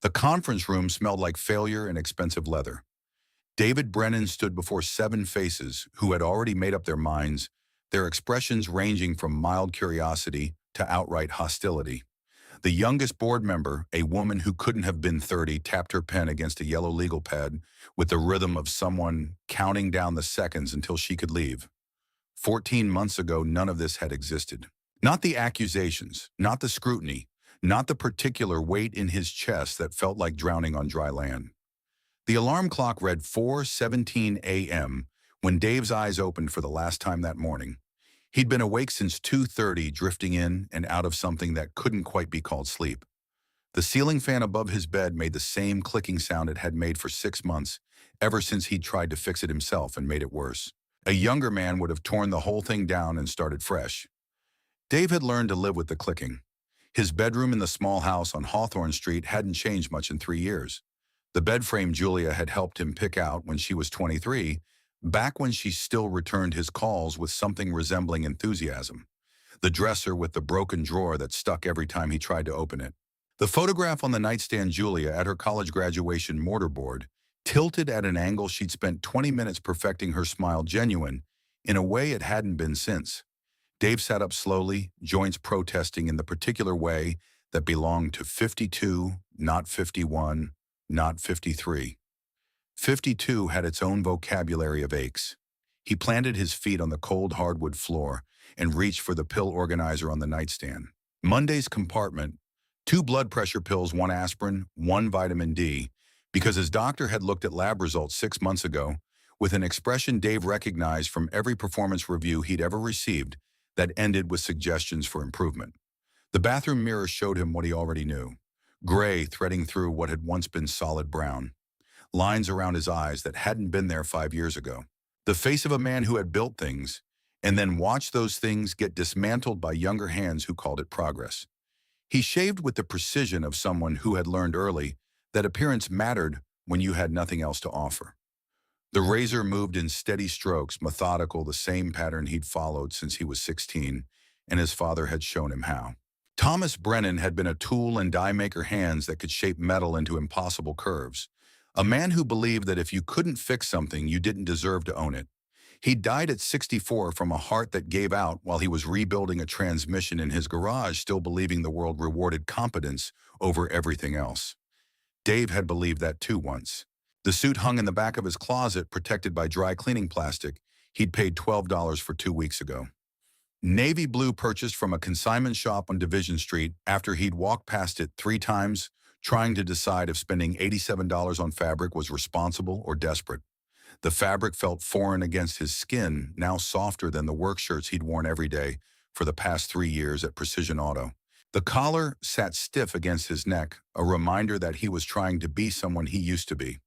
The conference room smelled like failure and expensive leather. David Brennan stood before 7 faces who had already made up their minds, their expressions ranging from mild curiosity to outright hostility. The youngest board member, a woman who couldn't have been 30, tapped her pen against a yellow legal pad with the rhythm of someone counting down the seconds until she could leave. 14 months ago, none of this had existed. Not the accusations, not the scrutiny, not the particular weight in his chest that felt like drowning on dry land. The alarm clock read 4:17 a.m. when Dave's eyes opened for the last time that morning. He'd been awake since 2:30, drifting in and out of something that couldn't quite be called sleep. The ceiling fan above his bed made the same clicking sound it had made for 6 months, ever since he'd tried to fix it himself and made it worse. A younger man would have torn the whole thing down and started fresh. Dave had learned to live with the clicking. His bedroom in the small house on Hawthorne Street hadn't changed much in 3 years. The bed frame Julia had helped him pick out when she was 23, back when she still returned his calls with something resembling enthusiasm. The dresser with the broken drawer that stuck every time he tried to open it. The photograph on the nightstand Julia at her college graduation mortarboard, tilted at an angle she'd spent 20 minutes perfecting her smile genuine, in a way it hadn't been since. Dave sat up slowly, joints protesting in the particular way that belonged to 52, not 51, not 53. 52 had its own vocabulary of aches. He planted his feet on the cold hardwood floor and reached for the pill organizer on the nightstand. Monday's compartment, 2 blood pressure pills, 1 aspirin, 1 vitamin D, because his doctor had looked at lab results 6 months ago with an expression Dave recognized from every performance review he'd ever received that ended with suggestions for improvement. The bathroom mirror showed him what he already knew. Gray threading through what had once been solid brown. Lines around his eyes that hadn't been there 5 years ago. The face of a man who had built things, and then watched those things get dismantled by younger hands who called it progress. He shaved with the precision of someone who had learned early that appearance mattered when you had nothing else to offer. The razor moved in steady strokes, methodical, the same pattern he'd followed since he was 16, and his father had shown him how. Thomas Brennan had been a tool in die-maker hands that could shape metal into impossible curves. A man who believed that if you couldn't fix something, you didn't deserve to own it. He died at 64 from a heart that gave out while he was rebuilding a transmission in his garage, still believing the world rewarded competence over everything else. Dave had believed that too once. The suit hung in the back of his closet, protected by dry cleaning plastic he'd paid $12 for 2 weeks ago. Navy blue, purchased from a consignment shop on Division Street after he'd walked past it 3 times, trying to decide if spending $87 on fabric was responsible or desperate. The fabric felt foreign against his skin, now softer than the work shirts he'd worn every day for the past 3 years at Precision Auto. The collar sat stiff against his neck, a reminder that he was trying to be someone he used to be.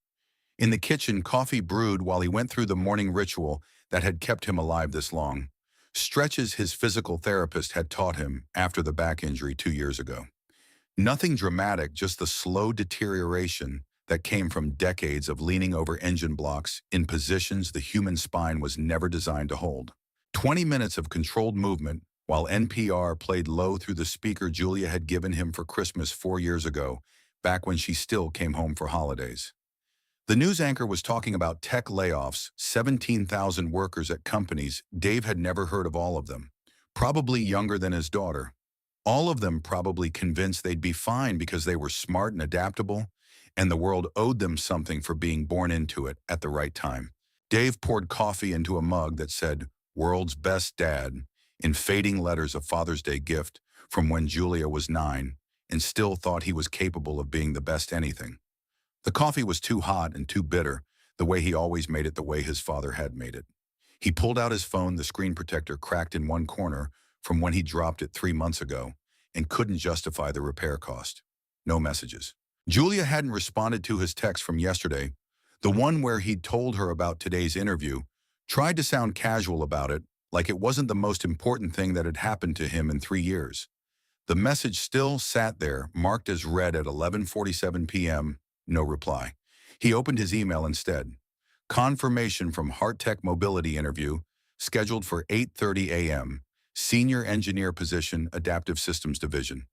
In the kitchen, coffee brewed while he went through the morning ritual that had kept him alive this long. Stretches his physical therapist had taught him after the back injury 2 years ago. Nothing dramatic, just the slow deterioration that came from decades of leaning over engine blocks in positions the human spine was never designed to hold. 20 minutes of controlled movement while NPR played low through the speaker Julia had given him for Christmas 4 years ago, back when she still came home for holidays. The news anchor was talking about tech layoffs, 17,000 workers at companies. Dave had never heard of all of them. Probably younger than his daughter. All of them probably convinced they'd be fine because they were smart and adaptable, and the world owed them something for being born into it at the right time. Dave poured coffee into a mug that said, "World's Best Dad," in fading letters, a Father's Day gift from when Julia was 9, and still thought he was capable of being the best anything. The coffee was too hot and too bitter, the way he always made it, the way his father had made it. He pulled out his phone, the screen protector cracked in one corner from when he dropped it 3 months ago, and couldn't justify the repair cost. No messages. Julia hadn't responded to his text from yesterday, the one where he'd told her about today's interview, tried to sound casual about it, like it wasn't the most important thing that had happened to him in 3 years. The message still sat there, marked as read at 11:47 p.m., no reply. He opened his email instead. Confirmation from Hart Tech Mobility interview, scheduled for 8:30 a.m., Senior Engineer position, Adaptive Systems Division.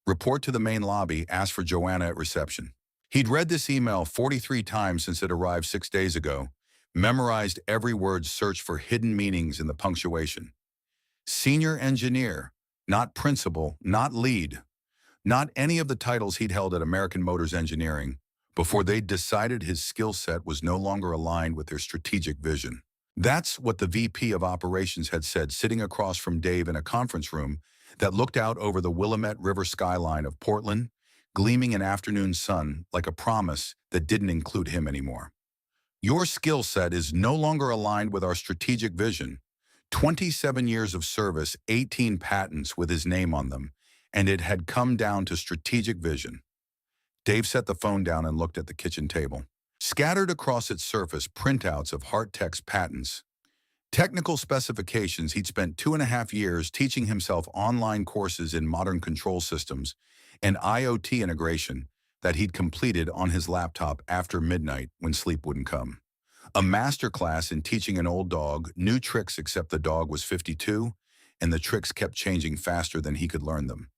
Report to the main lobby, ask for Joanna at reception. He'd read this email 43 times since it arrived 6 days ago, memorized every word, searched for hidden meanings in the punctuation. Senior engineer, not principal, not lead, not any of the titles he'd held at American Motors Engineering before they'd decided his skill set was no longer aligned with their strategic vision. That's what the VP of Operations had said, sitting across from Dave in a conference room that looked out over the Willamette River skyline of Portland, gleaming in afternoon sun like a promise that didn't include him anymore. Your skill set is no longer aligned with our strategic vision. 27 years of service, 18 patents with his name on them, and it had come down to strategic vision. Dave set the phone down and looked at the kitchen table. Scattered across its surface, printouts of Hart patents. Technical specifications he'd spent 2.5 years teaching himself, online courses in modern control systems, and IoT integration that he'd completed on his laptop after midnight when sleep wouldn't come. A masterclass in teaching an old dog new tricks, except the dog was 52, and the tricks kept changing faster than he could learn them.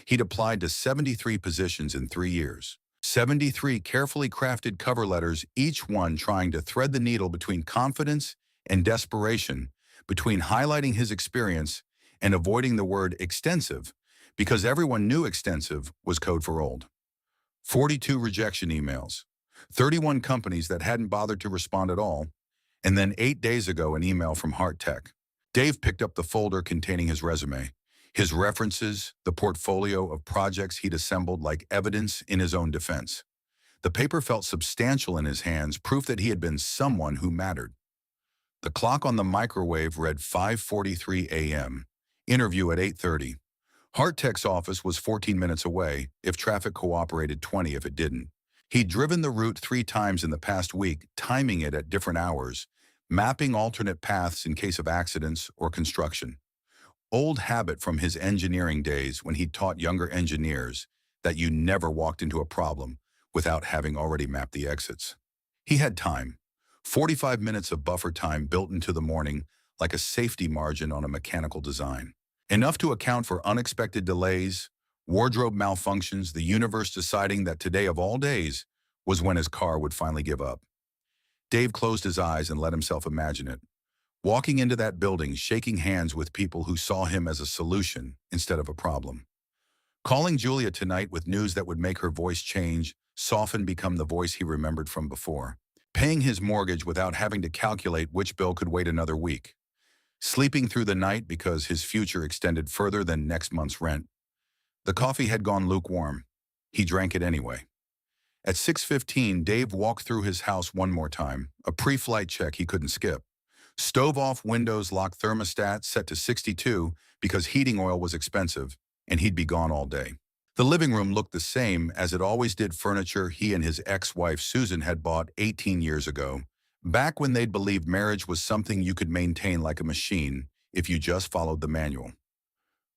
He'd applied to 73 positions in 3 years. 73 carefully crafted cover letters, each one trying to thread the needle between confidence and desperation, between highlighting his experience and avoiding the word extensive, because everyone knew extensive was code for old. 42 rejection emails, 31 companies that hadn't bothered to respond at all, and then 8 days ago an email from Hart. Dave picked up the folder containing his resume, his references, the portfolio of projects he'd assembled like evidence in his own defense. The paper felt substantial in his hands, proof that he had been someone who mattered. The clock on the microwave read 5:43 a.m. Interview at 8:30. Hart office was 14 minutes away, if traffic cooperated 20 if it didn't. He'd driven the route 3 times in the past week, timing it at different hours, mapping alternate paths in case of accidents or construction. Old habit from his engineering days when he'd taught younger engineers that you never walked into a problem without having already mapped the exits. He had time, 45 minutes of buffer time built into the morning like a safety margin on a mechanical design. Enough to account for unexpected delays, wardrobe malfunctions, the universe deciding that today of all days was when his car would finally give up. Dave closed his eyes and let himself imagine it. Walking into that building, shaking hands with people who saw him as a solution instead of a problem. Calling Julia tonight with news that would make her voice change, soften, become the voice he remembered from before. Paying his mortgage without having to calculate which bill could wait another week. Sleeping through the night because his future extended further than next month's rent. The coffee had gone lukewarm. He drank it anyway. At 6:15, Dave walked through his house one more time, a pre-flight check he couldn't skip. Stove off, windows locked, thermostat set to 62 because heating oil was expensive, and he'd be gone all day. The living room looked the same as it always did, furniture he and his ex-wife Susan had bought 18 years ago, back when they'd believed marriage was something you could maintain like a machine if you just followed the manual.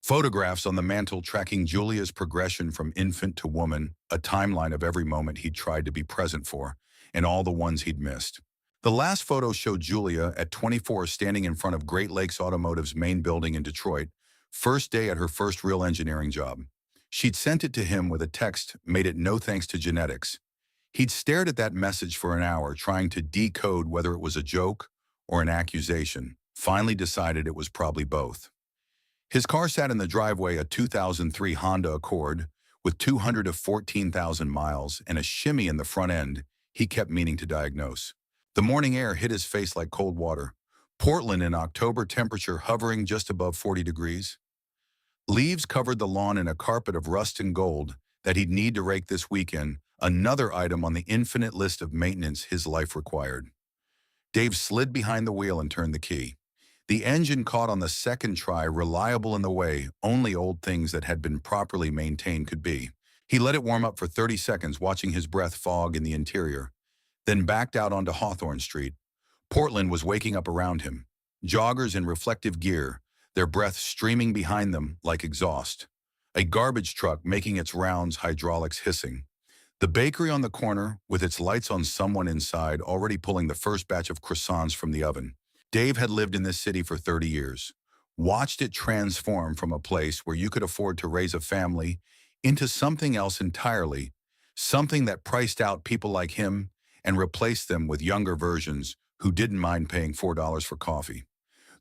Photographs on the mantel tracking Julia's progression from infant to woman, a timeline of every moment he'd tried to be present for, and all the ones he'd missed. The last photo showed Julia at 24 standing in front of Great Lakes Automotive's main building in Detroit, first day at her first real engineering job. She'd sent it to him with a text, made it no thanks to genetics. He'd stared at that message for an hour, trying to decode whether it was a joke or an accusation, finally decided it was probably both. His car sat in the driveway, a 2003 Honda Accord, with 214,000 miles and a shimmy in the front end he kept meaning to diagnose. The morning air hit his face like cold water. Portland in October, temperature hovering just above 40 degrees. Leaves covered the lawn in a carpet of rust and gold that he'd need to rake this weekend, another item on the infinite list of maintenance his life required. Dave slid behind the wheel and turned the key. The engine caught on the second try, reliable in the way only old things that had been properly maintained could be. He let it warm up for 30 seconds, watching his breath fog in the interior, then backed out onto Hawthorne Street. Portland was waking up around him. Joggers in reflective gear, their breath streaming behind them like exhaust. A garbage truck making its rounds, hydraulics hissing. The bakery on the corner, with its lights on, someone inside already pulling the first batch of croissants from the oven. Dave had lived in this city for 30 years, watched it transform from a place where you could afford to raise a family, into something else entirely, something that priced out people like him and replaced them with younger versions who didn't mind paying $4 for coffee.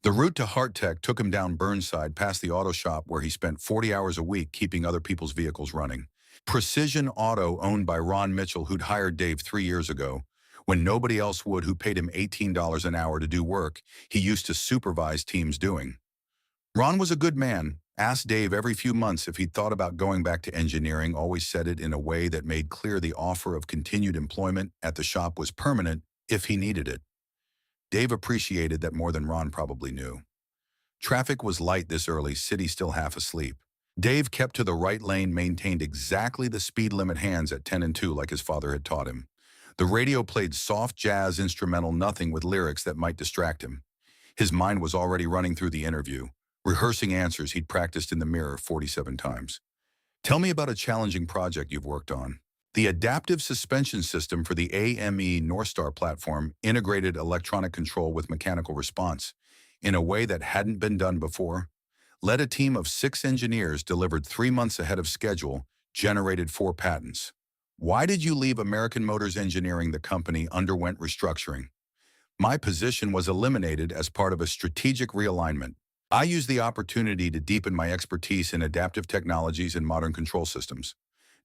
The route to Hart took him down Burnside past the auto shop where he spent 40 hours a week keeping other people's vehicles running. Precision Auto, owned by Ron Mitchell, who'd hired Dave 3 years ago, when nobody else would, who paid him $18 an hour to do work he used to supervise teams doing. Ron was a good man, asked Dave every few months if he'd thought about going back to engineering, always said it in a way that made clear the offer of continued employment at the shop was permanent if he needed it. Dave appreciated that more than Ron probably knew. Traffic was light this early, city still half asleep. Dave kept to the right lane, maintained exactly the speed limit, hands at 10 and 2 like his father had taught him. The radio played soft jazz instrumental, nothing with lyrics that might distract him. His mind was already running through the interview, rehearsing answers he'd practiced in the mirror 47 times. Tell me about a challenging project you've worked on. The adaptive suspension system for the AME Northstar platform integrated electronic control with mechanical response in a way that hadn't been done before. Led a team of 6 engineers, delivered 3 months ahead of schedule, generated 4 patents. Why did you leave American Motors Engineering? The company underwent restructuring. My position was eliminated as part of a strategic realignment. I used the opportunity to deepen my expertise in adaptive technologies and modern control systems.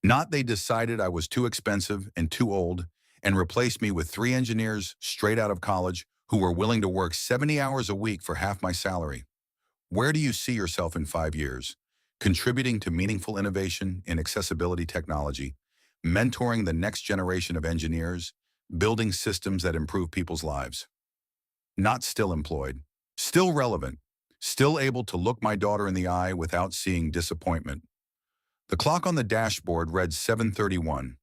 Not they decided I was too expensive and too old and replaced me with 3 engineers straight out of college who were willing to work 70 hours a week for half my salary. Where do you see yourself in 5 years? Contributing to meaningful innovation in accessibility technology, mentoring the next generation of engineers, building systems that improve people's lives. Not still employed, still relevant, still able to look my daughter in the eye without seeing disappointment. The clock on the dashboard read 7:31.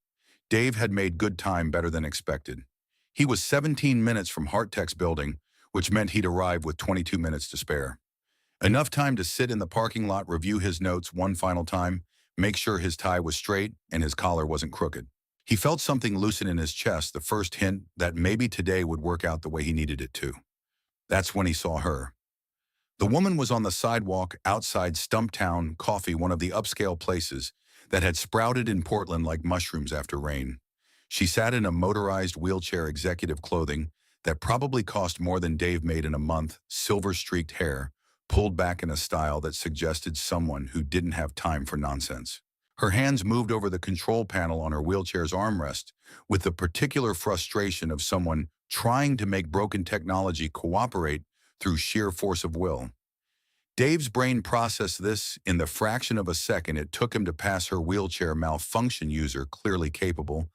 Dave had made good time, better than expected. He was 17 minutes from Hart building, which meant he'd arrive with 22 minutes to spare. Enough time to sit in the parking lot, review his notes one final time, make sure his tie was straight and his collar wasn't crooked. He felt something loosen in his chest, the first hint that maybe today would work out the way he needed it to. That's when he saw her. The woman was on the sidewalk outside Stumptown Coffee, one of the upscale places that had sprouted in Portland like mushrooms after rain. She sat in a motorized wheelchair, executive clothing that probably cost more than Dave made in a month, silver-streaked hair, pulled back in a style that suggested someone who didn't have time for nonsense. Her hands moved over the control panel on her wheelchair's armrest with the particular frustration of someone trying to make broken technology cooperate through sheer force of will. Dave's brain processed this in the fraction of a second it took him to pass her wheelchair malfunction user, clearly capable,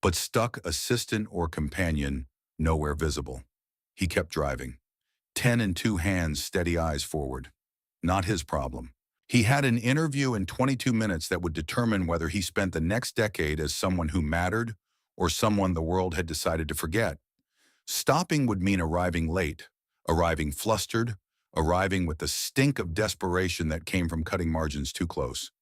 but stuck assistant or companion, nowhere visible. He kept driving. 10 and 2 hands, steady eyes forward. Not his problem. He had an interview in 22 minutes that would determine whether he spent the next decade as someone who mattered or someone the world had decided to forget. Stopping would mean arriving late, arriving flustered, arriving with the stink of desperation that came from cutting margins too close.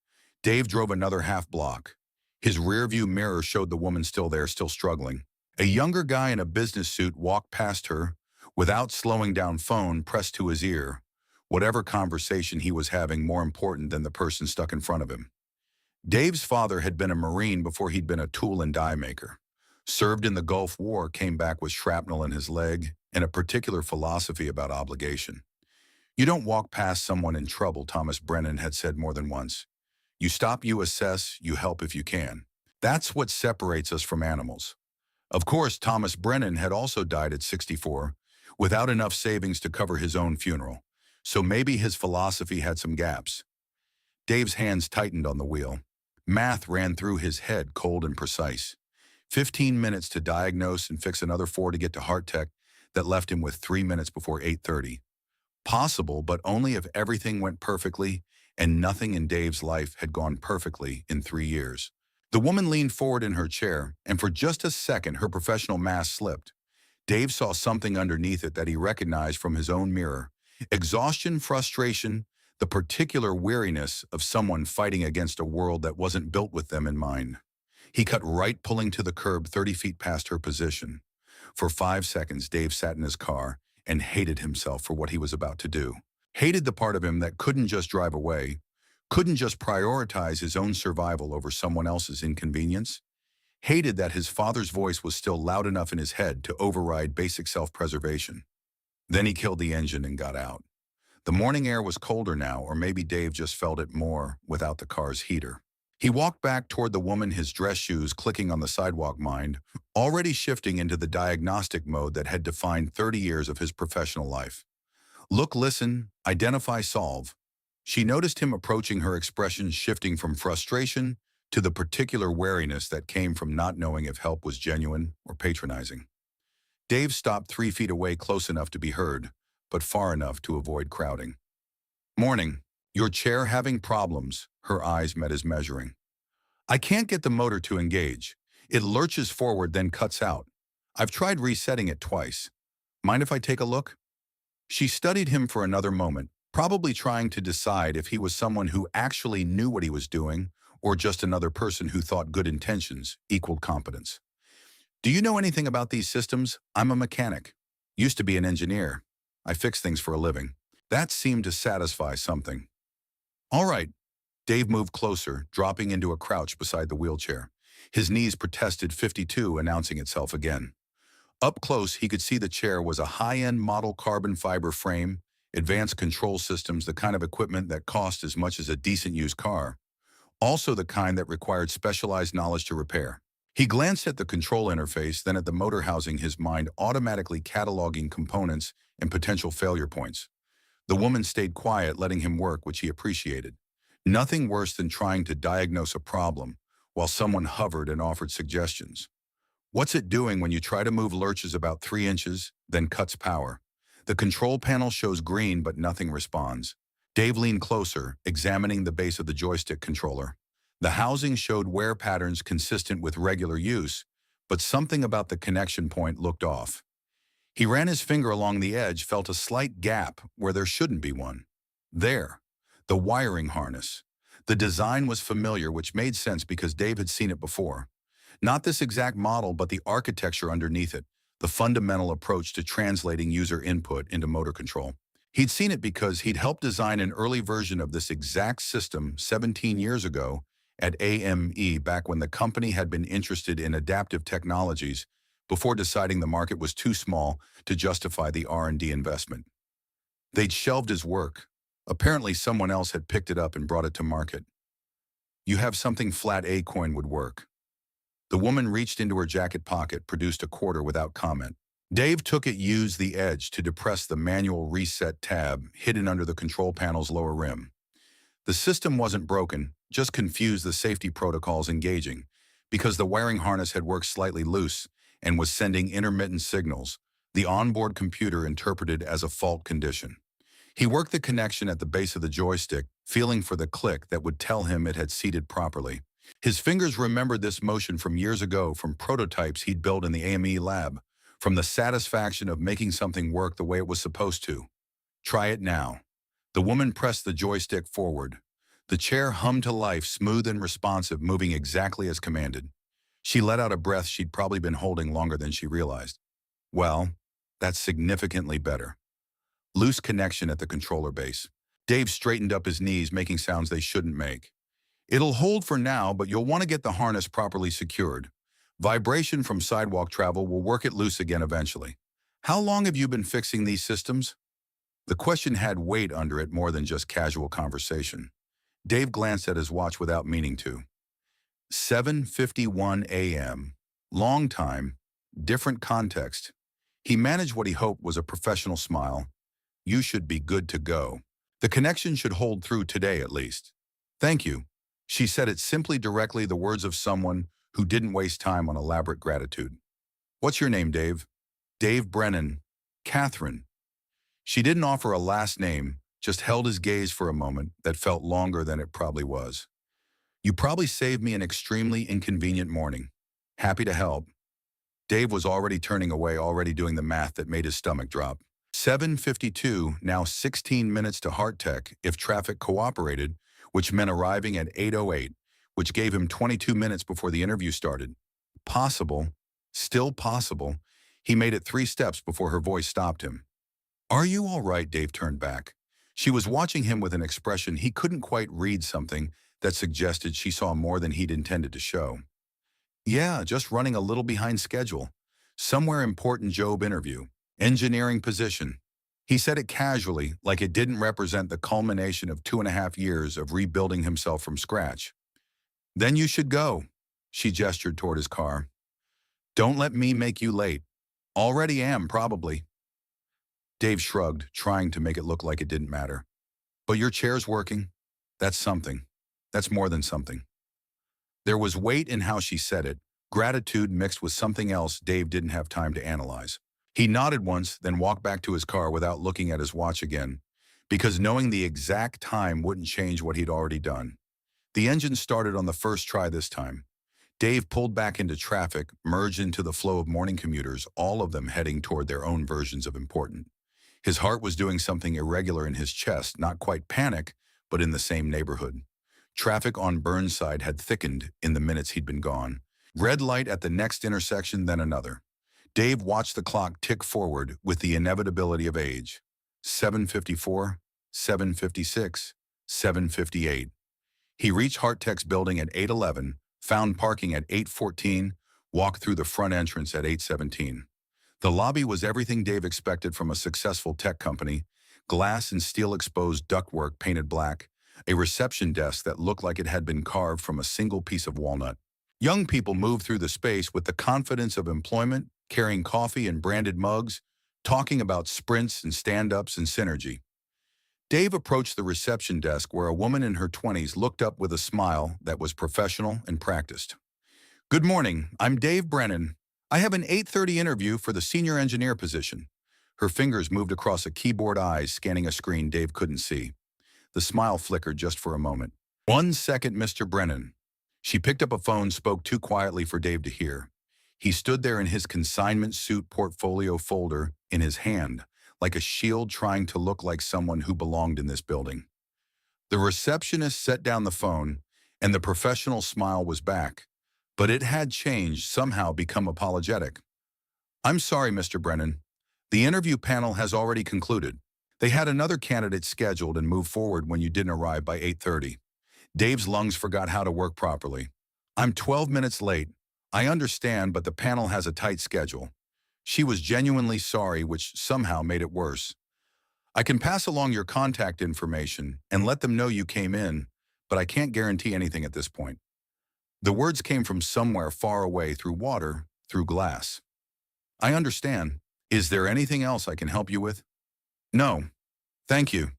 Dave drove another half block. His rearview mirror showed the woman still there, still struggling. A younger guy in a business suit walked past her, without slowing down, phone pressed to his ear. Whatever conversation he was having, more important than the person stuck in front of him. Dave's father had been a Marine before he'd been a tool and die maker. Served in the Gulf War, came back with shrapnel in his leg and a particular philosophy about obligation. You don't walk past someone in trouble, Thomas Brennan had said more than once. You stop, you assess, you help if you can. That's what separates us from animals. Of course, Thomas Brennan had also died at 64, without enough savings to cover his own funeral. So maybe his philosophy had some gaps. Dave's hands tightened on the wheel. Math ran through his head, cold and precise. 15 minutes to diagnose and fix another 4 to get to Hart that left him with 3 minutes before 8:30. Possible, but only if everything went perfectly, and nothing in Dave's life had gone perfectly in 3 years. The woman leaned forward in her chair, and for just a second her professional mask slipped. Dave saw something underneath it that he recognized from his own mirror. Exhaustion, frustration, the particular weariness of someone fighting against a world that wasn't built with them in mind. He cut right, pulling to the curb 30 feet past her position. For 5 seconds, Dave sat in his car and hated himself for what he was about to do. Hated the part of him that couldn't just drive away, Couldn't just prioritize his own survival over someone else's inconvenience. Hated that his father's voice was still loud enough in his head to override basic self-preservation. Then he killed the engine and got out. The morning air was colder now, or maybe Dave just felt it more without the car's heater. He walked back toward the woman, his dress shoes clicking on the sidewalk, mind already shifting into the diagnostic mode that had defined 30 years of his professional life. Look, listen, identify, solve. She noticed him approaching, her expression shifting from frustration to the particular wariness that came from not knowing if help was genuine or patronizing. Dave stopped 3 feet away, close enough to be heard, but far enough to avoid crowding. Morning. Your chair having problems, her eyes met his measuring. I can't get the motor to engage. It lurches forward, then cuts out. I've tried resetting it twice. Mind if I take a look? She studied him for another moment, probably trying to decide if he was someone who actually knew what he was doing or just another person who thought good intentions equaled competence. Do you know anything about these systems? I'm a mechanic. Used to be an engineer. I fix things for a living. That seemed to satisfy something. All right. Dave moved closer, dropping into a crouch beside the wheelchair. His knees protested 52, announcing itself again. Up close, he could see the chair was a high-end model carbon fiber frame, advanced control systems, the kind of equipment that cost as much as a decent used car. Also the kind that required specialized knowledge to repair. He glanced at the control interface, then at the motor housing, his mind automatically cataloging components and potential failure points. The woman stayed quiet, letting him work, which he appreciated. Nothing worse than trying to diagnose a problem while someone hovered and offered suggestions. What's it doing when you try to move? Lurches about 3 inches, then cuts power. The control panel shows green, but nothing responds. Dave leaned closer, examining the base of the joystick controller. The housing showed wear patterns consistent with regular use, but something about the connection point looked off. He ran his finger along the edge, felt a slight gap where there shouldn't be one. There, the wiring harness. The design was familiar, which made sense because Dave had seen it before. Not this exact model, but the architecture underneath it, the fundamental approach to translating user input into motor control. He'd seen it because he'd helped design an early version of this exact system 17 years ago at AME, back when the company had been interested in adaptive technologies before deciding the market was too small to justify the R&D investment. They'd shelved his work. Apparently someone else had picked it up and brought it to market. You have something flat, a coin would work. The woman reached into her jacket pocket, produced a quarter without comment. Dave took it, used the edge to depress the manual reset tab hidden under the control panel's lower rim. The system wasn't broken, just confused, the safety protocols engaging, because the wiring harness had worked slightly loose and was sending intermittent signals, the onboard computer interpreted as a fault condition. He worked the connection at the base of the joystick, feeling for the click that would tell him it had seated properly. His fingers remembered this motion from years ago, from prototypes he'd built in the AME lab, from the satisfaction of making something work the way it was supposed to. Try it now. The woman pressed the joystick forward. The chair hummed to life, smooth and responsive, moving exactly as commanded. She let out a breath she'd probably been holding longer than she realized. Well, that's significantly better. Loose connection at the controller base. Dave straightened up his knees, making sounds they shouldn't make. It'll hold for now, but you'll want to get the harness properly secured. Vibration from sidewalk travel will work it loose again eventually. How long have you been fixing these systems? The question had weight under it, more than just casual conversation. Dave glanced at his watch without meaning to. 7:51 a.m. Long time, different context. He managed what he hoped was a professional smile. You should be good to go. The connection should hold through today at least. Thank you. She said it simply, directly, the words of someone who didn't waste time on elaborate gratitude. What's your name, Dave? Dave Brennan. Catherine. She didn't offer a last name, just held his gaze for a moment that felt longer than it probably was. You probably saved me an extremely inconvenient morning. Happy to help. Dave was already turning away, already doing the math that made his stomach drop. 7:52, now 16 minutes to Hart Tech if traffic cooperated, which meant arriving at 8:08, which gave him 22 minutes before the interview started. Possible. Still possible. He made it 3 steps before her voice stopped him. Are you all right? Dave turned back. She was watching him with an expression he couldn't quite read, something that suggested she saw more than he'd intended to show. Yeah, just running a little behind schedule. Somewhere important job interview. Engineering position. He said it casually, like it didn't represent the culmination of 2.5 years of rebuilding himself from scratch. Then you should go. She gestured toward his car. Don't let me make you late. Already am, probably. Dave shrugged, trying to make it look like it didn't matter. But your chair's working. That's something. That's more than something. There was weight in how she said it, gratitude mixed with something else Dave didn't have time to analyze. He nodded once, then walked back to his car without looking at his watch again, because knowing the exact time wouldn't change what he'd already done. The engine started on the first try this time. Dave pulled back into traffic, merged into the flow of morning commuters, all of them heading toward their own versions of important. His heart was doing something irregular in his chest, not quite panic, but in the same neighborhood. Traffic on Burnside had thickened in the minutes he'd been gone. Red light at the next intersection, then another. Dave watched the clock tick forward with the inevitability of age. 7:54, 7:56, 7:58. He reached Hart building at 8:11, found parking at 8:14, walked through the front entrance at 8:17. The lobby was everything Dave expected from a successful tech company: glass and steel exposed ductwork painted black, a reception desk that looked like it had been carved from a single piece of walnut. Young people moved through the space with the confidence of employment, carrying coffee and branded mugs, talking about sprints and stand-ups and synergy. Dave approached the reception desk where a woman in her 20s looked up with a smile that was professional and practiced. Good morning, I'm Dave Brennan. I have an 8:30 interview for the senior engineer position. Her fingers moved across a keyboard, eyes scanning a screen Dave couldn't see. The smile flickered just for a moment. 1 second, Mr. Brennan. She picked up a phone, spoke too quietly for Dave to hear. He stood there in his consignment suit portfolio folder in his hand, like a shield trying to look like someone who belonged in this building. The receptionist set down the phone, and the professional smile was back. But it had changed, somehow become apologetic. I'm sorry, Mr. Brennan. The interview panel has already concluded. They had another candidate scheduled and moved forward when you didn't arrive by 8:30. Dave's lungs forgot how to work properly. I'm 12 minutes late. I understand, but the panel has a tight schedule. She was genuinely sorry, which somehow made it worse. I can pass along your contact information and let them know you came in, but I can't guarantee anything at this point. The words came from somewhere far away, through water, through glass. I understand. Is there anything else I can help you with? No. Thank you.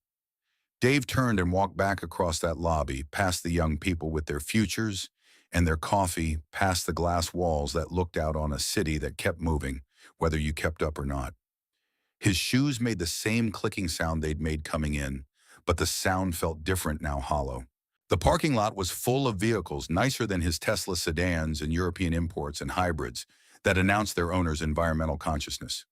Dave turned and walked back across that lobby, past the young people with their futures and their coffee, past the glass walls that looked out on a city that kept moving, whether you kept up or not. His shoes made the same clicking sound they'd made coming in, but the sound felt different now, hollow. The parking lot was full of vehicles, nicer than his Tesla sedans and European imports and hybrids that announced their owners' environmental consciousness.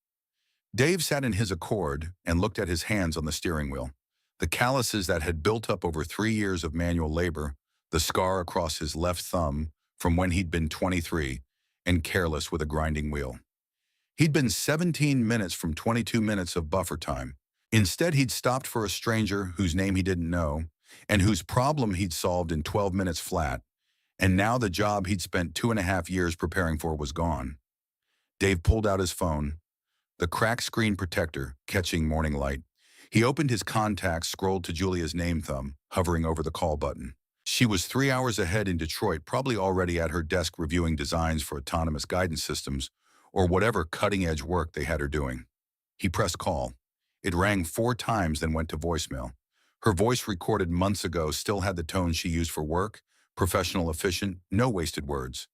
Dave sat in his Accord and looked at his hands on the steering wheel. The calluses that had built up over 3 years of manual labor, the scar across his left thumb from when he'd been 23 and careless with a grinding wheel. He'd been 17 minutes from 22 minutes of buffer time. Instead, he'd stopped for a stranger whose name he didn't know and whose problem he'd solved in 12 minutes flat, and now the job he'd spent 2.5 years preparing for was gone. Dave pulled out his phone, the cracked screen protector catching morning light. He opened his contacts, scrolled to Julia's name thumb, hovering over the call button. She was 3 hours ahead in Detroit, probably already at her desk reviewing designs for autonomous guidance systems or whatever cutting-edge work they had her doing. He pressed call. It rang 4 times, then went to voicemail. Her voice, recorded months ago, still had the tone she used for work, professional, efficient, no wasted words.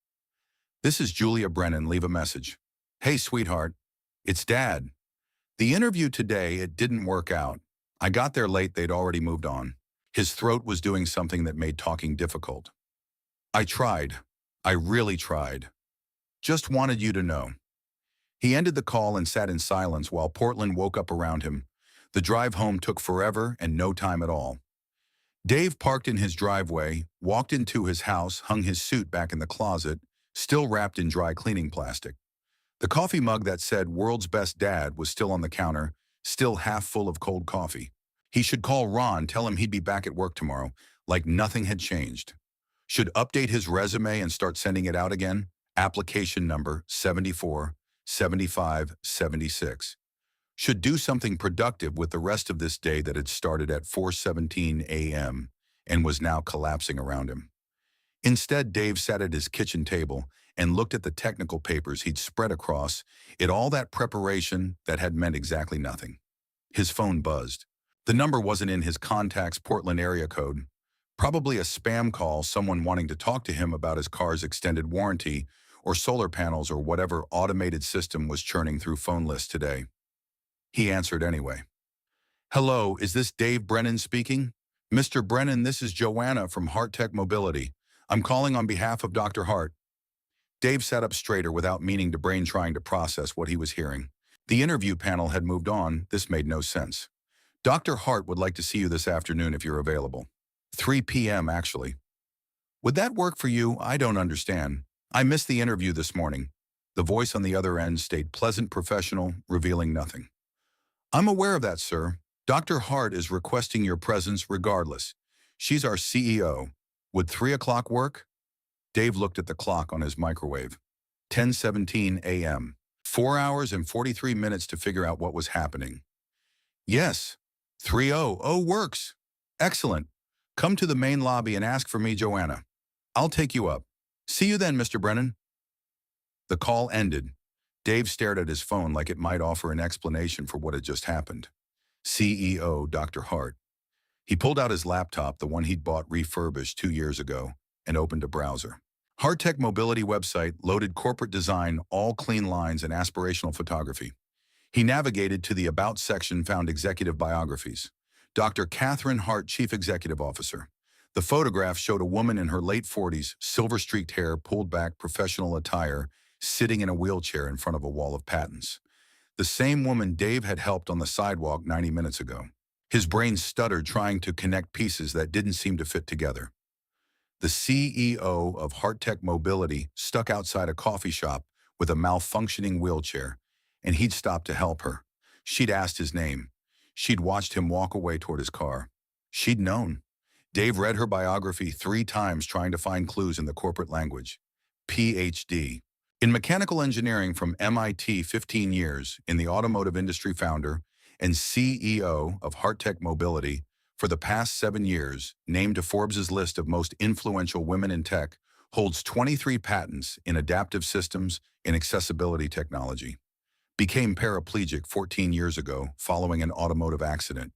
This is Julia Brennan, leave a message. Hey, sweetheart. It's Dad. The interview today, it didn't work out. I got there late, they'd already moved on. His throat was doing something that made talking difficult. I tried. I really tried. Just wanted you to know. He ended the call and sat in silence while Portland woke up around him. The drive home took forever and no time at all. Dave parked in his driveway, walked into his house, hung his suit back in the closet, still wrapped in dry cleaning plastic. The coffee mug that said "World's Best Dad" was still on the counter, still half full of cold coffee. He should call Ron, tell him he'd be back at work tomorrow, like nothing had changed. Should update his resume and start sending it out again. Application number 74, 75, 76. Should do something productive with the rest of this day that had started at 4:17 a.m. and was now collapsing around him. Instead, Dave sat at his kitchen table and looked at the technical papers he'd spread across it, all that preparation that had meant exactly nothing. His phone buzzed. The number wasn't in his contacts Portland area code. Probably a spam call, someone wanting to talk to him about his car's extended warranty or solar panels or whatever automated system was churning through phone lists today. He answered anyway. Hello, is this Dave Brennan speaking? Mr. Brennan, this is Joanna from Hart Mobility. I'm calling on behalf of Dr. Hart. Dave sat up straighter without meaning to brain trying to process what he was hearing. The interview panel had moved on. This made no sense. Dr. Hart would like to see you this afternoon if you're available. 3 p.m. actually. Would that work for you? I don't understand. I missed the interview this morning. The voice on the other end stayed pleasant, professional, revealing nothing. I'm aware of that, sir. Dr. Hart is requesting your presence regardless. She's our CEO. Would 3 o'clock work? Dave looked at the clock on his microwave. 10:17 a.m. 4 hours and 43 minutes to figure out what was happening. Yes. 3:00 works. Excellent. Come to the main lobby and ask for me, Joanna. I'll take you up. See you then, Mr. Brennan. The call ended. Dave stared at his phone like it might offer an explanation for what had just happened. CEO Dr. Hart. He pulled out his laptop, the one he'd bought refurbished 2 years ago, and opened a browser. Hart Mobility website loaded corporate design, all clean lines and aspirational photography. He navigated to the About section, found executive biographies. Dr. Catherine Hart, Chief Executive Officer. The photograph showed a woman in her late 40s, silver-streaked hair, pulled back, professional attire, sitting in a wheelchair in front of a wall of patents. The same woman Dave had helped on the sidewalk 90 minutes ago. His brain stuttered, trying to connect pieces that didn't seem to fit together. The CEO of Hart Mobility stuck outside a coffee shop with a malfunctioning wheelchair, and he'd stopped to help her. She'd asked his name. She'd watched him walk away toward his car. She'd known. Dave read her biography 3 times, trying to find clues in the corporate language. Ph.D. in mechanical engineering from MIT, 15 years, in the automotive industry, founder and CEO of Hart Mobility for the past 7 years, named to Forbes' list of most influential women in tech, holds 23 patents in adaptive systems and accessibility technology. Became paraplegic 14 years ago following an automotive accident.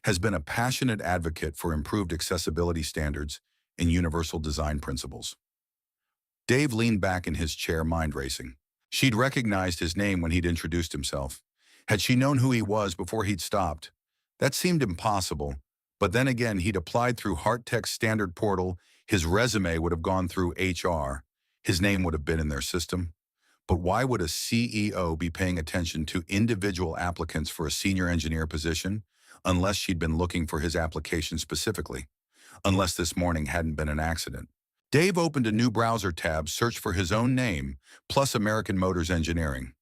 Has been a passionate advocate for improved accessibility standards and universal design principles. Dave leaned back in his chair, mind racing. She'd recognized his name when he'd introduced himself. Had she known who he was before he'd stopped? That seemed impossible, but then again, he'd applied through Hart Tech's standard portal. His resume would have gone through HR. His name would have been in their system. But why would a CEO be paying attention to individual applicants for a senior engineer position, unless she'd been looking for his application specifically? Unless this morning hadn't been an accident. Dave opened a new browser tab, searched for his own name, plus American Motors Engineering.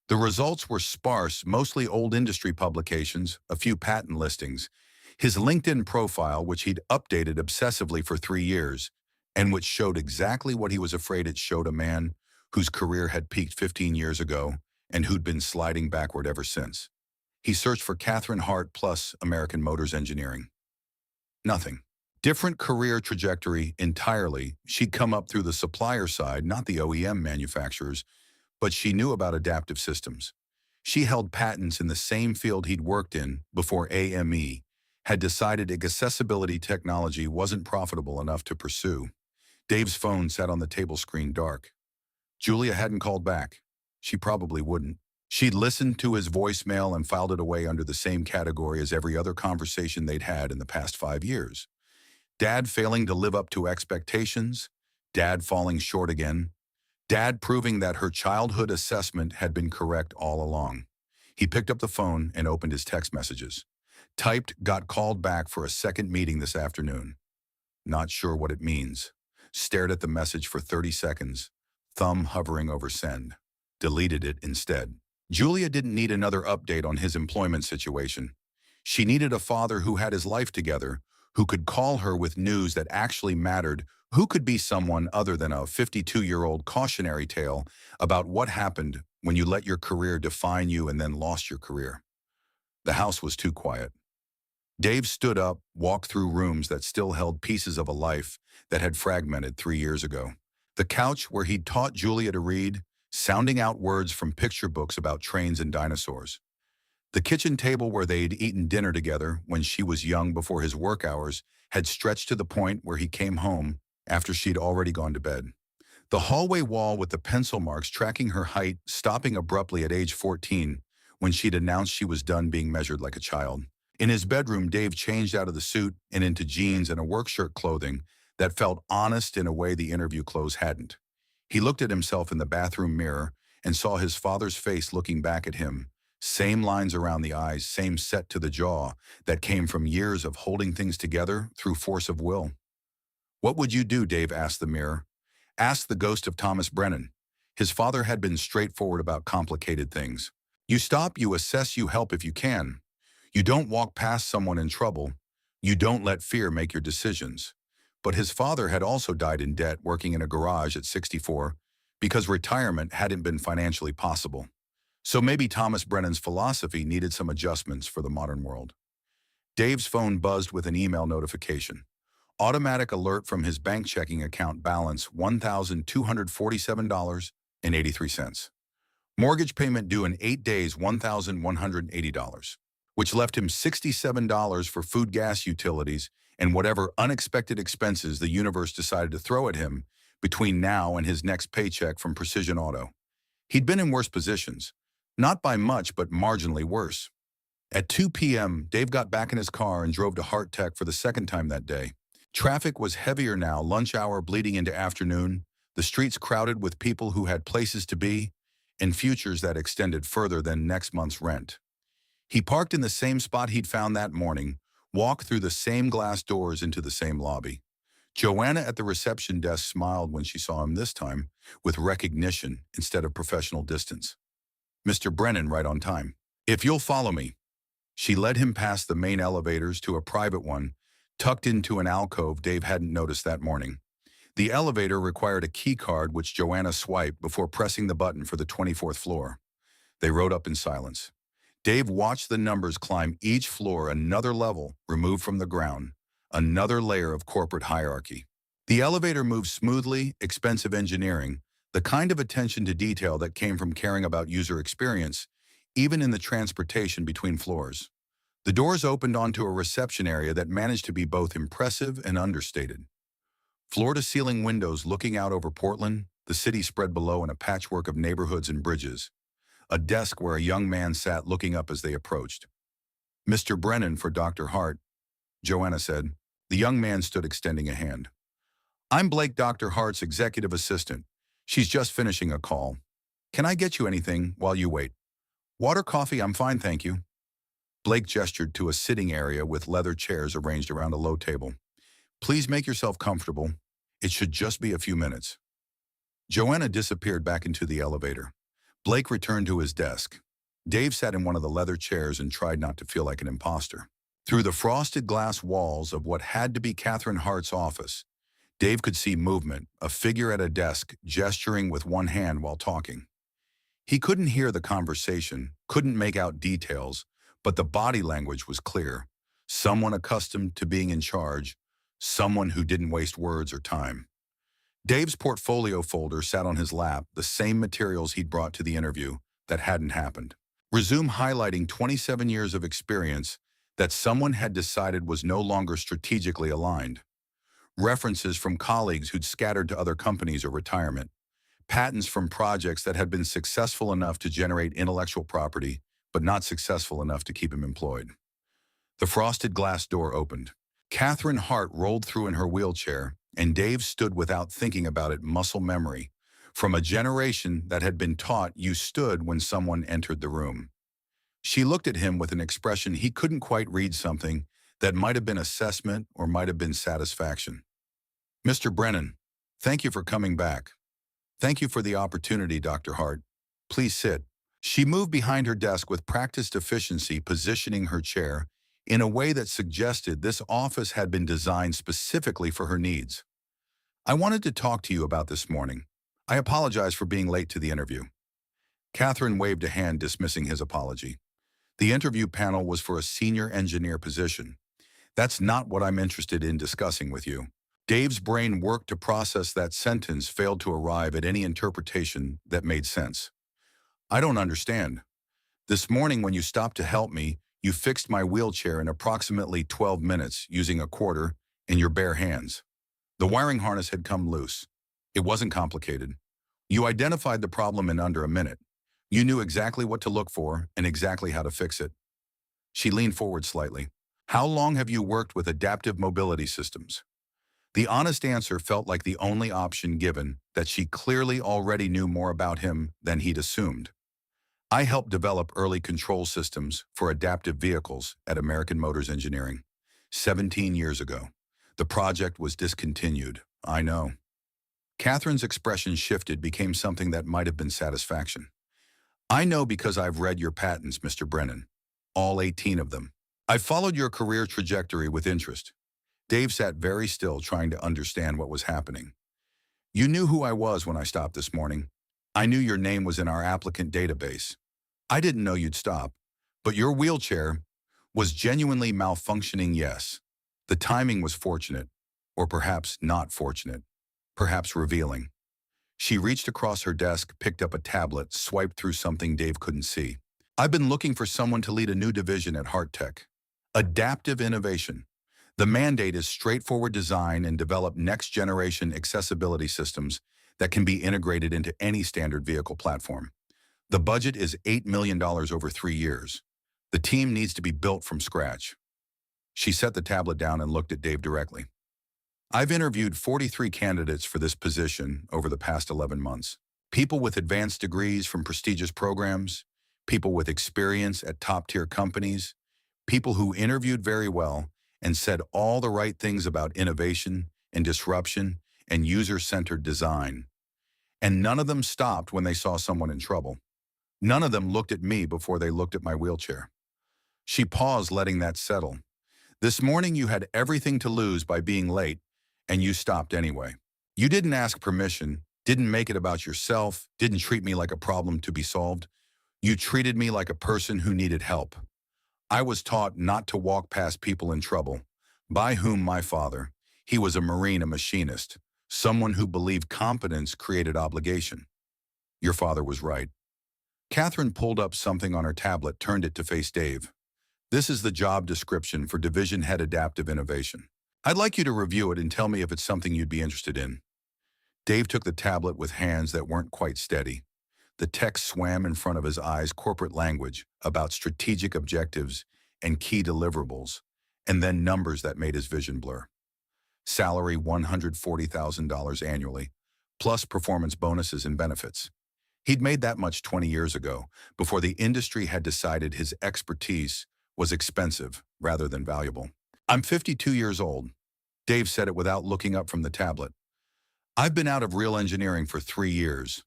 The results were sparse, mostly old industry publications, a few patent listings, his LinkedIn profile, which he'd updated obsessively for 3 years, and which showed exactly what he was afraid it showed: a man whose career had peaked 15 years ago and who'd been sliding backward ever since. He searched for Catherine Hart plus American Motors Engineering. Nothing. Different career trajectory entirely. She'd come up through the supplier side, not the OEM manufacturers, but she knew about adaptive systems. She held patents in the same field he'd worked in before AME, had decided accessibility technology wasn't profitable enough to pursue. Dave's phone sat on the table screen, dark. Julia hadn't called back. She probably wouldn't. She'd listened to his voicemail and filed it away under the same category as every other conversation they'd had in the past 5 years. Dad failing to live up to expectations, Dad falling short again, Dad proving that her childhood assessment had been correct all along. He picked up the phone and opened his text messages. Typed, got called back for a second meeting this afternoon. Not sure what it means. Stared at the message for 30 seconds, thumb hovering over send. Deleted it instead. Julia didn't need another update on his employment situation. She needed a father who had his life together, who could call her with news that actually mattered, who could be someone other than a 52-year-old cautionary tale about what happened when you let your career define you and then lost your career. The house was too quiet. Dave stood up, walked through rooms that still held pieces of a life that had fragmented 3 years ago. The couch where he'd taught Julia to read, sounding out words from picture books about trains and dinosaurs. The kitchen table where they'd eaten dinner together when she was young before his work hours had stretched to the point where he came home after she'd already gone to bed. The hallway wall with the pencil marks tracking her height, stopping abruptly at age 14 when she'd announced she was done being measured like a child. In his bedroom, Dave changed out of the suit and into jeans and a work shirt clothing that felt honest in a way the interview clothes hadn't. He looked at himself in the bathroom mirror and saw his father's face looking back at him. Same lines around the eyes, same set to the jaw that came from years of holding things together through force of will. "What would you do?" Dave asked the mirror. Asked the ghost of Thomas Brennan. His father had been straightforward about complicated things. You stop, you assess, you help if you can. You don't walk past someone in trouble. You don't let fear make your decisions. But his father had also died in debt working in a garage at 64 because retirement hadn't been financially possible. So maybe Thomas Brennan's philosophy needed some adjustments for the modern world. Dave's phone buzzed with an email notification. Automatic alert from his bank checking account balance $1,247.83. Mortgage payment due in 8 days $1,180, which left him $67 for food, gas, utilities, and whatever unexpected expenses the universe decided to throw at him between now and his next paycheck from Precision Auto. He'd been in worse positions. Not by much, but marginally worse. At 2 p.m., Dave got back in his car and drove to Hart for the second time that day. Traffic was heavier now, lunch hour bleeding into afternoon, the streets crowded with people who had places to be, and futures that extended further than next month's rent. He parked in the same spot he'd found that morning, walked through the same glass doors into the same lobby. Joanna at the reception desk smiled when she saw him this time, with recognition instead of professional distance. "Mr. Brennan, right on time. If you'll follow me." She led him past the main elevators to a private one, tucked into an alcove Dave hadn't noticed that morning. The elevator required a key card which Joanna swiped before pressing the button for the 24th floor. They rode up in silence. Dave watched the numbers climb each floor another level removed from the ground, another layer of corporate hierarchy. The elevator moved smoothly, expensive engineering, the kind of attention to detail that came from caring about user experience, even in the transportation between floors. The doors opened onto a reception area that managed to be both impressive and understated. Floor-to-ceiling windows looking out over Portland, the city spread below in a patchwork of neighborhoods and bridges. A desk where a young man sat looking up as they approached. "Mr. Brennan for Dr. Hart," Joanna said. The young man stood extending a hand. "I'm Blake, Dr. Hart's executive assistant. She's just finishing a call. Can I get you anything while you wait?" "Water, coffee, I'm fine, thank you." Blake gestured to a sitting area with leather chairs arranged around a low table. "Please make yourself comfortable. It should just be a few minutes." Joanna disappeared back into the elevator. Blake returned to his desk. Dave sat in one of the leather chairs and tried not to feel like an imposter. Through the frosted glass walls of what had to be Catherine Hart's office, Dave could see movement, a figure at a desk gesturing with one hand while talking. He couldn't hear the conversation, couldn't make out details, but the body language was clear. Someone accustomed to being in charge, someone who didn't waste words or time. Dave's portfolio folder sat on his lap, the same materials he'd brought to the interview that hadn't happened. Resume highlighting 27 years of experience that someone had decided was no longer strategically aligned. References from colleagues who'd scattered to other companies or retirement. Patents from projects that had been successful enough to generate intellectual property, but not successful enough to keep him employed. The frosted glass door opened. Catherine Hart rolled through in her wheelchair, and Dave stood without thinking about it, muscle memory, from a generation that had been taught you stood when someone entered the room. She looked at him with an expression he couldn't quite read, something that might have been assessment or might have been satisfaction. "Mr. Brennan, thank you for coming back. Thank you for the opportunity, Dr. Hart. Please sit." She moved behind her desk with practiced efficiency, positioning her chair in a way that suggested this office had been designed specifically for her needs. I wanted to talk to you about this morning. I apologize for being late to the interview. Catherine waved a hand dismissing his apology. The interview panel was for a senior engineer position. That's not what I'm interested in discussing with you. Dave's brain worked to process that sentence, failed to arrive at any interpretation that made sense. I don't understand. This morning when you stopped to help me, you fixed my wheelchair in approximately 12 minutes using a quarter in your bare hands. The wiring harness had come loose. It wasn't complicated. You identified the problem in under a minute. You knew exactly what to look for and exactly how to fix it. She leaned forward slightly. How long have you worked with adaptive mobility systems? The honest answer felt like the only option given, that she clearly already knew more about him than he'd assumed. I helped develop early control systems for adaptive vehicles at American Motors Engineering 17 years ago. The project was discontinued, I know. Catherine's expression shifted, became something that might have been satisfaction. I know because I've read your patents, Mr. Brennan. All 18 of them. I've followed your career trajectory with interest. Dave sat very still, trying to understand what was happening. You knew who I was when I stopped this morning. I knew your name was in our applicant database. I didn't know you'd stop, but your wheelchair was genuinely malfunctioning, yes. The timing was fortunate, or perhaps not fortunate, perhaps revealing. She reached across her desk, picked up a tablet, swiped through something Dave couldn't see. I've been looking for someone to lead a new division at Hart. Adaptive innovation. The mandate is straightforward design and develop next-generation accessibility systems that can be integrated into any standard vehicle platform. The budget is $8 million over 3 years. The team needs to be built from scratch. She set the tablet down and looked at Dave directly. I've interviewed 43 candidates for this position over the past 11 months. People with advanced degrees from prestigious programs, people with experience at top-tier companies, people who interviewed very well and said all the right things about innovation and disruption and user-centered design. And none of them stopped when they saw someone in trouble. None of them looked at me before they looked at my wheelchair. She paused, letting that settle. This morning you had everything to lose by being late, and you stopped anyway. You didn't ask permission, didn't make it about yourself, didn't treat me like a problem to be solved. You treated me like a person who needed help. I was taught not to walk past people in trouble, by whom my father. He was a Marine, a machinist, someone who believed competence created obligation. Your father was right. Catherine pulled up something on her tablet, turned it to face Dave. This is the job description for Division Head Adaptive Innovation. I'd like you to review it and tell me if it's something you'd be interested in. Dave took the tablet with hands that weren't quite steady. The text swam in front of his eyes, corporate language about strategic objectives and key deliverables, and then numbers that made his vision blur. Salary $140,000 annually, plus performance bonuses and benefits. He'd made that much 20 years ago, before the industry had decided his expertise was expensive rather than valuable. I'm 52 years old. Dave said it without looking up from the tablet. I've been out of real engineering for 3 years.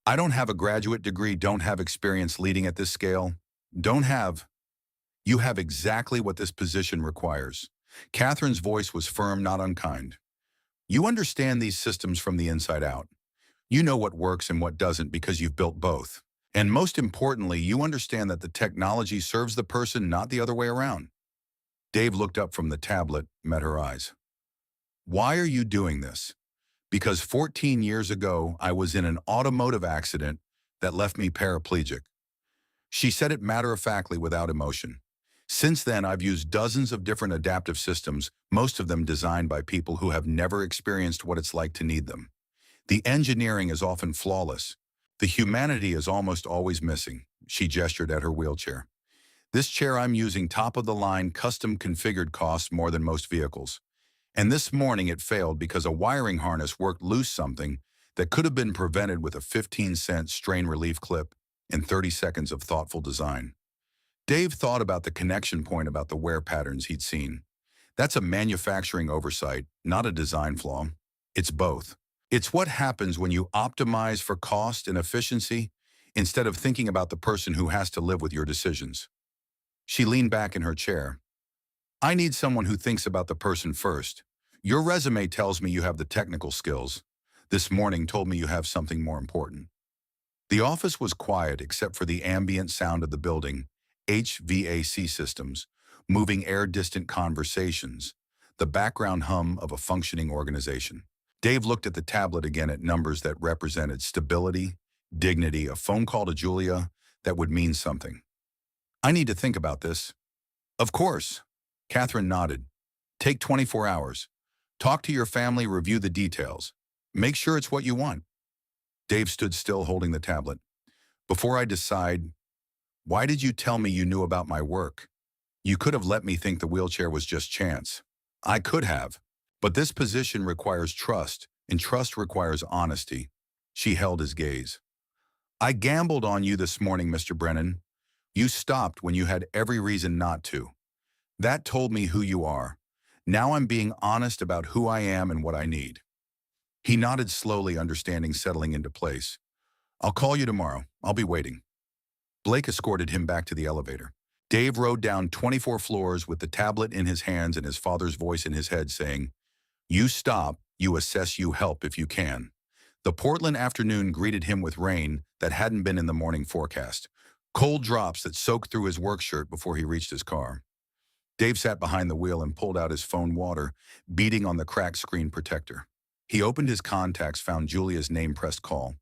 I don't have a graduate degree, don't have experience leading at this scale. You have exactly what this position requires. Catherine's voice was firm, not unkind. You understand these systems from the inside out. You know what works and what doesn't because you've built both. And most importantly, you understand that the technology serves the person, not the other way around. Dave looked up from the tablet, met her eyes. Why are you doing this? Because 14 years ago, I was in an automotive accident that left me paraplegic. She said it matter-of-factly without emotion. Since then, I've used dozens of different adaptive systems, most of them designed by people who have never experienced what it's like to need them. The engineering is often flawless. The humanity is almost always missing. She gestured at her wheelchair. This chair I'm using, top-of-the-line, custom-configured, costs more than most vehicles. And this morning it failed because a wiring harness worked loose, something that could have been prevented with a 15-cent strain relief clip and 30 seconds of thoughtful design. Dave thought about the connection point about the wear patterns he'd seen. That's a manufacturing oversight, not a design flaw. It's both. It's what happens when you optimize for cost and efficiency instead of thinking about the person who has to live with your decisions. She leaned back in her chair. I need someone who thinks about the person first. Your resume tells me you have the technical skills. This morning told me you have something more important. The office was quiet except for the ambient sound of the building, HVAC systems, moving air-distant conversations, the background hum of a functioning organization. Dave looked at the tablet again at numbers that represented stability, dignity, a phone call to Julia that would mean something. I need to think about this. Of course. Catherine nodded. Take 24 hours. Talk to your family, review the details. Make sure it's what you want. Dave stood still holding the tablet. Before I decide, why did you tell me you knew about my work? You could have let me think the wheelchair was just chance. I could have. But this position requires trust, and trust requires honesty. She held his gaze. I gambled on you this morning, Mr. Brennan. You stopped when you had every reason not to. That told me who you are. Now I'm being honest about who I am and what I need. He nodded slowly, understanding settling into place. I'll call you tomorrow. I'll be waiting. Blake escorted him back to the elevator. Dave rode down 24 floors with the tablet in his hands and his father's voice in his head saying, you stop, you assess, you help if you can. The Portland afternoon greeted him with rain that hadn't been in the morning forecast, cold drops that soaked through his work shirt before he reached his car. Dave sat behind the wheel and pulled out his phone, water beating on the cracked screen protector. He opened his contacts, found Julia's name-pressed call.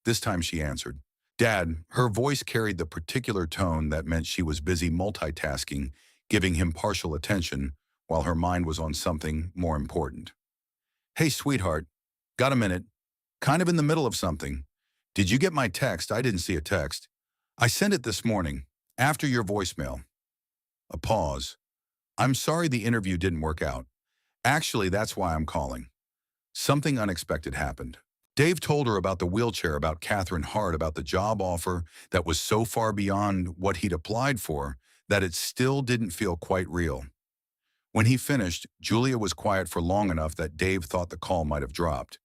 This time she answered. Dad, her voice carried the particular tone that meant she was busy multitasking, giving him partial attention, while her mind was on something more important. Hey, sweetheart, got a minute? Kind of in the middle of something. Did you get my text? I didn't see a text. I sent it this morning, after your voicemail. A pause. I'm sorry the interview didn't work out. Actually, that's why I'm calling. Something unexpected happened. Dave told her about the wheelchair, about Catherine Hart, about the job offer that was so far beyond what he'd applied for that it still didn't feel quite real. When he finished, Julia was quiet for long enough that Dave thought the call might have dropped.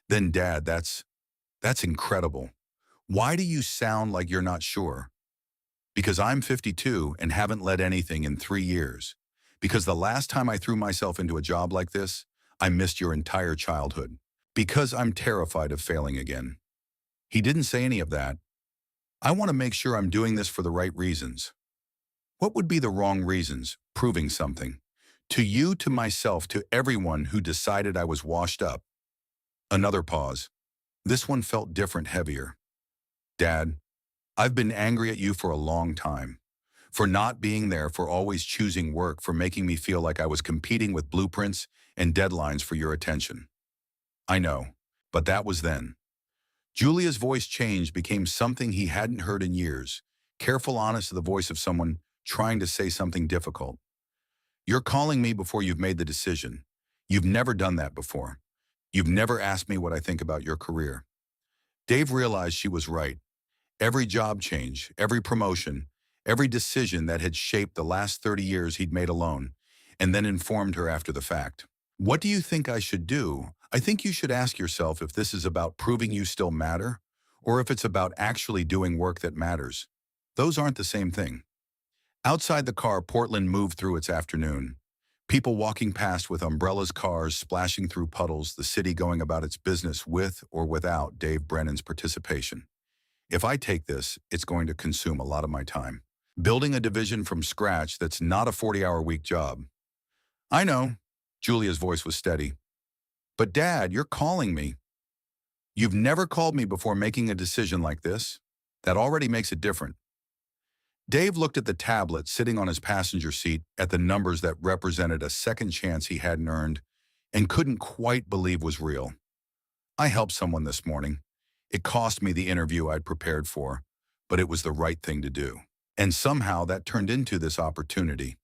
Then, Dad, that's incredible. Why do you sound like you're not sure? Because I'm 52 and haven't led anything in 3 years. Because the last time I threw myself into a job like this, I missed your entire childhood. Because I'm terrified of failing again. He didn't say any of that. I want to make sure I'm doing this for the right reasons. What would be the wrong reasons? Proving something. To you, to myself, to everyone who decided I was washed up. Another pause. This one felt different, heavier. Dad, I've been angry at you for a long time. For not being there, for always choosing work, for making me feel like I was competing with blueprints and deadlines for your attention. I know, but that was then. Julia's voice changed, became something he hadn't heard in years. Careful, honest, the voice of someone trying to say something difficult. You're calling me before you've made the decision. You've never done that before. You've never asked me what I think about your career. Dave realized she was right. Every job change, every promotion, every decision that had shaped the last 30 years he'd made alone, and then informed her after the fact. What do you think I should do? I think you should ask yourself if this is about proving you still matter, or if it's about actually doing work that matters. Those aren't the same thing. Outside the car, Portland moved through its afternoon. People walking past with umbrellas, cars splashing through puddles, the city going about its business with or without Dave Brennan's participation. If I take this, it's going to consume a lot of my time. Building a division from scratch that's not a 40-hour-week job. I know. Julia's voice was steady. But Dad, you're calling me. You've never called me before making a decision like this. That already makes it different. Dave looked at the tablet sitting on his passenger seat, at the numbers that represented a second chance he hadn't earned and couldn't quite believe was real. I helped someone this morning. It cost me the interview I'd prepared for, but it was the right thing to do. And somehow that turned into this opportunity.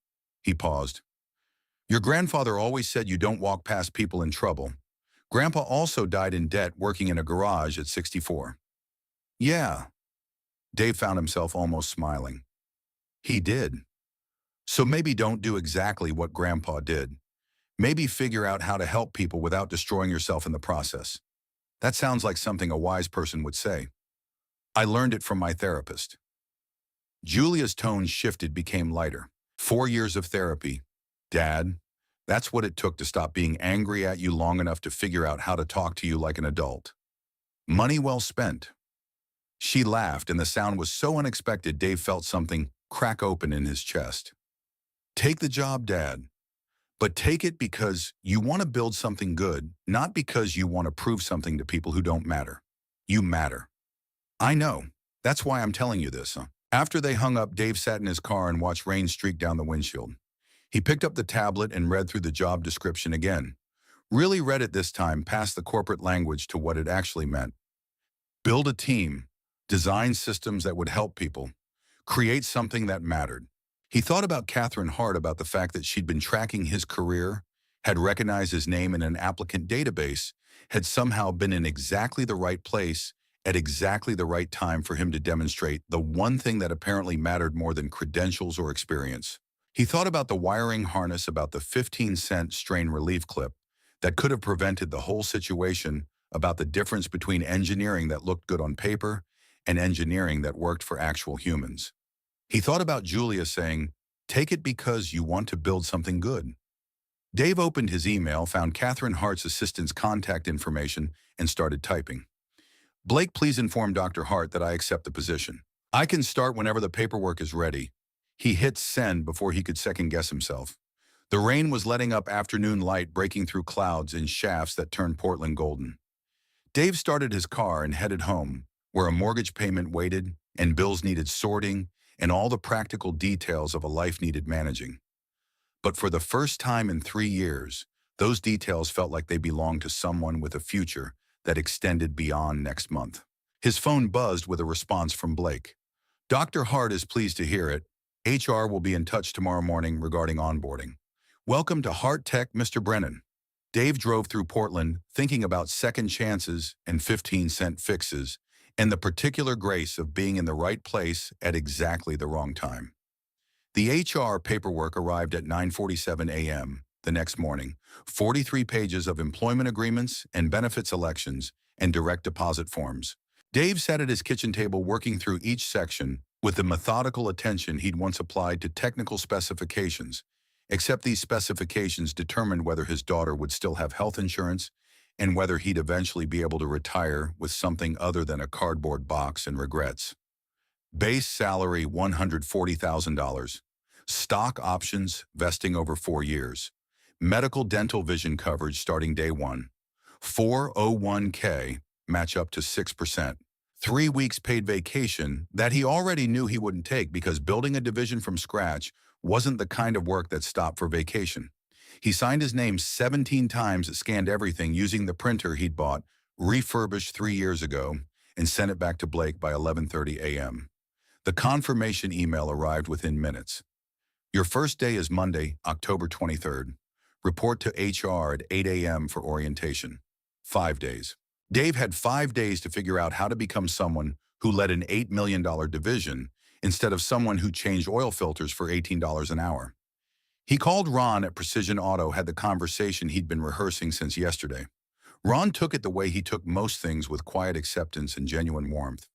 He paused. Your grandfather always said you don't walk past people in trouble. Grandpa also died in debt working in a garage at 64. Yeah. Dave found himself almost smiling. He did. So maybe don't do exactly what Grandpa did. Maybe figure out how to help people without destroying yourself in the process. That sounds like something a wise person would say. I learned it from my therapist. Julia's tone shifted, became lighter. 4 years of therapy. Dad, that's what it took to stop being angry at you long enough to figure out how to talk to you like an adult. Money well spent. She laughed, and the sound was so unexpected Dave felt something crack open in his chest. Take the job, Dad. But take it because you want to build something good, not because you want to prove something to people who don't matter. You matter. I know. That's why I'm telling you this. After they hung up, Dave sat in his car and watched rain streak down the windshield. He picked up the tablet and read through the job description again. Really read it this time past the corporate language to what it actually meant. Build a team, design systems that would help people, create something that mattered. He thought about Catherine Hart, about the fact that she'd been tracking his career, had recognized his name in an applicant database, had somehow been in exactly the right place at exactly the right time for him to demonstrate the one thing that apparently mattered more than credentials or experience. He thought about the wiring harness, about the 15-cent strain relief clip that could have prevented the whole situation, about the difference between engineering that looked good on paper and engineering that worked for actual humans. He thought about Julia saying, "Take it because you want to build something good." Dave opened his email, found Catherine Hart's assistant's contact information, and started typing. "Blake, please inform Dr. Hart that I accept the position. I can start whenever the paperwork is ready." He hit send before he could second-guess himself. The rain was letting up, afternoon light breaking through clouds in shafts that turned Portland golden. Dave started his car and headed home, where a mortgage payment waited, and bills needed sorting, and all the practical details of a life needed managing. But for the first time in 3 years, those details felt like they belonged to someone with a future that extended beyond next month. His phone buzzed with a response from Blake. "Dr. Hart is pleased to hear it. HR will be in touch tomorrow morning regarding onboarding. Welcome to Hart Tech, Mr. Brennan." Dave drove through Portland, thinking about second chances and 15-cent fixes, and the particular grace of being in the right place at exactly the wrong time. The HR paperwork arrived at 9:47 a.m. the next morning, 43 pages of employment agreements and benefits elections and direct deposit forms. Dave sat at his kitchen table working through each section with the methodical attention he'd once applied to technical specifications, except these specifications determined whether his daughter would still have health insurance and whether he'd eventually be able to retire with something other than a cardboard box and regrets. Base salary $140,000. Stock options vesting over 4 years. Medical dental vision coverage starting day 1. 401k match up to 6%. 3 weeks paid vacation that he already knew he wouldn't take because building a division from scratch wasn't the kind of work that stopped for vacation. He signed his name 17 times, scanned everything using the printer he'd bought, refurbished 3 years ago, and sent it back to Blake by 11:30 a.m. The confirmation email arrived within minutes. "Your first day is Monday, October 23rd. Report to HR at 8 a.m. for orientation." 5 days. Dave had 5 days to figure out how to become someone who led an $8 million division instead of someone who changed oil filters for $18 an hour. He called Ron at Precision Auto, had the conversation he'd been rehearsing since yesterday. Ron took it the way he took most things, with quiet acceptance and genuine warmth.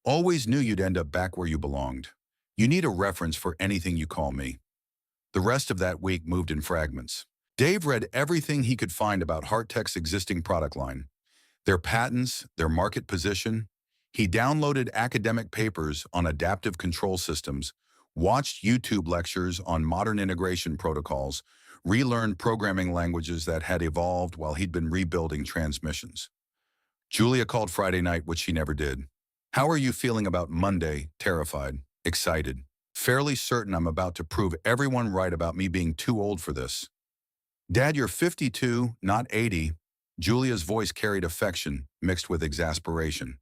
"Always knew you'd end up back where you belonged. You need a reference for anything you call me." The rest of that week moved in fragments. Dave read everything he could find about Hart Tech's existing product line, their patents, their market position. He downloaded academic papers on adaptive control systems, watched YouTube lectures on modern integration protocols, relearned programming languages that had evolved while he'd been rebuilding transmissions. Julia called Friday night, which she never did. "How are you feeling about Monday?" "Terrified. Excited. Fairly certain I'm about to prove everyone right about me being too old for this." "Dad, you're 52, not 80. Julia's voice carried affection mixed with exasperation.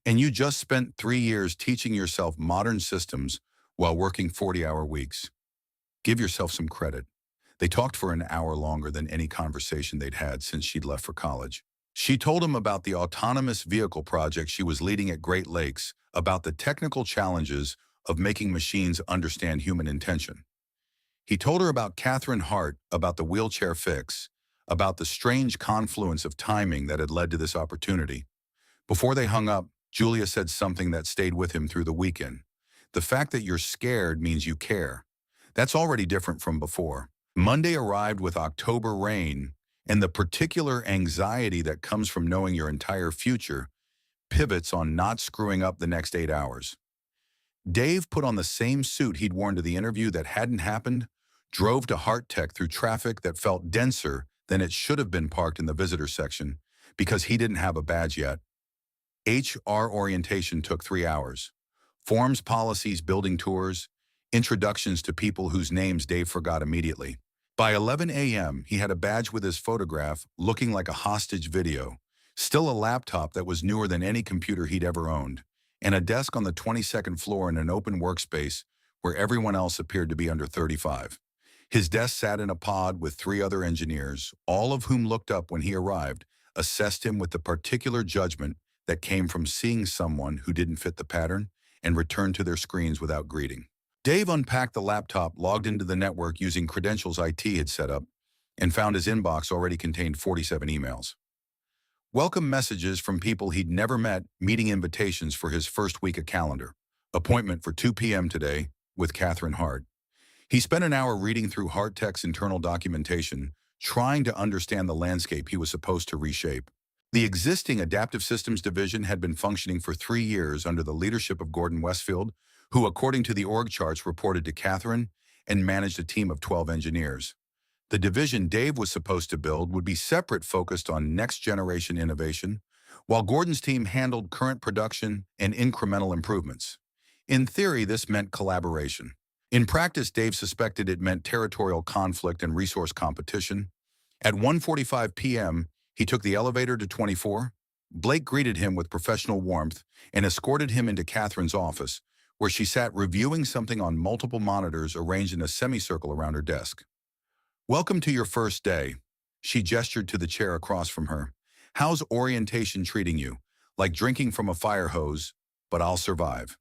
"And you just spent 3 years teaching yourself modern systems while working 40-hour weeks. Give yourself some credit." They talked for an hour longer than any conversation they'd had since she'd left for college. She told him about the autonomous vehicle project she was leading at Great Lakes, about the technical challenges of making machines understand human intention. He told her about Catherine Hart, about the wheelchair fix, about the strange confluence of timing that had led to this opportunity. Before they hung up, Julia said something that stayed with him through the weekend. "The fact that you're scared means you care. That's already different from before." Monday arrived with October rain, and the particular anxiety that comes from knowing your entire future pivots on not screwing up the next 8 hours. Dave put on the same suit he'd worn to the interview that hadn't happened, drove to Hart through traffic that felt denser than it should have been parked in the visitor section because he didn't have a badge yet. HR orientation took 3 hours. Forms, policies, building tours, introductions to people whose names Dave forgot immediately. By 11 a.m., he had a badge with his photograph looking like a hostage video, still a laptop that was newer than any computer he'd ever owned, and a desk on the 22nd floor in an open workspace where everyone else appeared to be under 35. His desk sat in a pod with 3 other engineers, all of whom looked up when he arrived, assessed him with the particular judgment that came from seeing someone who didn't fit the pattern, and returned to their screens without greeting. Dave unpacked the laptop, logged into the network using credentials IT had set up, and found his inbox already contained 47 emails. Welcome messages from people he'd never met, meeting invitations for his first week of calendar. Appointment for 2 p.m. today with Catherine Hart. He spent an hour reading through Hart Tech's internal documentation, trying to understand the landscape he was supposed to reshape. The existing Adaptive Systems Division had been functioning for 3 years under the leadership of Gordon Westfield, who, according to the org charts, reported to Catherine and managed a team of 12 engineers. The division Dave was supposed to build would be separate, focused on next-generation innovation, while Gordon's team handled current production and incremental improvements. In theory, this meant collaboration. In practice, Dave suspected it meant territorial conflict and resource competition. At 1:45 p.m., he took the elevator to 24. Blake greeted him with professional warmth and escorted him into Catherine's office, where she sat reviewing something on multiple monitors arranged in a semicircle around her desk. Welcome to your first day. She gestured to the chair across from her. How's orientation treating you? Like drinking from a fire hose, but I'll survive.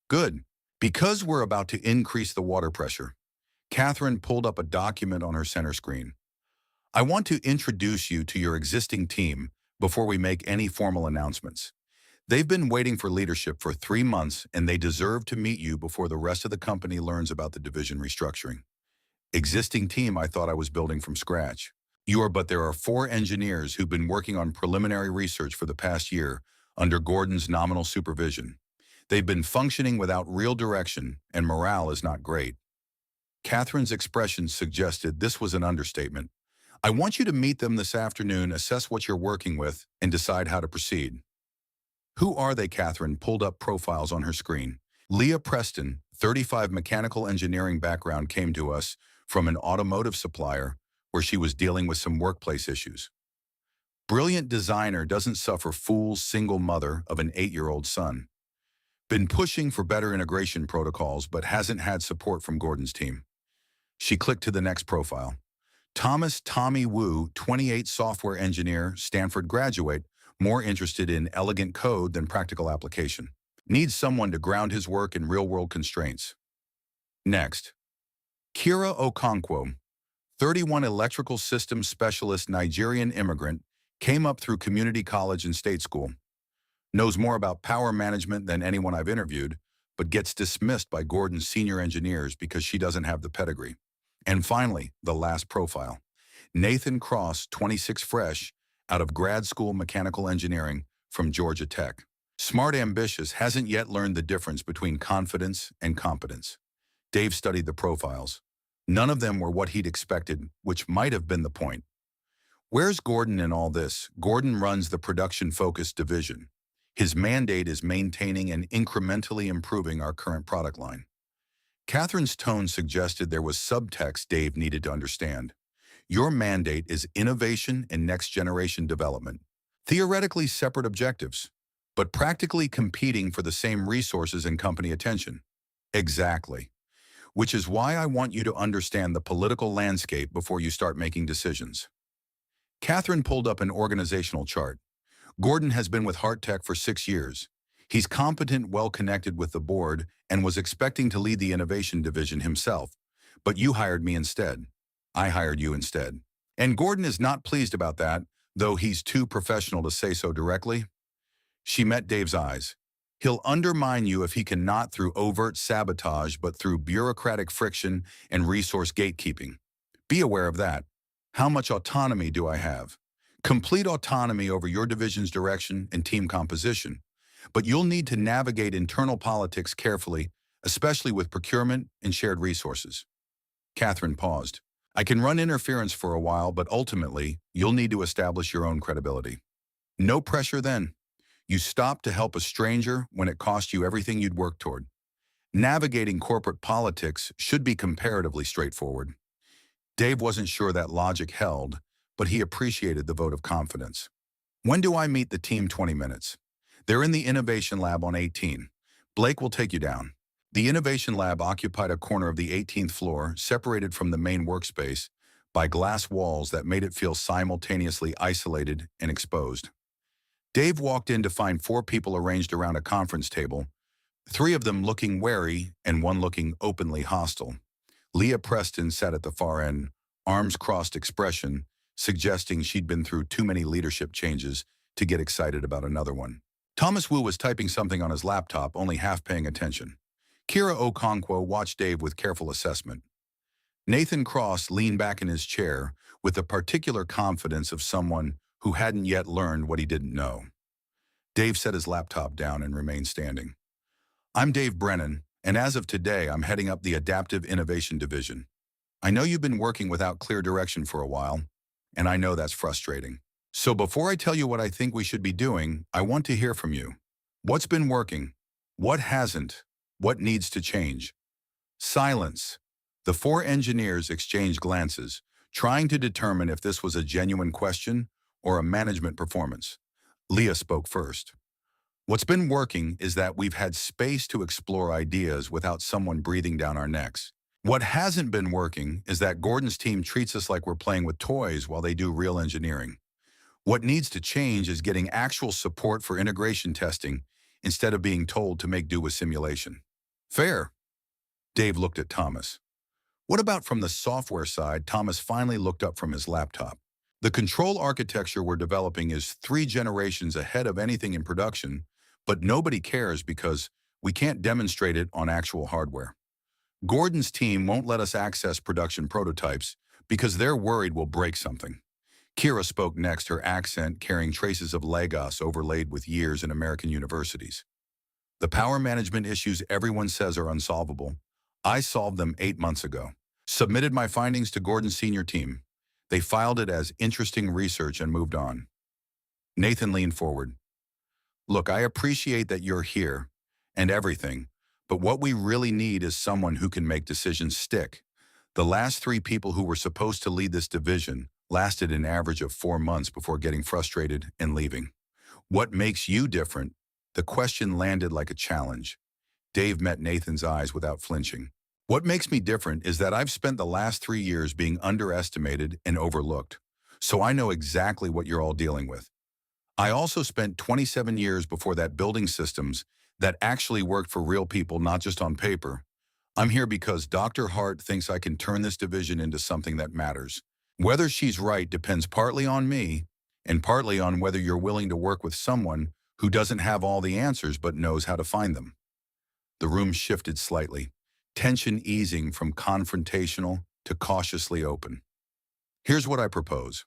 Good. Because we're about to increase the water pressure. Catherine pulled up a document on her center screen. I want to introduce you to your existing team before we make any formal announcements. They've been waiting for leadership for 3 months, and they deserve to meet you before the rest of the company learns about the division restructuring. Existing team I thought I was building from scratch. But there are 4 engineers who've been working on preliminary research for the past year under Gordon's nominal supervision. They've been functioning without real direction, and morale is not great. Catherine's expression suggested this was an understatement. I want you to meet them this afternoon, assess what you're working with, and decide how to proceed. Who are they? Catherine pulled up profiles on her screen. Leah Preston, 35, mechanical engineering background, came to us from an automotive supplier where she was dealing with some workplace issues. Brilliant designer, doesn't suffer fools, single mother of an 8-year-old son. Been pushing for better integration protocols, but hasn't had support from Gordon's team. She clicked to the next profile. Thomas Tommy Wu, 28, software engineer, Stanford graduate, more interested in elegant code than practical application. Needs someone to ground his work in real-world constraints. Next. Kira Okonkwo, 31, electrical systems specialist, Nigerian immigrant, came up through community college and state school. Knows more about power management than anyone I've interviewed, but gets dismissed by Gordon's senior engineers because she doesn't have the pedigree. And finally, the last profile. Nathan Cross, 26, fresh, out of grad school mechanical engineering from Georgia Tech. Smart, ambitious, hasn't yet learned the difference between confidence and competence. Dave studied the profiles. None of them were what he'd expected, which might have been the point. Where's Gordon in all this? Gordon runs the production-focused division. His mandate is maintaining and incrementally improving our current product line. Catherine's tone suggested there was subtext Dave needed to understand. Your mandate is innovation and next-generation development. Theoretically separate objectives, but practically competing for the same resources and company attention. Exactly. Which is why I want you to understand the political landscape before you start making decisions. Catherine pulled up an organizational chart. Gordon has been with Hart for 6 years. He's competent, well-connected with the board, and was expecting to lead the innovation division himself. But you hired me instead. I hired you instead. And Gordon is not pleased about that, though he's too professional to say so directly. She met Dave's eyes. He'll undermine you if he can, not through overt sabotage, but through bureaucratic friction and resource gatekeeping. Be aware of that. How much autonomy do I have? Complete autonomy over your division's direction and team composition. But you'll need to navigate internal politics carefully, especially with procurement and shared resources. Catherine paused. I can run interference for a while, but ultimately, you'll need to establish your own credibility. No pressure then. You stopped to help a stranger when it cost you everything you'd worked toward. Navigating corporate politics should be comparatively straightforward. Dave wasn't sure that logic held, but he appreciated the vote of confidence. When do I meet the team? 20 minutes. They're in the Innovation Lab on 18. Blake will take you down. The Innovation Lab occupied a corner of the 18th floor, separated from the main workspace by glass walls that made it feel simultaneously isolated and exposed. Dave walked in to find 4 people arranged around a conference table, 3 of them looking wary and 1 looking openly hostile. Leah Preston sat at the far end, arms crossed expression, suggesting she'd been through too many leadership changes to get excited about another one. Thomas Wu was typing something on his laptop, only half paying attention. Kira Okonkwo watched Dave with careful assessment. Nathan Cross leaned back in his chair with the particular confidence of someone who hadn't yet learned what he didn't know. Dave set his laptop down and remained standing. I'm Dave Brennan, and as of today, I'm heading up the Adaptive Innovation Division. I know you've been working without clear direction for a while, and I know that's frustrating. So before I tell you what I think we should be doing, I want to hear from you. What's been working? What hasn't? What needs to change? Silence. The 4 engineers exchanged glances, trying to determine if this was a genuine question or a management performance. Leah spoke first. What's been working is that we've had space to explore ideas without someone breathing down our necks. What hasn't been working is that Gordon's team treats us like we're playing with toys while they do real engineering. What needs to change is getting actual support for integration testing instead of being told to make do with simulation. Fair. Dave looked at Thomas. What about from the software side? Thomas finally looked up from his laptop. The control architecture we're developing is 3 generations ahead of anything in production, but nobody cares because we can't demonstrate it on actual hardware. Gordon's team won't let us access production prototypes because they're worried we'll break something. Kira spoke next, her accent carrying traces of Lagos overlaid with years in American universities. The power management issues everyone says are unsolvable. I solved them 8 months ago. Submitted my findings to Gordon's senior team. They filed it as interesting research and moved on. Nathan leaned forward. Look, I appreciate that you're here and everything, but what we really need is someone who can make decisions stick. The last 3 people who were supposed to lead this division lasted an average of 4 months before getting frustrated and leaving. What makes you different? The question landed like a challenge. Dave met Nathan's eyes without flinching. What makes me different is that I've spent the last 3 years being underestimated and overlooked, so I know exactly what you're all dealing with. I also spent 27 years before that building systems that actually worked for real people, not just on paper. I'm here because Dr. Hart thinks I can turn this division into something that matters. Whether she's right depends partly on me and partly on whether you're willing to work with someone who doesn't have all the answers but knows how to find them. The room shifted slightly, tension easing from confrontational to cautiously open. Here's what I propose.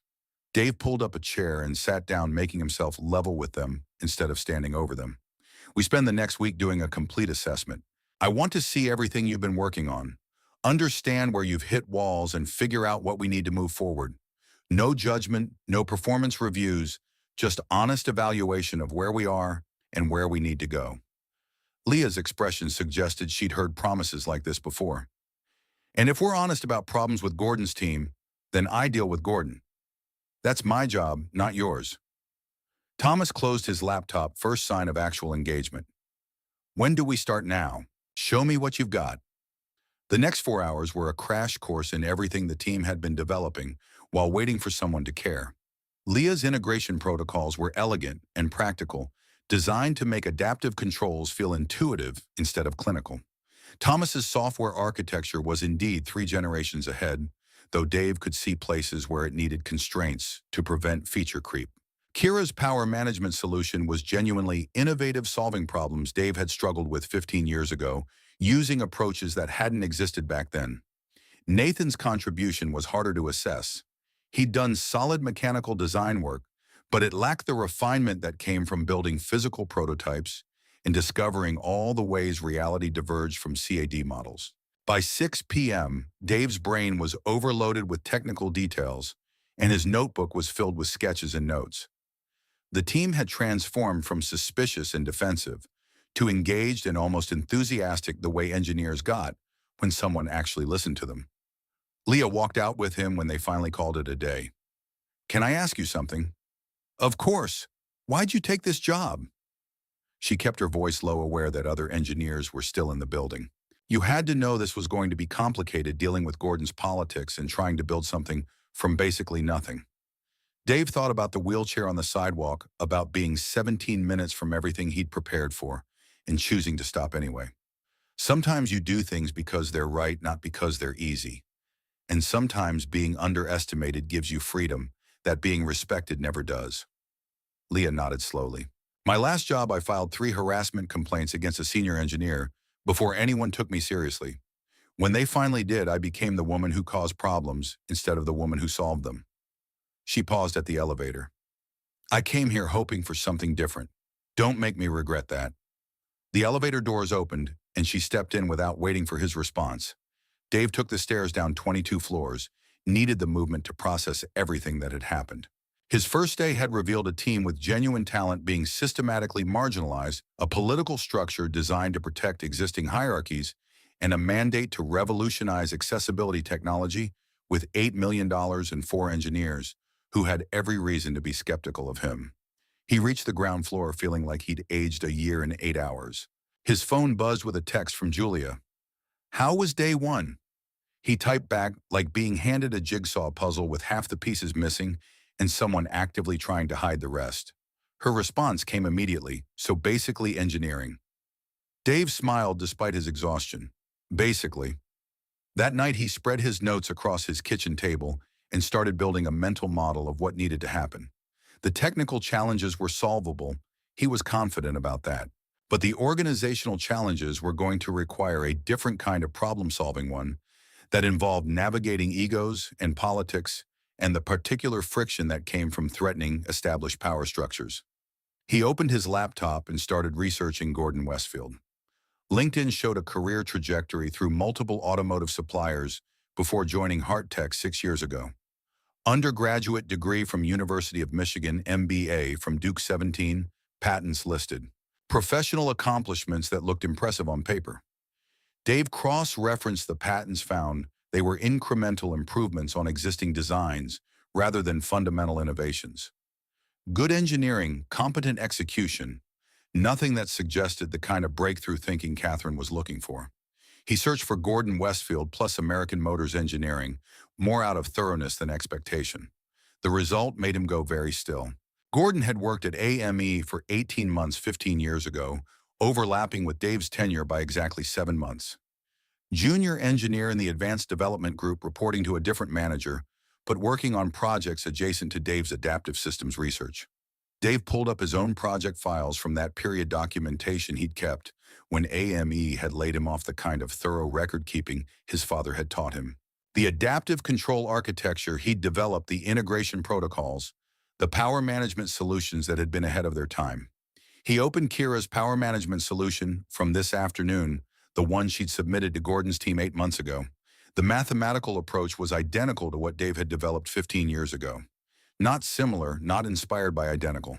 Dave pulled up a chair and sat down, making himself level with them instead of standing over them. We spend the next week doing a complete assessment. I want to see everything you've been working on, understand where you've hit walls, and figure out what we need to move forward. No judgment, no performance reviews, just honest evaluation of where we are and where we need to go. Leah's expression suggested she'd heard promises like this before. And if we're honest about problems with Gordon's team, then I deal with Gordon. That's my job, not yours. Thomas closed his laptop, first sign of actual engagement. When do we start now? Show me what you've got. The next 4 hours were a crash course in everything the team had been developing while waiting for someone to care. Leah's integration protocols were elegant and practical, designed to make adaptive controls feel intuitive instead of clinical. Thomas's software architecture was indeed 3 generations ahead, though Dave could see places where it needed constraints to prevent feature creep. Kira's power management solution was genuinely innovative, solving problems Dave had struggled with 15 years ago, using approaches that hadn't existed back then. Nathan's contribution was harder to assess. He'd done solid mechanical design work, but it lacked the refinement that came from building physical prototypes and discovering all the ways reality diverged from CAD models. By 6 p.m., Dave's brain was overloaded with technical details, and his notebook was filled with sketches and notes. The team had transformed from suspicious and defensive to engaged and almost enthusiastic the way engineers got when someone actually listened to them. Leah walked out with him when they finally called it a day. "Can I ask you something?" "Of course. Why'd you take this job?" She kept her voice low, aware that other engineers were still in the building. "You had to know this was going to be complicated, dealing with Gordon's politics and trying to build something from basically nothing." Dave thought about the wheelchair on the sidewalk, about being 17 minutes from everything he'd prepared for, and choosing to stop anyway. Sometimes you do things because they're right, not because they're easy. And sometimes being underestimated gives you freedom that being respected never does. Leah nodded slowly. "My last job, I filed 3 harassment complaints against a senior engineer before anyone took me seriously. When they finally did, I became the woman who caused problems instead of the woman who solved them." She paused at the elevator. "I came here hoping for something different. Don't make me regret that." The elevator doors opened, and she stepped in without waiting for his response. Dave took the stairs down 22 floors, needed the movement to process everything that had happened. His first day had revealed a team with genuine talent being systematically marginalized, a political structure designed to protect existing hierarchies, and a mandate to revolutionize accessibility technology with $8 million and 4 engineers who had every reason to be skeptical of him. He reached the ground floor feeling like he'd aged a year in 8 hours. His phone buzzed with a text from Julia. "How was day 1? He typed back, like being handed a jigsaw puzzle with half the pieces missing and someone actively trying to hide the rest. Her response came immediately, "So basically engineering." Dave smiled despite his exhaustion. Basically. That night he spread his notes across his kitchen table and started building a mental model of what needed to happen. The technical challenges were solvable, he was confident about that. But the organizational challenges were going to require a different kind of problem-solving one that involved navigating egos and politics and the particular friction that came from threatening established power structures. He opened his laptop and started researching Gordon Westfield. LinkedIn showed a career trajectory through multiple automotive suppliers before joining Hart 6 years ago. Undergraduate degree from University of Michigan, MBA from Duke 17, patents listed. Professional accomplishments that looked impressive on paper. Dave cross-referenced the patents found they were incremental improvements on existing designs rather than fundamental innovations. Good engineering, competent execution, nothing that suggested the kind of breakthrough thinking Catherine was looking for. He searched for Gordon Westfield plus American Motors Engineering, more out of thoroughness than expectation. The result made him go very still. Gordon had worked at AME for 18 months 15 years ago, overlapping with Dave's tenure by exactly 7 months. Junior engineer in the advanced development group reporting to a different manager, but working on projects adjacent to Dave's adaptive systems research. Dave pulled up his own project files from that period documentation he'd kept when AME had laid him off the kind of thorough record-keeping his father had taught him. The adaptive control architecture he'd developed, the integration protocols, the power management solutions that had been ahead of their time. He opened Kira's power management solution from this afternoon, the one she'd submitted to Gordon's team 8 months ago. The mathematical approach was identical to what Dave had developed 15 years ago. Not similar, not inspired by identical.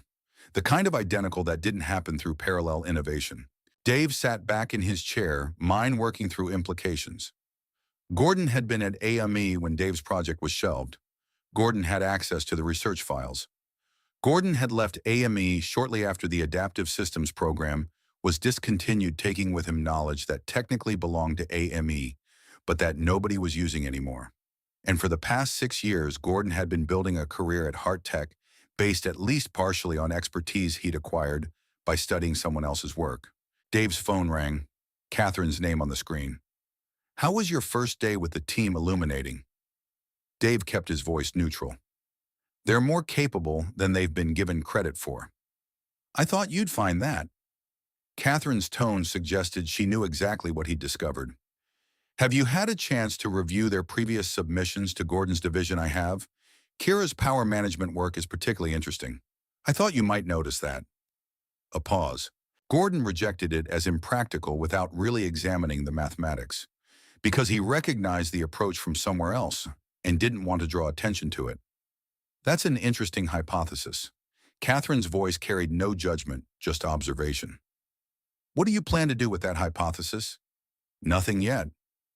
The kind of identical that didn't happen through parallel innovation. Dave sat back in his chair, mind working through implications. Gordon had been at AME when Dave's project was shelved. Gordon had access to the research files. Gordon had left AME shortly after the adaptive systems program was discontinued, taking with him knowledge that technically belonged to AME, but that nobody was using anymore. And for the past 6 years, Gordon had been building a career at Hart Tech, based at least partially on expertise he'd acquired by studying someone else's work. Dave's phone rang, Catherine's name on the screen. "How was your first day with the team?" Illuminating. Dave kept his voice neutral. "They're more capable than they've been given credit for." "I thought you'd find that." Catherine's tone suggested she knew exactly what he'd discovered. Have you had a chance to review their previous submissions to Gordon's division? I have. Kira's power management work is particularly interesting. I thought you might notice that. A pause. Gordon rejected it as impractical without really examining the mathematics, because he recognized the approach from somewhere else and didn't want to draw attention to it. That's an interesting hypothesis. Catherine's voice carried no judgment, just observation. What do you plan to do with that hypothesis? Nothing yet.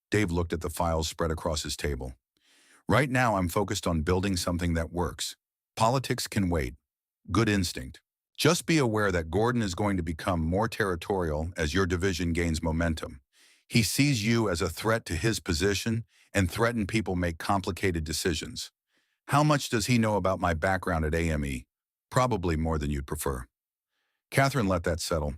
Dave looked at the files spread across his table. Right now, I'm focused on building something that works. Politics can wait. Good instinct. Just be aware that Gordon is going to become more territorial as your division gains momentum. He sees you as a threat to his position and threatened people make complicated decisions. How much does he know about my background at AME? Probably more than you'd prefer. Catherine let that settle.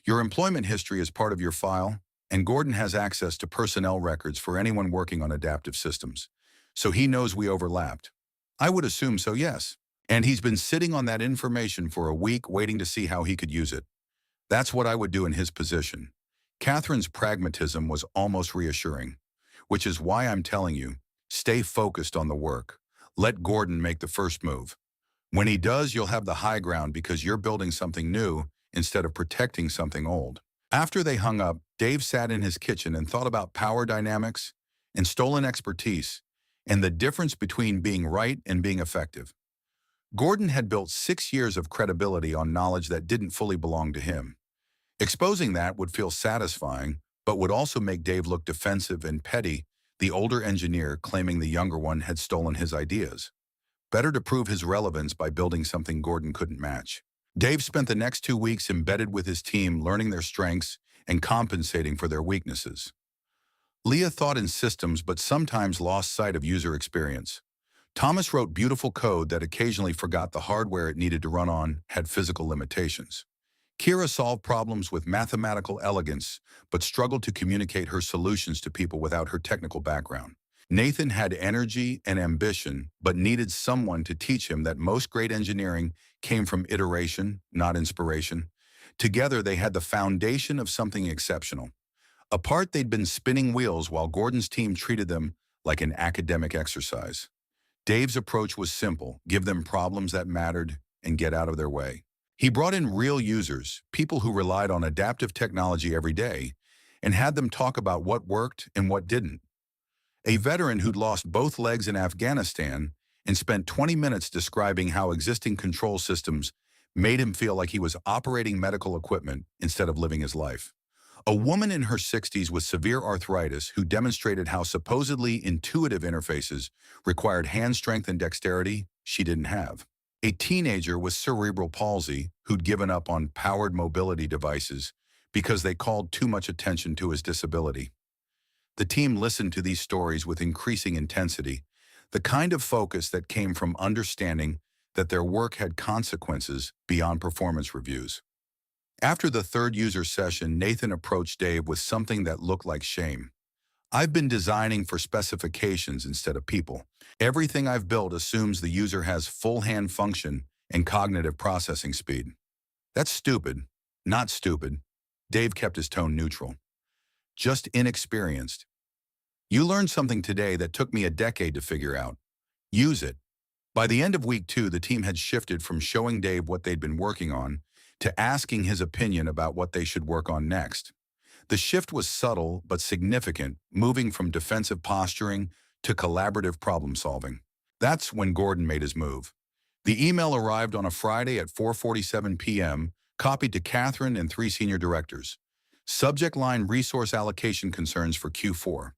Your employment history is part of your file, and Gordon has access to personnel records for anyone working on adaptive systems. So he knows we overlapped. I would assume so, yes. And he's been sitting on that information for a week waiting to see how he could use it. That's what I would do in his position. Catherine's pragmatism was almost reassuring, which is why I'm telling you, stay focused on the work. Let Gordon make the first move. When he does, you'll have the high ground because you're building something new instead of protecting something old. After they hung up, Dave sat in his kitchen and thought about power dynamics and stolen expertise and the difference between being right and being effective. Gordon had built 6 years of credibility on knowledge that didn't fully belong to him. Exposing that would feel satisfying, but would also make Dave look defensive and petty, the older engineer claiming the younger one had stolen his ideas. Better to prove his relevance by building something Gordon couldn't match. Dave spent the next 2 weeks embedded with his team, learning their strengths and compensating for their weaknesses. Leah thought in systems but sometimes lost sight of user experience. Thomas wrote beautiful code that occasionally forgot the hardware it needed to run on had physical limitations. Kira solved problems with mathematical elegance but struggled to communicate her solutions to people without her technical background. Nathan had energy and ambition but needed someone to teach him that most great engineering came from iteration, not inspiration. Together they had the foundation of something exceptional. Apart, they'd been spinning wheels while Gordon's team treated them like an academic exercise. Dave's approach was simple: give them problems that mattered and get out of their way. He brought in real users, people who relied on adaptive technology every day, and had them talk about what worked and what didn't. A veteran who'd lost both legs in Afghanistan and spent 20 minutes describing how existing control systems made him feel like he was operating medical equipment instead of living his life. A woman in her 60s with severe arthritis who demonstrated how supposedly intuitive interfaces required hand strength and dexterity she didn't have. A teenager with cerebral palsy who'd given up on powered mobility devices because they called too much attention to his disability. The team listened to these stories with increasing intensity, the kind of focus that came from understanding that their work had consequences beyond performance reviews. After the third user session, Nathan approached Dave with something that looked like shame. I've been designing for specifications instead of people. Everything I've built assumes the user has full hand function and cognitive processing speed. That's stupid. Not stupid. Dave kept his tone neutral. Just inexperienced. You learned something today that took me a decade to figure out. Use it. By the end of week 2, the team had shifted from showing Dave what they'd been working on to asking his opinion about what they should work on next. The shift was subtle but significant, moving from defensive posturing to collaborative problem solving. That's when Gordon made his move. The email arrived on a Friday at 4:47 p.m., copied to Catherine and 3 senior directors. Subject line: resource allocation concerns for Q4.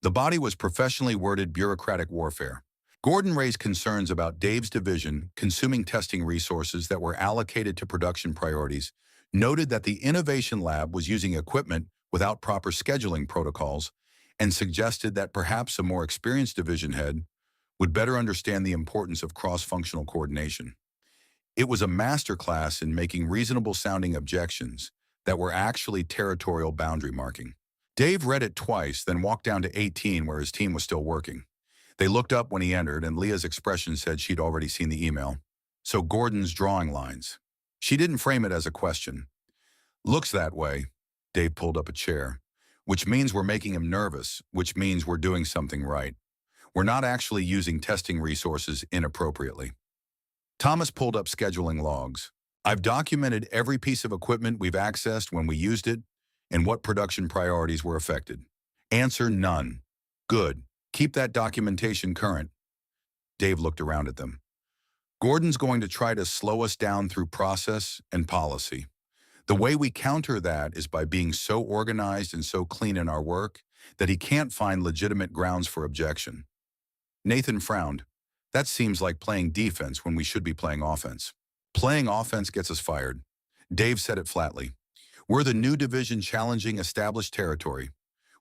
The body was professionally worded bureaucratic warfare. Gordon raised concerns about Dave's division consuming testing resources that were allocated to production priorities, noted that the innovation lab was using equipment without proper scheduling protocols, and suggested that perhaps a more experienced division head would better understand the importance of cross-functional coordination. It was a masterclass in making reasonable-sounding objections that were actually territorial boundary marking. Dave read it twice, then walked down to 18 where his team was still working. They looked up when he entered, and Leah's expression said she'd already seen the email. So Gordon's drawing lines. She didn't frame it as a question. Looks that way. Dave pulled up a chair. which means we're making him nervous, which means we're doing something right. We're not actually using testing resources inappropriately. Thomas pulled up scheduling logs. I've documented every piece of equipment we've accessed when we used it and what production priorities were affected. Answer: none. Good. Keep that documentation current. Dave looked around at them. Gordon's going to try to slow us down through process and policy. The way we counter that is by being so organized and so clean in our work that he can't find legitimate grounds for objection. Nathan frowned. That seems like playing defense when we should be playing offense. Playing offense gets us fired. Dave said it flatly. We're the new division challenging established territory.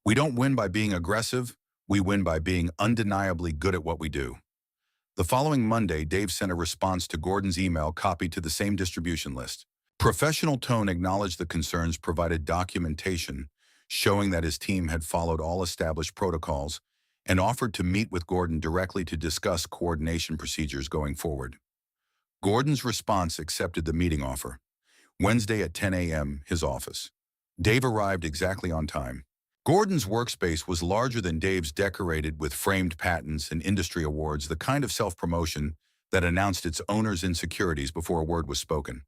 We don't win by being aggressive. We win by being undeniably good at what we do. The following Monday, Dave sent a response to Gordon's email copied to the same distribution list. Professional tone acknowledged the concerns, provided documentation showing that his team had followed all established protocols, and offered to meet with Gordon directly to discuss coordination procedures going forward. Gordon's response accepted the meeting offer. Wednesday at 10 a.m., his office. Dave arrived exactly on time. Gordon's workspace was larger than Dave's, decorated with framed patents and industry awards, the kind of self-promotion that announced its owner's insecurities before a word was spoken.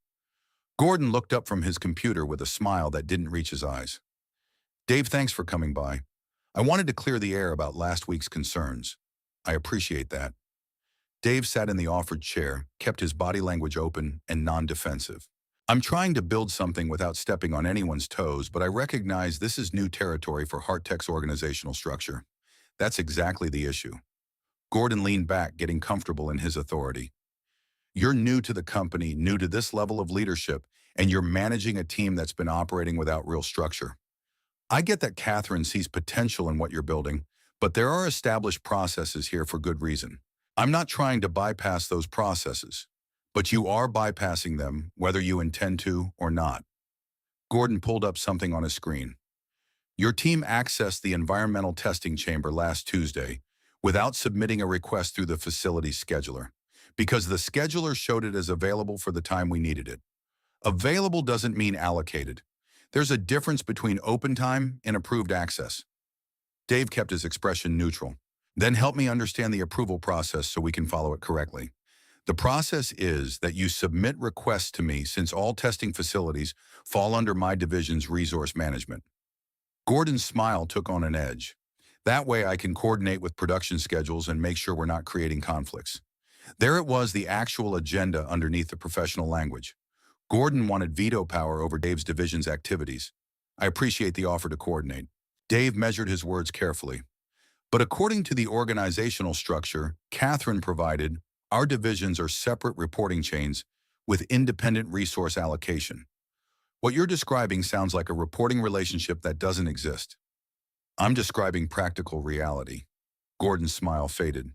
Gordon looked up from his computer with a smile that didn't reach his eyes. Dave, thanks for coming by. I wanted to clear the air about last week's concerns. I appreciate that. Dave sat in the offered chair, kept his body language open and non-defensive. I'm trying to build something without stepping on anyone's toes, but I recognize this is new territory for Hart-Tech's organizational structure. That's exactly the issue. Gordon leaned back, getting comfortable in his authority. You're new to the company, new to this level of leadership, and you're managing a team that's been operating without real structure. I get that Catherine sees potential in what you're building, but there are established processes here for good reason. I'm not trying to bypass those processes, but you are bypassing them, whether you intend to or not. Gordon pulled up something on his screen. Your team accessed the environmental testing chamber last Tuesday without submitting a request through the facilities scheduler, because the scheduler showed it as available for the time we needed it. Available doesn't mean allocated. There's a difference between open time and approved access. Dave kept his expression neutral. Then help me understand the approval process so we can follow it correctly. The process is that you submit requests to me, since all testing facilities fall under my division's resource management. Gordon's smile took on an edge. That way I can coordinate with production schedules and make sure we're not creating conflicts. There it was, the actual agenda underneath the professional language. Gordon wanted veto power over Dave's division's activities. I appreciate the offer to coordinate. Dave measured his words carefully. But according to the organizational structure Catherine provided, our divisions are separate reporting chains with independent resource allocation. What you're describing sounds like a reporting relationship that doesn't exist. I'm describing practical reality. Gordon's smile faded.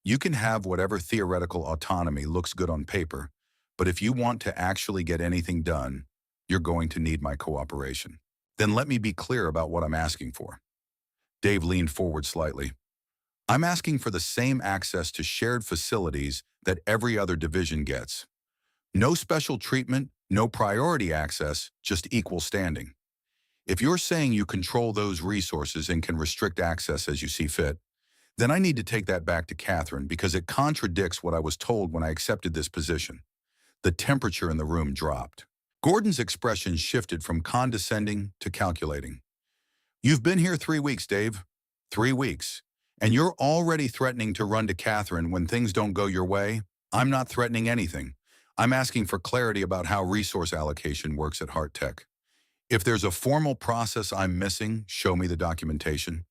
You can have whatever theoretical autonomy looks good on paper, but if you want to actually get anything done, you're going to need my cooperation. Then let me be clear about what I'm asking for. Dave leaned forward slightly. I'm asking for the same access to shared facilities that every other division gets. No special treatment, no priority access, just equal standing. If you're saying you control those resources and can restrict access as you see fit, then I need to take that back to Catherine, because it contradicts what I was told when I accepted this position. The temperature in the room dropped. Gordon's expression shifted from condescending to calculating. You've been here 3 weeks, Dave. 3 weeks. And you're already threatening to run to Catherine when things don't go your way? I'm not threatening anything. I'm asking for clarity about how resource allocation works at Hart-Tech. If there's a formal process I'm missing, show me the documentation.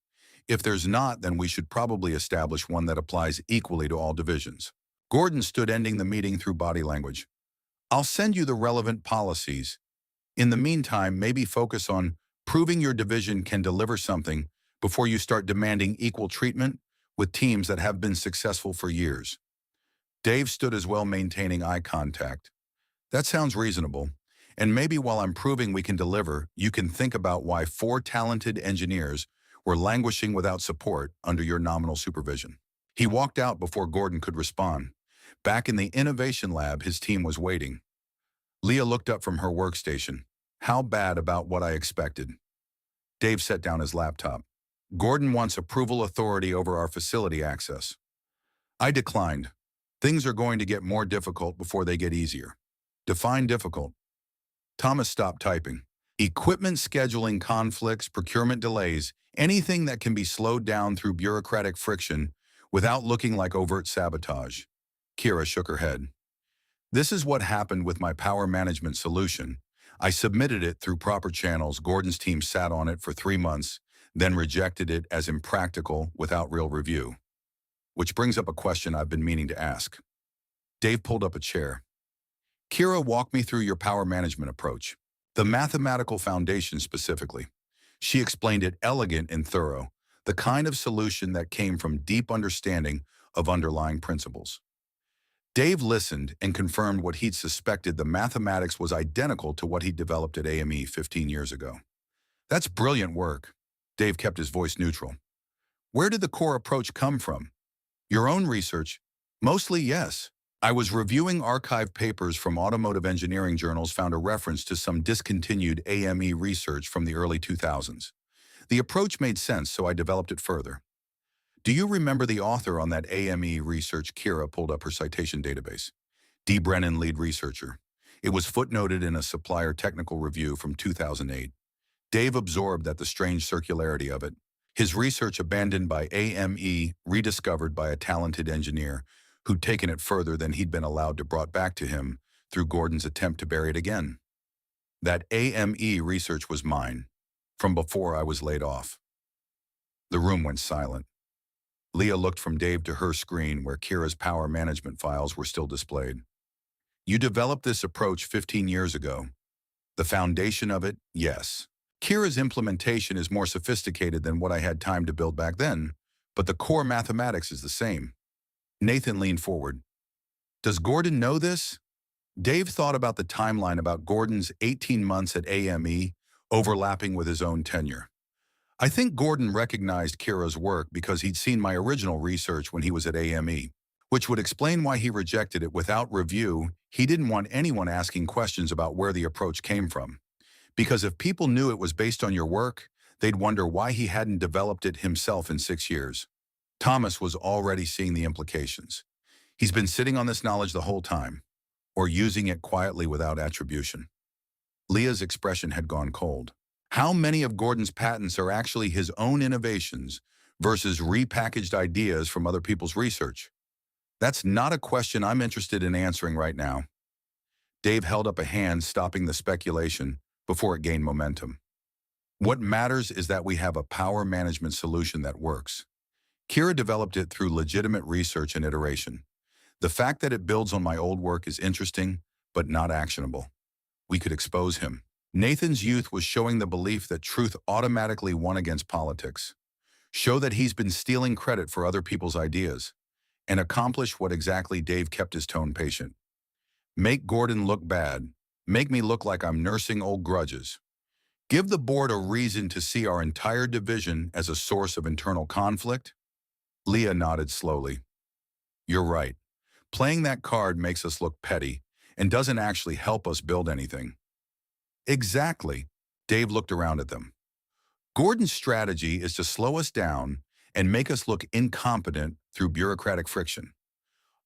If there's not, then we should probably establish one that applies equally to all divisions. Gordon stood, ending the meeting through body language. I'll send you the relevant policies. In the meantime, maybe focus on proving your division can deliver something before you start demanding equal treatment with teams that have been successful for years. Dave stood as well, maintaining eye contact. That sounds reasonable. And maybe while I'm proving we can deliver, you can think about why 4 talented engineers were languishing without support under your nominal supervision. He walked out before Gordon could respond. Back in the innovation lab, his team was waiting. Leah looked up from her workstation. How bad about what I expected? Dave set down his laptop. Gordon wants approval authority over our facility access. I declined. Things are going to get more difficult before they get easier. Define difficult. Thomas stopped typing. Equipment scheduling conflicts, procurement delays, anything that can be slowed down through bureaucratic friction without looking like overt sabotage. Kira shook her head. This is what happened with my power management solution. I submitted it through proper channels. Gordon's team sat on it for 3 months, then rejected it as impractical without real review. Which brings up a question I've been meaning to ask. Dave pulled up a chair. Kira, walk me through your power management approach. The mathematical foundation specifically. She explained it elegant and thorough, the kind of solution that came from deep understanding of underlying principles. Dave listened and confirmed what he'd suspected. The mathematics was identical to what he'd developed at AME 15 years ago. That's brilliant work. Dave kept his voice neutral. Where did the core approach come from? Your own research? Mostly, yes. I was reviewing archived papers from automotive engineering journals, found a reference to some discontinued AME research from the early 2000s. The approach made sense, so I developed it further. Do you remember the author on that AME research? Kira pulled up her citation database. D. Brennan, lead researcher. It was footnoted in a supplier technical review from 2008. Dave absorbed that the strange circularity of it. His research abandoned by AME, rediscovered by a talented engineer who'd taken it further than he'd been allowed to, brought back to him through Gordon's attempt to bury it again. That AME research was mine, from before I was laid off. The room went silent. Leah looked from Dave to her screen where Kira's power management files were still displayed. You developed this approach 15 years ago. The foundation of it, yes. Kira's implementation is more sophisticated than what I had time to build back then, but the core mathematics is the same. Nathan leaned forward. Does Gordon know this? Dave thought about the timeline about Gordon's 18 months at AME overlapping with his own tenure. I think Gordon recognized Kira's work because he'd seen my original research when he was at AME, which would explain why he rejected it without review. He didn't want anyone asking questions about where the approach came from. Because if people knew it was based on your work, they'd wonder why he hadn't developed it himself in 6 years. Thomas was already seeing the implications. He's been sitting on this knowledge the whole time, or using it quietly without attribution. Leah's expression had gone cold. How many of Gordon's patents are actually his own innovations versus repackaged ideas from other people's research? That's not a question I'm interested in answering right now. Dave held up a hand, stopping the speculation before it gained momentum. What matters is that we have a power management solution that works. Kira developed it through legitimate research and iteration. The fact that it builds on my old work is interesting, but not actionable. We could expose him. Nathan's youth was showing the belief that truth automatically won against politics. Show that he's been stealing credit for other people's ideas. And accomplish what exactly? Dave kept his tone patient. Make Gordon look bad. Make me look like I'm nursing old grudges. Give the board a reason to see our entire division as a source of internal conflict? Leah nodded slowly. You're right. Playing that card makes us look petty and doesn't actually help us build anything. Exactly. Dave looked around at them. Gordon's strategy is to slow us down and make us look incompetent through bureaucratic friction.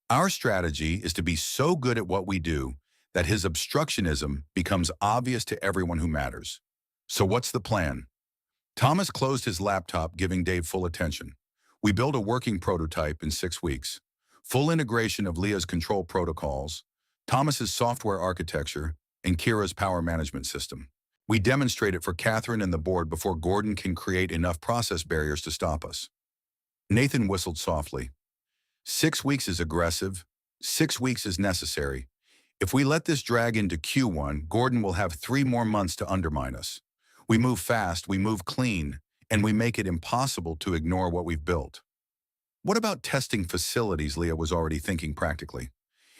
Our strategy is to be so good at what we do that his obstructionism becomes obvious to everyone who matters. So what's the plan? Thomas closed his laptop, giving Dave full attention. We built a working prototype in 6 weeks. Full integration of Leah's control protocols, Thomas's software architecture, and Kira's power management system. We demonstrate it for Catherine and the board before Gordon can create enough process barriers to stop us. Nathan whistled softly. 6 weeks is aggressive. 6 weeks is necessary. If we let this drag into Q1, Gordon will have 3 more months to undermine us. We move fast, we move clean, and we make it impossible to ignore what we've built. What about testing facilities? Leah was already thinking practically.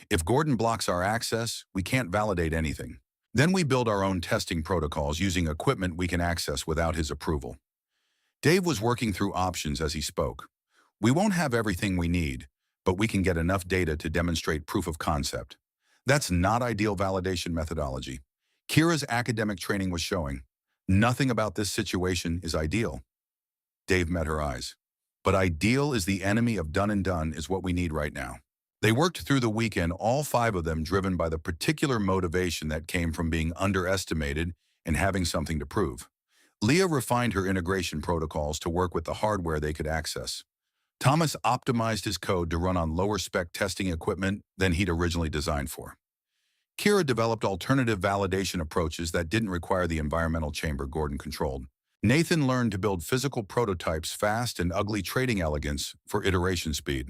If Gordon blocks our access, we can't validate anything. Then we build our own testing protocols using equipment we can access without his approval. Dave was working through options as he spoke. We won't have everything we need, but we can get enough data to demonstrate proof of concept. That's not ideal validation methodology. Kira's academic training was showing. Nothing about this situation is ideal. Dave met her eyes. But ideal is the enemy of done and done is what we need right now. They worked through the weekend, all five of them driven by the particular motivation that came from being underestimated and having something to prove. Leah refined her integration protocols to work with the hardware they could access. Thomas optimized his code to run on lower-spec testing equipment than he'd originally designed for. Kira developed alternative validation approaches that didn't require the environmental chamber Gordon controlled. Nathan learned to build physical prototypes fast and ugly trading elegance for iteration speed.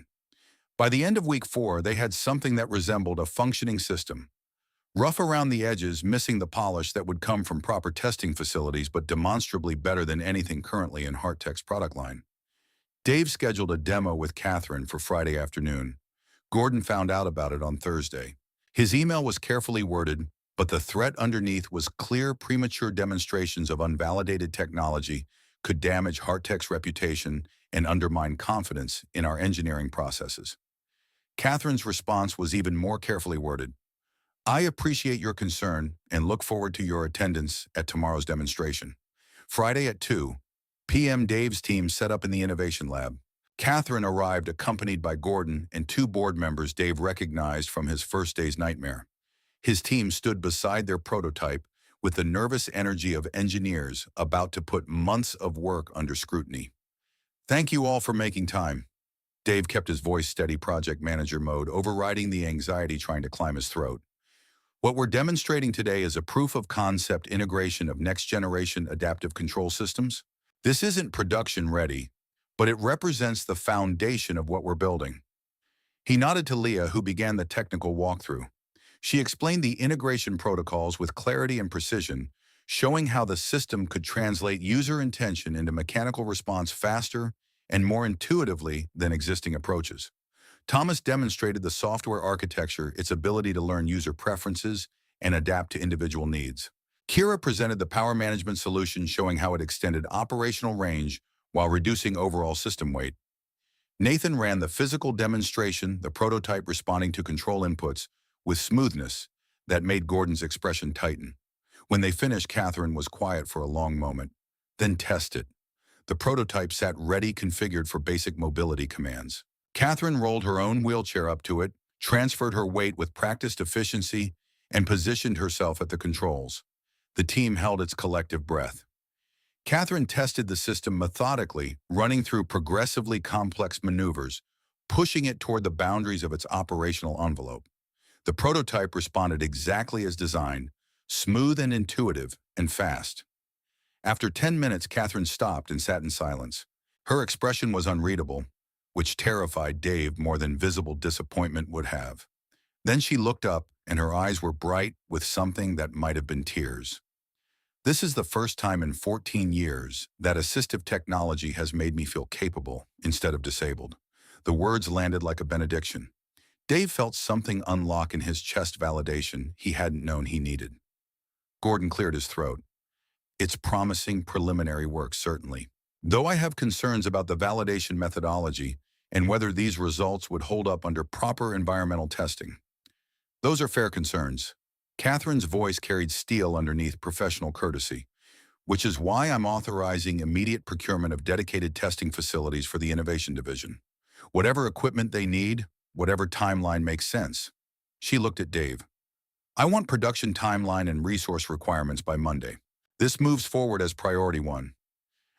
By the end of week 4, they had something that resembled a functioning system. Rough around the edges, missing the polish that would come from proper testing facilities, but demonstrably better than anything currently in Hart's product line. Dave scheduled a demo with Catherine for Friday afternoon. Gordon found out about it on Thursday. His email was carefully worded, but the threat underneath was clear premature demonstrations of unvalidated technology could damage Hart's reputation and undermine confidence in our engineering processes. Catherine's response was even more carefully worded. I appreciate your concern and look forward to your attendance at tomorrow's demonstration. Friday at 2 p.m. Dave's team set up in the Innovation Lab. Catherine arrived accompanied by Gordon and 2 board members Dave recognized from his first day's nightmare. His team stood beside their prototype with the nervous energy of engineers about to put months of work under scrutiny. Thank you all for making time. Dave kept his voice steady, project manager mode, overriding the anxiety trying to climb his throat. What we're demonstrating today is a proof of concept integration of next-generation adaptive control systems. This isn't production ready, but it represents the foundation of what we're building. He nodded to Leah, who began the technical walkthrough. She explained the integration protocols with clarity and precision, showing how the system could translate user intention into mechanical response faster and more intuitively than existing approaches. Thomas demonstrated the software architecture, its ability to learn user preferences and adapt to individual needs. Kira presented the power management solution, showing how it extended operational range while reducing overall system weight. Nathan ran the physical demonstration, the prototype responding to control inputs with smoothness that made Gordon's expression tighten. When they finished, Catherine was quiet for a long moment. Then test it. The prototype sat ready, configured for basic mobility commands. Catherine rolled her own wheelchair up to it, transferred her weight with practiced efficiency, and positioned herself at the controls. The team held its collective breath. Catherine tested the system methodically, running through progressively complex maneuvers, pushing it toward the boundaries of its operational envelope. The prototype responded exactly as designed, smooth and intuitive, and fast. After 10 minutes, Catherine stopped and sat in silence. Her expression was unreadable, which terrified Dave more than visible disappointment would have. Then she looked up, and her eyes were bright with something that might have been tears. This is the first time in 14 years that assistive technology has made me feel capable instead of disabled. The words landed like a benediction. Dave felt something unlock in his chest, validation he hadn't known he needed. Gordon cleared his throat. It's promising preliminary work, certainly. Though I have concerns about the validation methodology and whether these results would hold up under proper environmental testing. Those are fair concerns. Catherine's voice carried steel underneath professional courtesy, which is why I'm authorizing immediate procurement of dedicated testing facilities for the Innovation Division. Whatever equipment they need, whatever timeline makes sense. She looked at Dave. I want production timeline and resource requirements by Monday. This moves forward as priority 1.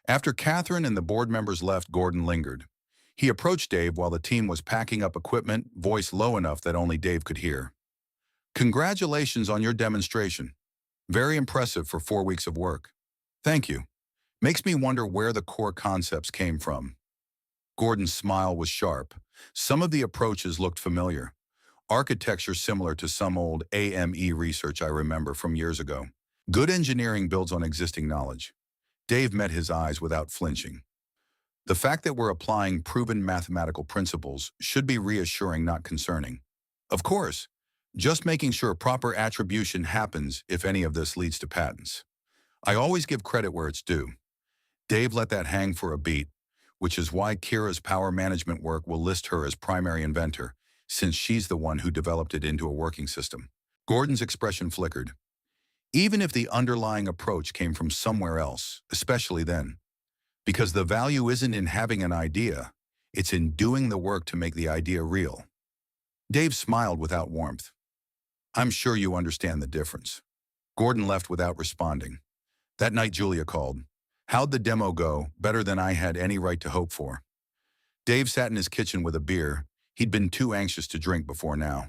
After Catherine and the board members left, Gordon lingered. He approached Dave while the team was packing up equipment, voice low enough that only Dave could hear. Congratulations on your demonstration. Very impressive for 4 weeks of work. Thank you. Makes me wonder where the core concepts came from. Gordon's smile was sharp. Some of the approaches looked familiar. Architecture similar to some old AME research I remember from years ago. Good engineering builds on existing knowledge. Dave met his eyes without flinching. The fact that we're applying proven mathematical principles should be reassuring, not concerning. Of course, just making sure proper attribution happens if any of this leads to patents. I always give credit where it's due. Dave let that hang for a beat, which is why Kira's power management work will list her as primary inventor, since she's the one who developed it into a working system. Gordon's expression flickered. even if the underlying approach came from somewhere else, especially then. Because the value isn't in having an idea, it's in doing the work to make the idea real. Dave smiled without warmth. I'm sure you understand the difference. Gordon left without responding. That night Julia called. How'd the demo go? Better than I had any right to hope for. Dave sat in his kitchen with a beer. He'd been too anxious to drink before now.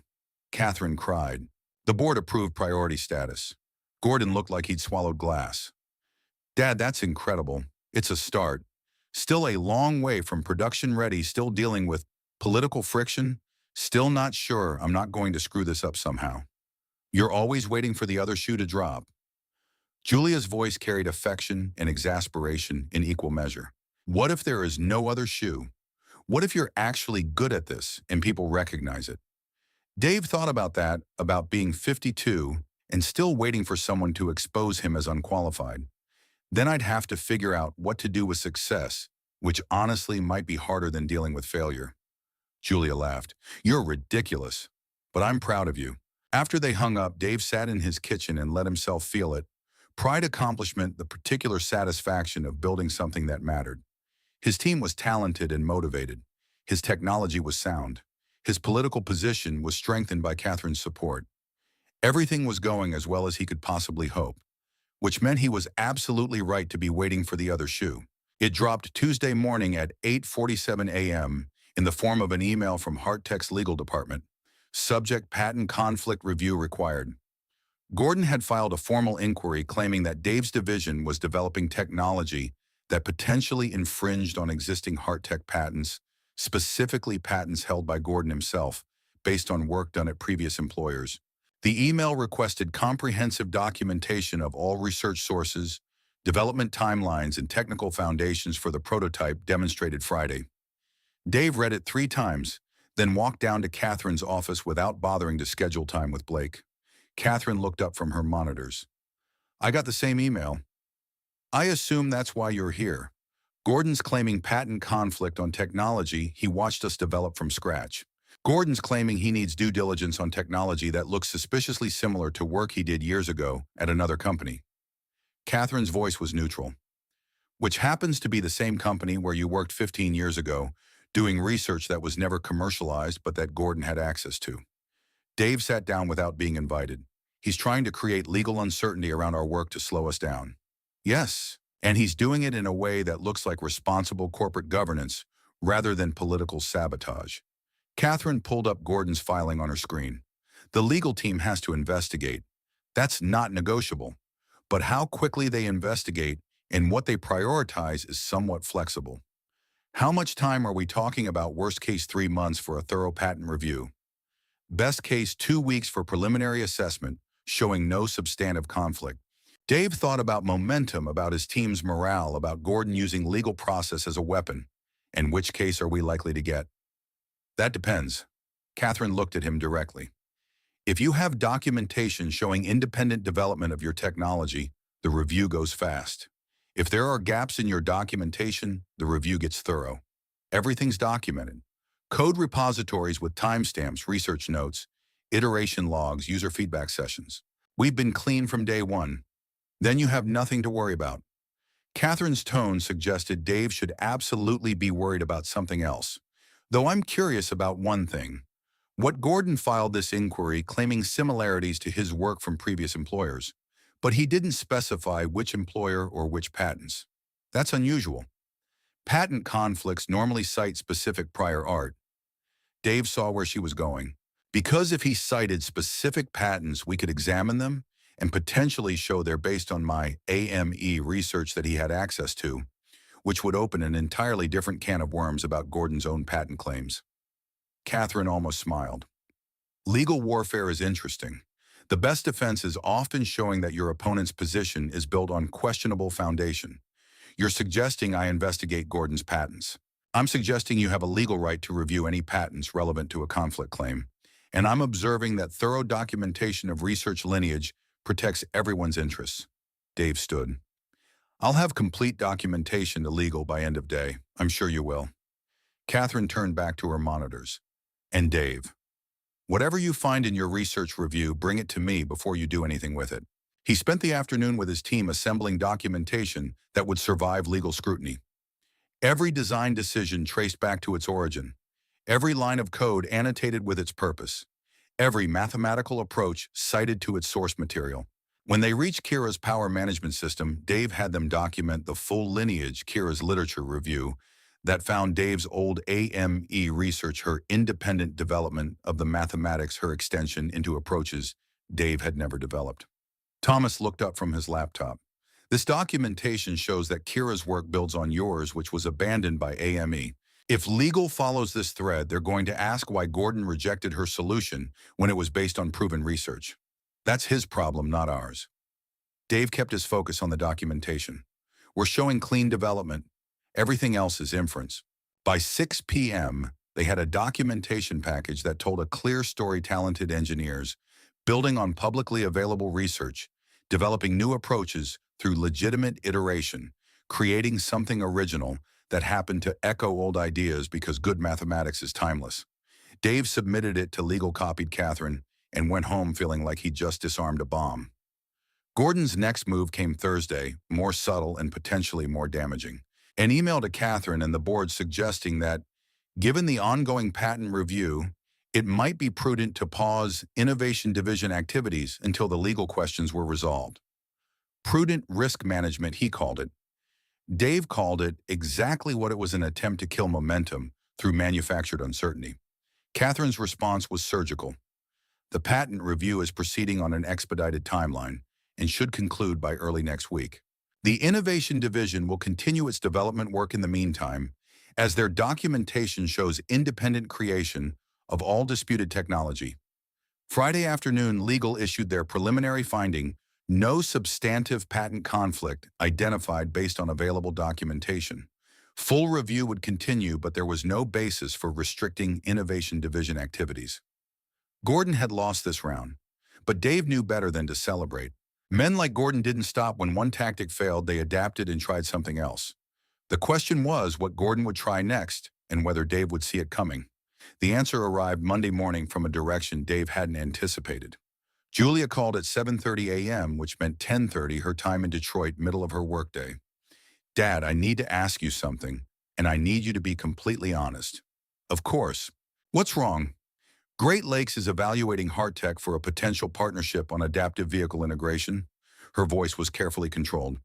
Catherine cried. The board approved priority status. Gordon looked like he'd swallowed glass. Dad, that's incredible. It's a start. Still a long way from production ready, still dealing with political friction. Still not sure I'm not going to screw this up somehow. You're always waiting for the other shoe to drop. Julia's voice carried affection and exasperation in equal measure. What if there is no other shoe? What if you're actually good at this and people recognize it? Dave thought about that, about being 52 and still waiting for someone to expose him as unqualified. Then I'd have to figure out what to do with success, which honestly might be harder than dealing with failure. Julia laughed. You're ridiculous, but I'm proud of you. After they hung up, Dave sat in his kitchen and let himself feel it. Pride, accomplishment, the particular satisfaction of building something that mattered. His team was talented and motivated. His technology was sound. His political position was strengthened by Catherine's support. Everything was going as well as he could possibly hope, which meant he was absolutely right to be waiting for the other shoe. It dropped Tuesday morning at 8:47 a.m. in the form of an email from Hart's legal department. Subject: patent conflict review required. Gordon had filed a formal inquiry claiming that Dave's division was developing technology that potentially infringed on existing Hart patents, specifically patents held by Gordon himself, based on work done at previous employers. The email requested comprehensive documentation of all research sources, development timelines, and technical foundations for the prototype demonstrated Friday. Dave read it 3 times, then walked down to Catherine's office without bothering to schedule time with Blake. Catherine looked up from her monitors. I got the same email. I assume that's why you're here. Gordon's claiming patent conflict on technology he watched us develop from scratch. Gordon's claiming he needs due diligence on technology that looks suspiciously similar to work he did years ago at another company. Catherine's voice was neutral. Which happens to be the same company where you worked 15 years ago, doing research that was never commercialized but that Gordon had access to. Dave sat down without being invited. He's trying to create legal uncertainty around our work to slow us down. Yes, and he's doing it in a way that looks like responsible corporate governance rather than political sabotage. Catherine pulled up Gordon's filing on her screen. The legal team has to investigate. That's not negotiable. But how quickly they investigate and what they prioritize is somewhat flexible. How much time are we talking about? Worst case 3 months for a thorough patent review. Best case 2 weeks for preliminary assessment, showing no substantive conflict. Dave thought about momentum, about his team's morale, about Gordon using legal process as a weapon. And which case are we likely to get? That depends. Catherine looked at him directly. If you have documentation showing independent development of your technology, the review goes fast. If there are gaps in your documentation, the review gets thorough. Everything's documented. Code repositories with timestamps, research notes, iteration logs, user feedback sessions. We've been clean from day one. Then you have nothing to worry about. Catherine's tone suggested Dave should absolutely be worried about something else. Though I'm curious about one thing. What Gordon filed this inquiry claiming similarities to his work from previous employers, but he didn't specify which employer or which patents. That's unusual. Patent conflicts normally cite specific prior art. Dave saw where she was going. Because if he cited specific patents, we could examine them and potentially show they're based on my AME research that he had access to, which would open an entirely different can of worms about Gordon's own patent claims. Catherine almost smiled. Legal warfare is interesting. The best defense is often showing that your opponent's position is built on questionable foundation. You're suggesting I investigate Gordon's patents. I'm suggesting you have a legal right to review any patents relevant to a conflict claim, and I'm observing that thorough documentation of research lineage protects everyone's interests. Dave stood. I'll have complete documentation to legal by end of day. I'm sure you will. Catherine turned back to her monitors. And Dave, whatever you find in your research review, bring it to me before you do anything with it. He spent the afternoon with his team assembling documentation that would survive legal scrutiny. Every design decision traced back to its origin. Every line of code annotated with its purpose. Every mathematical approach cited to its source material. When they reached Kira's power management system, Dave had them document the full lineage Kira's literature review that found Dave's old AME research her independent development of the mathematics her extension into approaches Dave had never developed. Thomas looked up from his laptop. This documentation shows that Kira's work builds on yours, which was abandoned by AME. If legal follows this thread, they're going to ask why Gordon rejected her solution when it was based on proven research. That's his problem, not ours. Dave kept his focus on the documentation. We're showing clean development. Everything else is inference. By 6 p.m., they had a documentation package that told a clear story: talented engineers, building on publicly available research, developing new approaches through legitimate iteration, creating something original that happened to echo old ideas because good mathematics is timeless. Dave submitted it to legal, copied Catherine, and went home feeling like he just disarmed a bomb. Gordon's next move came Thursday, more subtle and potentially more damaging. An email to Catherine and the board suggesting that, given the ongoing patent review, it might be prudent to pause innovation division activities until the legal questions were resolved. Prudent risk management, he called it. Dave called it exactly what it was: an attempt to kill momentum through manufactured uncertainty. Catherine's response was surgical. The patent review is proceeding on an expedited timeline and should conclude by early next week. The Innovation Division will continue its development work in the meantime, as their documentation shows independent creation of all disputed technology. Friday afternoon, legal issued their preliminary finding: no substantive patent conflict identified based on available documentation. Full review would continue, but there was no basis for restricting Innovation Division activities. Gordon had lost this round, but Dave knew better than to celebrate. Men like Gordon didn't stop when one tactic failed. They adapted and tried something else. The question was what Gordon would try next and whether Dave would see it coming. The answer arrived Monday morning from a direction Dave hadn't anticipated. Julia called at 7:30 a.m., which meant 10:30 her time in Detroit, middle of her workday. "Dad, I need to ask you something, and I need you to be completely honest." "Of course. What's wrong?" "Great Lakes is evaluating Hart for a potential partnership on adaptive vehicle integration." Her voice was carefully controlled.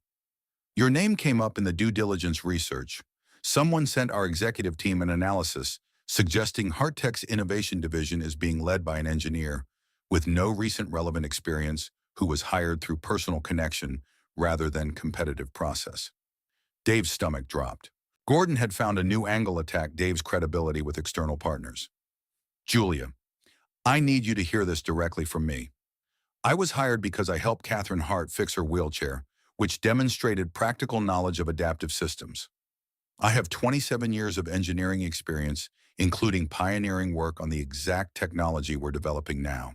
"Your name came up in the due diligence research. Someone sent our executive team an analysis suggesting Hart Innovation Division is being led by an engineer with no recent relevant experience who was hired through personal connection rather than competitive process." Dave's stomach dropped. Gordon had found a new angle: attack Dave's credibility with external partners. "Julia, I need you to hear this directly from me. I was hired because I helped Catherine Hart fix her wheelchair, which demonstrated practical knowledge of adaptive systems. I have 27 years of engineering experience, including pioneering work on the exact technology we're developing now.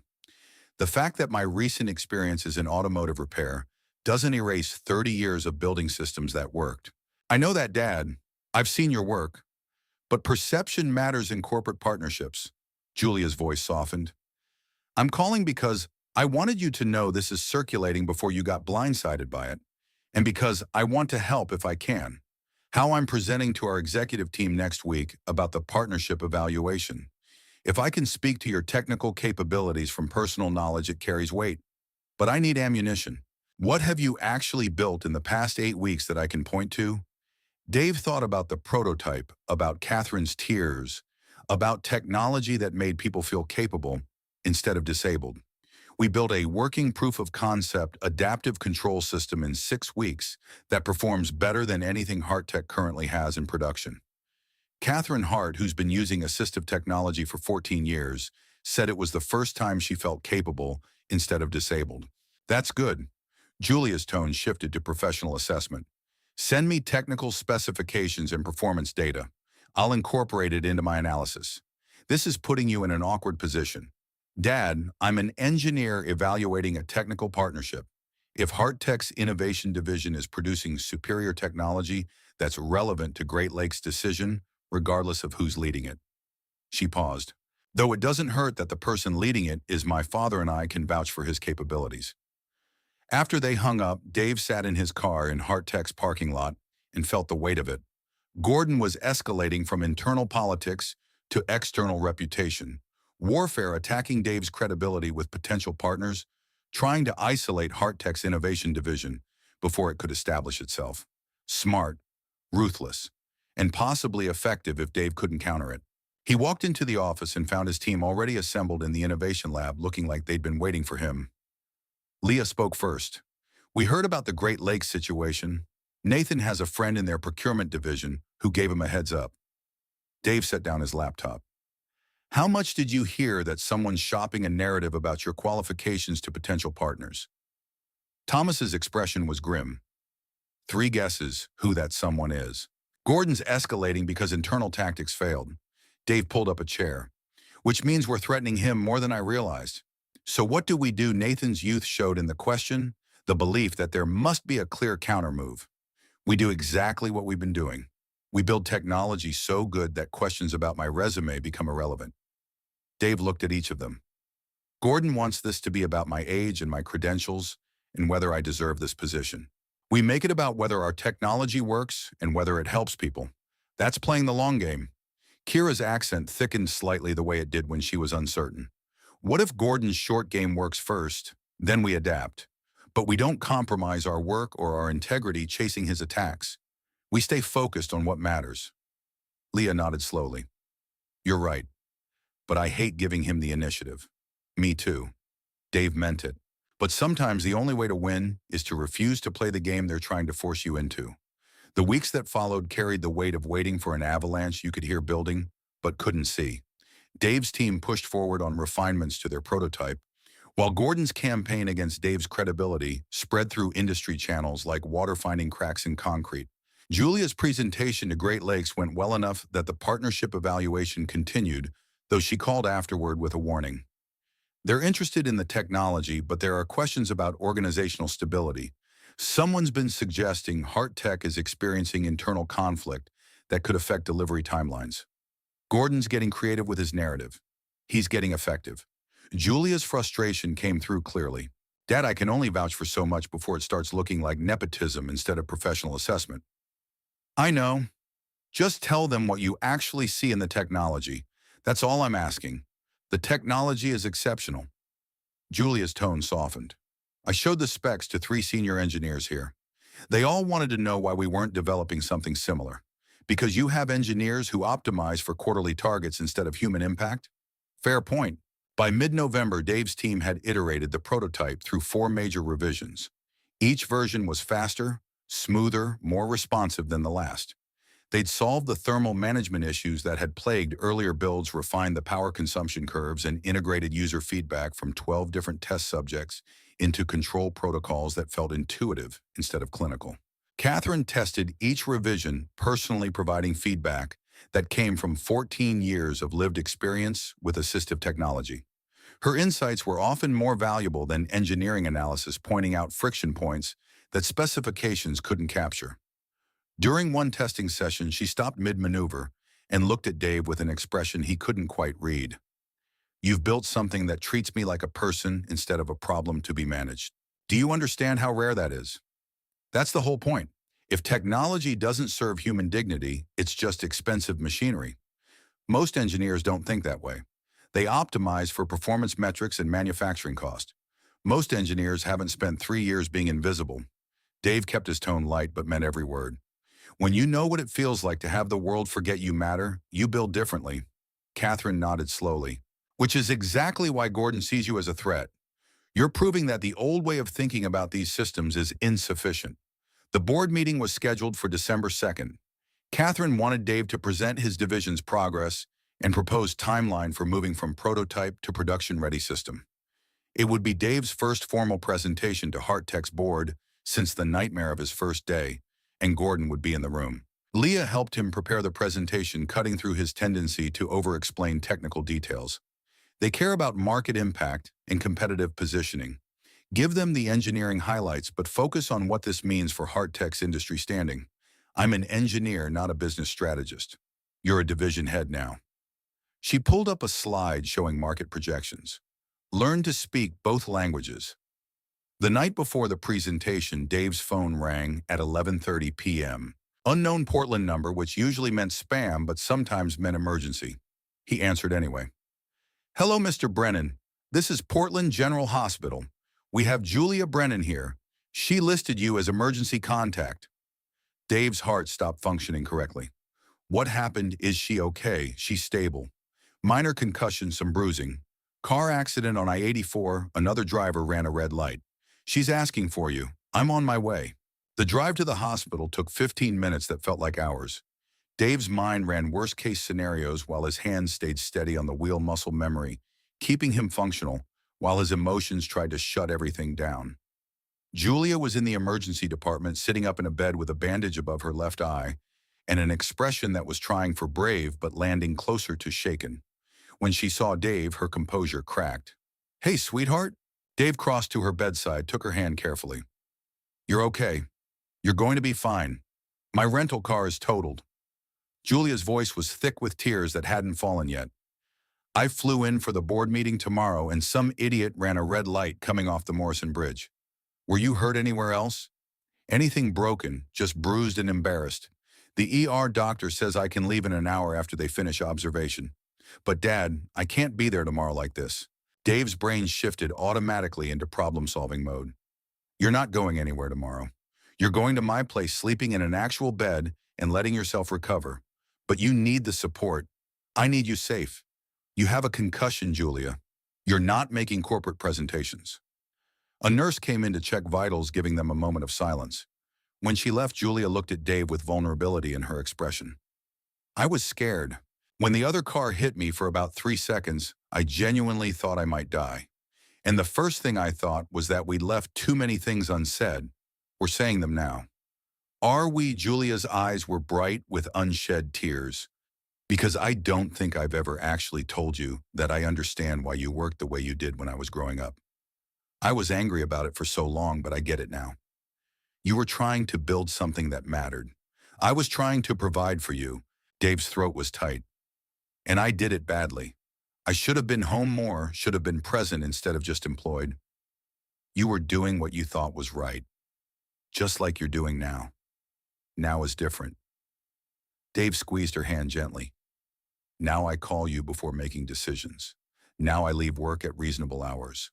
The fact that my recent experience is in automotive repair doesn't erase 30 years of building systems that worked. I know that, Dad. I've seen your work. But perception matters in corporate partnerships." Julia's voice softened. "I'm calling because I wanted you to know this is circulating before you got blindsided by it, and because I want to help if I can. How I'm presenting to our executive team next week about the partnership evaluation. If I can speak to your technical capabilities from personal knowledge, it carries weight. But I need ammunition. What have you actually built in the past 8 weeks that I can point to?" Dave thought about the prototype, about Catherine's tears, about technology that made people feel capable instead of disabled. "We built a working proof of concept adaptive control system in 6 weeks that performs better than anything Hart currently has in production." Catherine Hart, who's been using assistive technology for 14 years, said it was the first time she felt capable instead of disabled. "That's good." Julia's tone shifted to professional assessment. "Send me technical specifications and performance data. I'll incorporate it into my analysis." "This is putting you in an awkward position. Dad, I'm an engineer evaluating a technical partnership. If Hart Innovation Division is producing superior technology that's relevant to Great Lakes' decision, regardless of who's leading it." She paused. "Though it doesn't hurt that the person leading it is my father and I can vouch for his capabilities." After they hung up, Dave sat in his car in Hart parking lot and felt the weight of it. Gordon was escalating from internal politics to external reputation, warfare attacking Dave's credibility with potential partners, trying to isolate Hart innovation division before it could establish itself. Smart, ruthless, and possibly effective if Dave couldn't counter it. He walked into the office and found his team already assembled in the innovation lab, looking like they'd been waiting for him. Leah spoke first. "We heard about the Great Lakes situation. Nathan has a friend in their procurement division who gave him a heads up." Dave set down his laptop. "How much did you hear that someone's shopping a narrative about your qualifications to potential partners?" Thomas's expression was grim. "Three guesses who that someone is." Gordon's escalating because internal tactics failed. Dave pulled up a chair. "Which means we're threatening him more than I realized. So what do we do?" Nathan's youth showed in the question, the belief that there must be a clear countermove. "We do exactly what we've been doing. We build technology so good that questions about my resume become irrelevant." Dave looked at each of them. "Gordon wants this to be about my age and my credentials and whether I deserve this position. We make it about whether our technology works and whether it helps people. That's playing the long game." Kira's accent thickened slightly the way it did when she was uncertain. "What if Gordon's short game works first, then we adapt? But we don't compromise our work or our integrity chasing his attacks. We stay focused on what matters." Leah nodded slowly. "You're right, but I hate giving him the initiative." "Me too." Dave meant it. "But sometimes the only way to win is to refuse to play the game they're trying to force you into." The weeks that followed carried the weight of waiting for an avalanche you could hear building, but couldn't see. Dave's team pushed forward on refinements to their prototype, while Gordon's campaign against Dave's credibility spread through industry channels like water finding cracks in concrete. Julia's presentation to Great Lakes went well enough that the partnership evaluation continued, though she called afterward with a warning. "They're interested in the technology, but there are questions about organizational stability. Someone's been suggesting Hart is experiencing internal conflict that could affect delivery timelines." Gordon's getting creative with his narrative. He's getting effective. Julia's frustration came through clearly. "Dad, I can only vouch for so much before it starts looking like nepotism instead of professional assessment." "I know. Just tell them what you actually see in the technology. That's all I'm asking. The technology is exceptional." Julia's tone softened. "I showed the specs to 3 senior engineers here. They all wanted to know why we weren't developing something similar. Because you have engineers who optimize for quarterly targets instead of human impact?" Fair point. By mid-November, Dave's team had iterated the prototype through 4 major revisions. Each version was faster, smoother, more responsive than the last. They'd solved the thermal management issues that had plagued earlier builds, refined the power consumption curves, and integrated user feedback from 12 different test subjects into control protocols that felt intuitive instead of clinical. Catherine tested each revision, personally providing feedback that came from 14 years of lived experience with assistive technology. Her insights were often more valuable than engineering analysis, pointing out friction points that specifications couldn't capture. During one testing session, she stopped mid-maneuver and looked at Dave with an expression he couldn't quite read. "You've built something that treats me like a person instead of a problem to be managed. Do you understand how rare that is?" That's the whole point. If technology doesn't serve human dignity, it's just expensive machinery. Most engineers don't think that way. They optimize for performance metrics and manufacturing cost. Most engineers haven't spent 3 years being invisible. Dave kept his tone light but meant every word. "When you know what it feels like to have the world forget you matter, you build differently." Catherine nodded slowly. "Which is exactly why Gordon sees you as a threat. You're proving that the old way of thinking about these systems is insufficient." The board meeting was scheduled for December 2nd. Catherine wanted Dave to present his division's progress and propose timeline for moving from prototype to production-ready system. It would be Dave's first formal presentation to Hart board since the nightmare of his first day, and Gordon would be in the room. Leah helped him prepare the presentation, cutting through his tendency to over-explain technical details. They care about market impact and competitive positioning. Give them the engineering highlights, but focus on what this means for Hart industry standing. "I'm an engineer, not a business strategist. You're a division head now." She pulled up a slide showing market projections. "Learn to speak both languages." The night before the presentation, Dave's phone rang at 11:30 p.m. Unknown Portland number, which usually meant spam but sometimes meant emergency. He answered anyway. "Hello, Mr. Brennan. This is Portland General Hospital. We have Julia Brennan here. She listed you as emergency contact." Dave's heart stopped functioning correctly. "What happened? Is she okay? She's stable. Minor concussion, some bruising. Car accident on I-84, another driver ran a red light. She's asking for you. I'm on my way." The drive to the hospital took 15 minutes that felt like hours. Dave's mind ran worst-case scenarios while his hands stayed steady on the wheel muscle memory, keeping him functional, while his emotions tried to shut everything down. Julia was in the emergency department, sitting up in a bed with a bandage above her left eye and an expression that was trying for brave but landing closer to shaken. When she saw Dave, her composure cracked. "Hey, sweetheart." Dave crossed to her bedside, took her hand carefully. "You're okay. You're going to be fine. My rental car is totaled." Julia's voice was thick with tears that hadn't fallen yet. "I flew in for the board meeting tomorrow and some idiot ran a red light coming off the Morrison Bridge. Were you hurt anywhere else?" "Anything broken, just bruised and embarrassed. The ER doctor says I can leave in an hour after they finish observation. But Dad, I can't be there tomorrow like this." Dave's brain shifted automatically into problem-solving mode. "You're not going anywhere tomorrow. You're going to my place, sleeping in an actual bed and letting yourself recover. But you need the support. I need you safe. You have a concussion, Julia. You're not making corporate presentations." A nurse came in to check vitals, giving them a moment of silence. When she left, Julia looked at Dave with vulnerability in her expression. "I was scared. When the other car hit me for about 3 seconds, I genuinely thought I might die. And the first thing I thought was that we'd left too many things unsaid. We're saying them now." "Are we?" Julia's eyes were bright with unshed tears. "Because I don't think I've ever actually told you that I understand why you worked the way you did when I was growing up. I was angry about it for so long, but I get it now. You were trying to build something that mattered. I was trying to provide for you." Dave's throat was tight. "And I did it badly. I should have been home more, should have been present instead of just employed. You were doing what you thought was right, just like you're doing now. Now is different." Dave squeezed her hand gently. "Now I call you before making decisions. Now I leave work at reasonable hours.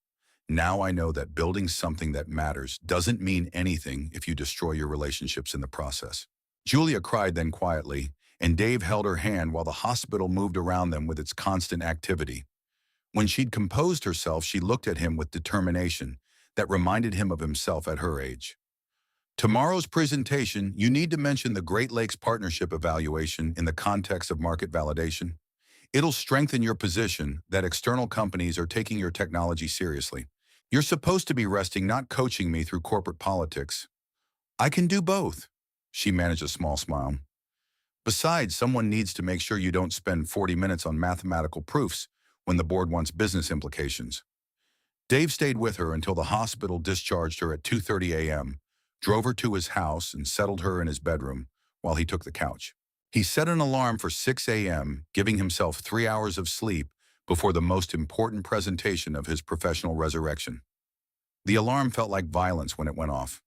Now I know that building something that matters doesn't mean anything if you destroy your relationships in the process." Julia cried then quietly, and Dave held her hand while the hospital moved around them with its constant activity. When she'd composed herself, she looked at him with determination that reminded him of himself at her age. "Tomorrow's presentation, you need to mention the Great Lakes Partnership evaluation in the context of market validation. It'll strengthen your position that external companies are taking your technology seriously. You're supposed to be resting, not coaching me through corporate politics." "I can do both." She managed a small smile. "Besides, someone needs to make sure you don't spend 40 minutes on mathematical proofs when the board wants business implications." Dave stayed with her until the hospital discharged her at 2:30 a.m., drove her to his house, and settled her in his bedroom while he took the couch. He set an alarm for 6 a.m., giving himself 3 hours of sleep before the most important presentation of his professional resurrection. The alarm felt like violence when it went off.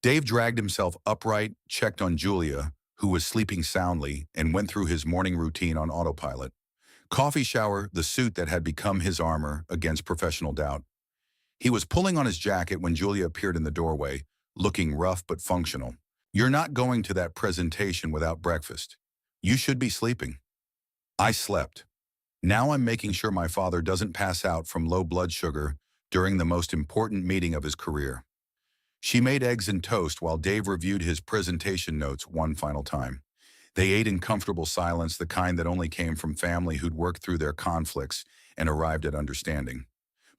Dave dragged himself upright, checked on Julia, who was sleeping soundly, and went through his morning routine on autopilot. Coffee, shower, the suit that had become his armor against professional doubt. He was pulling on his jacket when Julia appeared in the doorway, looking rough but functional. "You're not going to that presentation without breakfast. You should be sleeping." "I slept. Now I'm making sure my father doesn't pass out from low blood sugar during the most important meeting of his career." She made eggs and toast while Dave reviewed his presentation notes one final time. They ate in comfortable silence, the kind that only came from family who'd worked through their conflicts and arrived at understanding.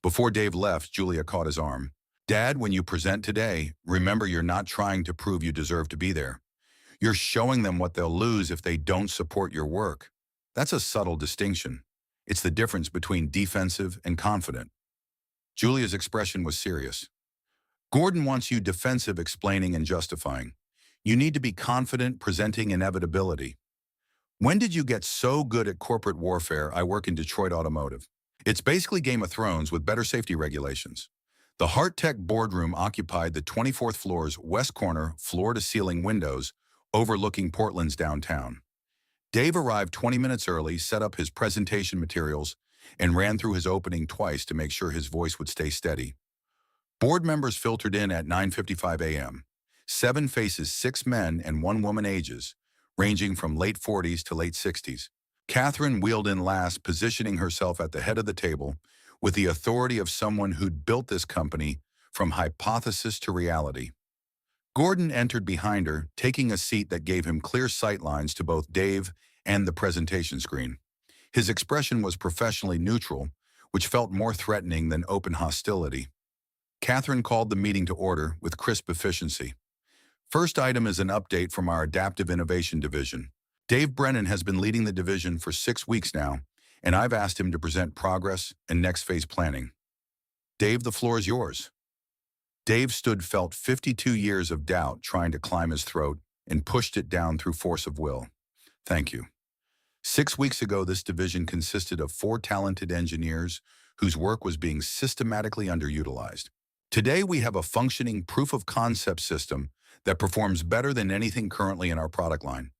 Before Dave left, Julia caught his arm. "Dad, when you present today, remember you're not trying to prove you deserve to be there. You're showing them what they'll lose if they don't support your work. That's a subtle distinction. It's the difference between defensive and confident." Julia's expression was serious. "Gordon wants you defensive, explaining and justifying. You need to be confident, presenting inevitability. When did you get so good at corporate warfare? I work in Detroit Automotive. It's basically Game of Thrones with better safety regulations. The Hart Tech boardroom occupied the 24th floor's west corner floor-to-ceiling windows overlooking Portland's downtown. Dave arrived 20 minutes early, set up his presentation materials, and ran through his opening twice to make sure his voice would stay steady. Board members filtered in at 9:55 a.m. 7 faces, 6 men and 1 woman ages, ranging from late 40s to late 60s. Catherine wheeled in last, positioning herself at the head of the table with the authority of someone who'd built this company from hypothesis to reality. Gordon entered behind her, taking a seat that gave him clear sightlines to both Dave and the presentation screen. His expression was professionally neutral, which felt more threatening than open hostility. Catherine called the meeting to order with crisp efficiency. First item is an update from our Adaptive Innovation Division. Dave Brennan has been leading the division for 6 weeks now, and I've asked him to present progress and next phase planning. Dave, the floor is yours. Dave felt 52 years of doubt trying to climb his throat and pushed it down through force of will. Thank you. 6 weeks ago, this division consisted of 4 talented engineers whose work was being systematically underutilized. Today, we have a functioning proof-of-concept system that performs better than anything currently in our product line.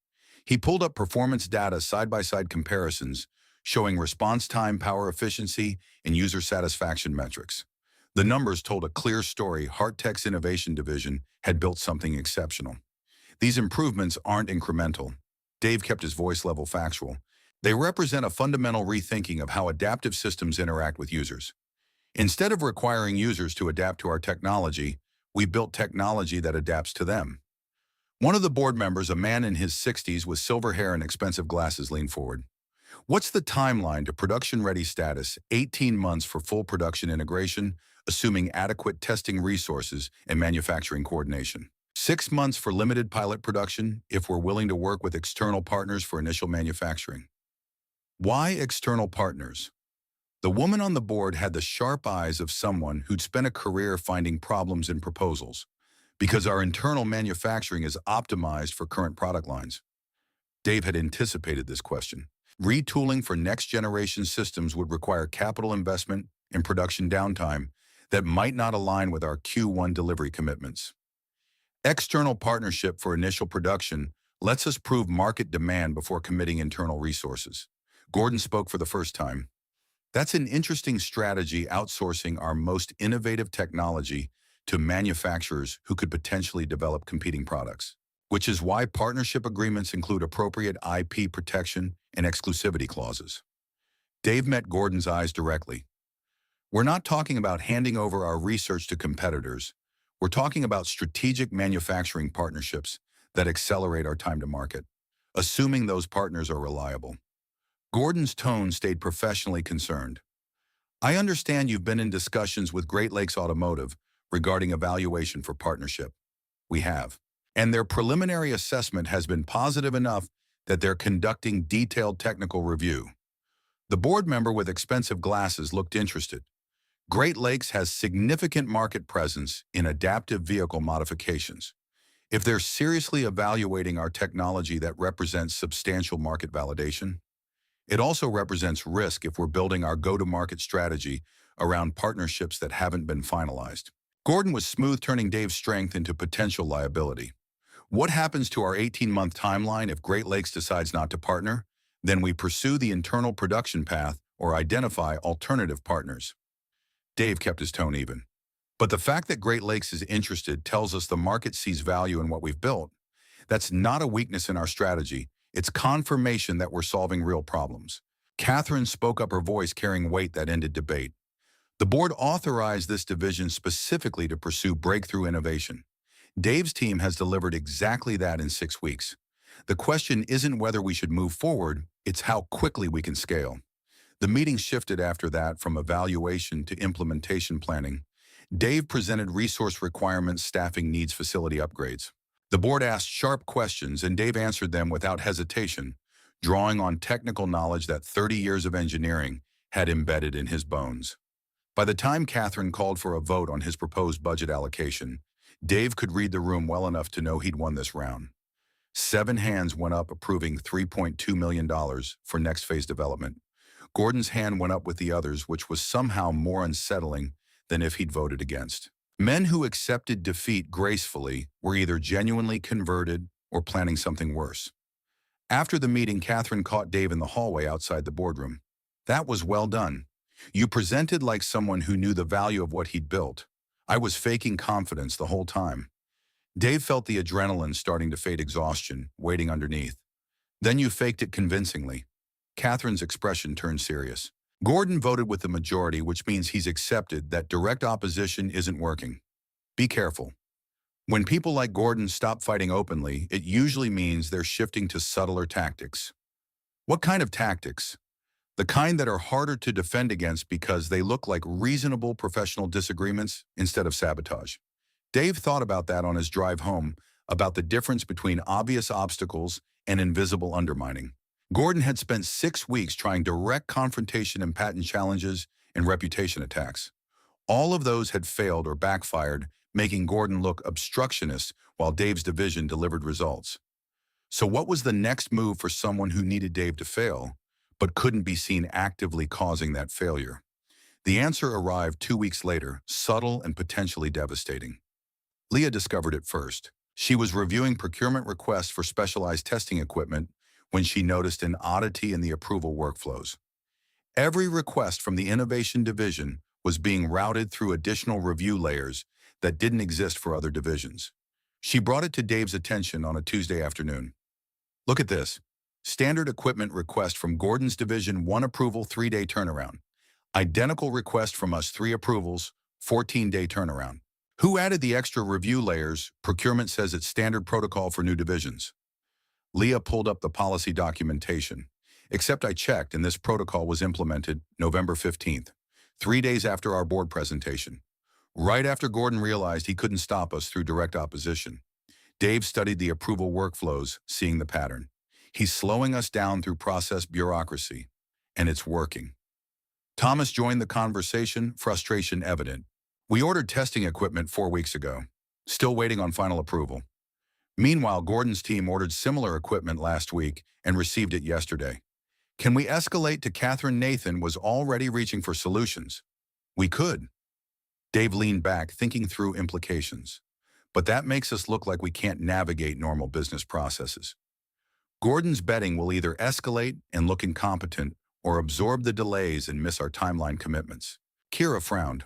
He pulled up performance data side-by-side comparisons, showing response time, power efficiency, and user satisfaction metrics. The numbers told a clear story. Hart Tech's innovation division had built something exceptional. These improvements aren't incremental. Dave kept his voice level factual. They represent a fundamental rethinking of how adaptive systems interact with users. Instead of requiring users to adapt to our technology, we built technology that adapts to them. One of the board members, a man in his 60s with silver hair and expensive glasses, leaned forward. What's the timeline to production-ready status? 18 months for full production integration, assuming adequate testing resources and manufacturing coordination. 6 months for limited pilot production, if we're willing to work with external partners for initial manufacturing. Why external partners? The woman on the board had the sharp eyes of someone who'd spent a career finding problems in proposals, because our internal manufacturing is optimized for current product lines. Dave had anticipated this question. Retooling for next-generation systems would require capital investment and production downtime that might not align with our Q1 delivery commitments. External partnership for initial production lets us prove market demand before committing internal resources. Gordon spoke for the first time. That's an interesting strategy, outsourcing our most innovative technology to manufacturers who could potentially develop competing products, which is why partnership agreements include appropriate IP protection and exclusivity clauses. Dave met Gordon's eyes directly. We're not talking about handing over our research to competitors. We're talking about strategic manufacturing partnerships that accelerate our time to market, assuming those partners are reliable. Gordon's tone stayed professionally concerned. I understand you've been in discussions with Great Lakes Automotive regarding evaluation for partnership. We have. And their preliminary assessment has been positive enough that they're conducting detailed technical review. The board member with expensive glasses looked interested. Great Lakes has significant market presence in adaptive vehicle modifications. If they're seriously evaluating our technology, that represents substantial market validation. It also represents risk if we're building our go-to-market strategy around partnerships that haven't been finalized. Gordon was smooth, turning Dave's strength into potential liability. What happens to our 18-month timeline if Great Lakes decides not to partner? Then we pursue the internal production path or identify alternative partners. Dave kept his tone even. But the fact that Great Lakes is interested tells us the market sees value in what we've built. That's not a weakness in our strategy. It's confirmation that we're solving real problems. Catherine spoke up, her voice carrying weight that ended debate. The board authorized this division specifically to pursue breakthrough innovation. Dave's team has delivered exactly that in 6 weeks. The question isn't whether we should move forward, it's how quickly we can scale. The meeting shifted after that from evaluation to implementation planning. Dave presented resource requirements, staffing needs, facility upgrades. The board asked sharp questions, and Dave answered them without hesitation, drawing on technical knowledge that 30 years of engineering had embedded in his bones. By the time Catherine called for a vote on his proposed budget allocation, Dave could read the room well enough to know he'd won this round. 7 hands went up approving $3.2 million for next phase development. Gordon's hand went up with the others, which was somehow more unsettling than if he'd voted against. Men who accepted defeat gracefully were either genuinely converted or planning something worse. After the meeting, Catherine caught Dave in the hallway outside the boardroom. "That was well done. You presented like someone who knew the value of what he'd built. I was faking confidence the whole time." Dave felt the adrenaline starting to fade, exhaustion waiting underneath. "Then you faked it convincingly." Catherine's expression turned serious. "Gordon voted with the majority, which means he's accepted that direct opposition isn't working. Be careful. When people like Gordon stop fighting openly, it usually means they're shifting to subtler tactics." "What kind of tactics?" "The kind that are harder to defend against because they look like reasonable professional disagreements instead of sabotage." Dave thought about that on his drive home, about the difference between obvious obstacles and invisible undermining. Gordon had spent 6 weeks trying direct confrontation and patent challenges and reputation attacks. All of those had failed or backfired, making Gordon look obstructionist while Dave's division delivered results. So what was the next move for someone who needed Dave to fail, but couldn't be seen actively causing that failure? The answer arrived 2 weeks later, subtle and potentially devastating. Leah discovered it first. She was reviewing procurement requests for specialized testing equipment when she noticed an oddity in the approval workflows. Every request from the innovation division was being routed through additional review layers that didn't exist for other divisions. She brought it to Dave's attention on a Tuesday afternoon. "Look at this. Standard equipment request from Gordon's division, 1 approval, 3-day turnaround. Identical request from us, 3 approvals, 14-day turnaround. Who added the extra review layers? Procurement says it's standard protocol for new divisions." Leah pulled up the policy documentation. "Except I checked, and this protocol was implemented November 15th, 3 days after our board presentation. Right after Gordon realized he couldn't stop us through direct opposition. Dave studied the approval workflows, seeing the pattern. He's slowing us down through process bureaucracy, and it's working." Thomas joined the conversation, frustration evident. "We ordered testing equipment 4 weeks ago. Still waiting on final approval." Meanwhile, Gordon's team ordered similar equipment last week and received it yesterday. "Can we escalate to Catherine?" Nathan was already reaching for solutions. "We could." Dave leaned back, thinking through implications. "But that makes us look like we can't navigate normal business processes. Gordon's betting will either escalate and look incompetent or absorb the delays and miss our timeline commitments." Kira frowned.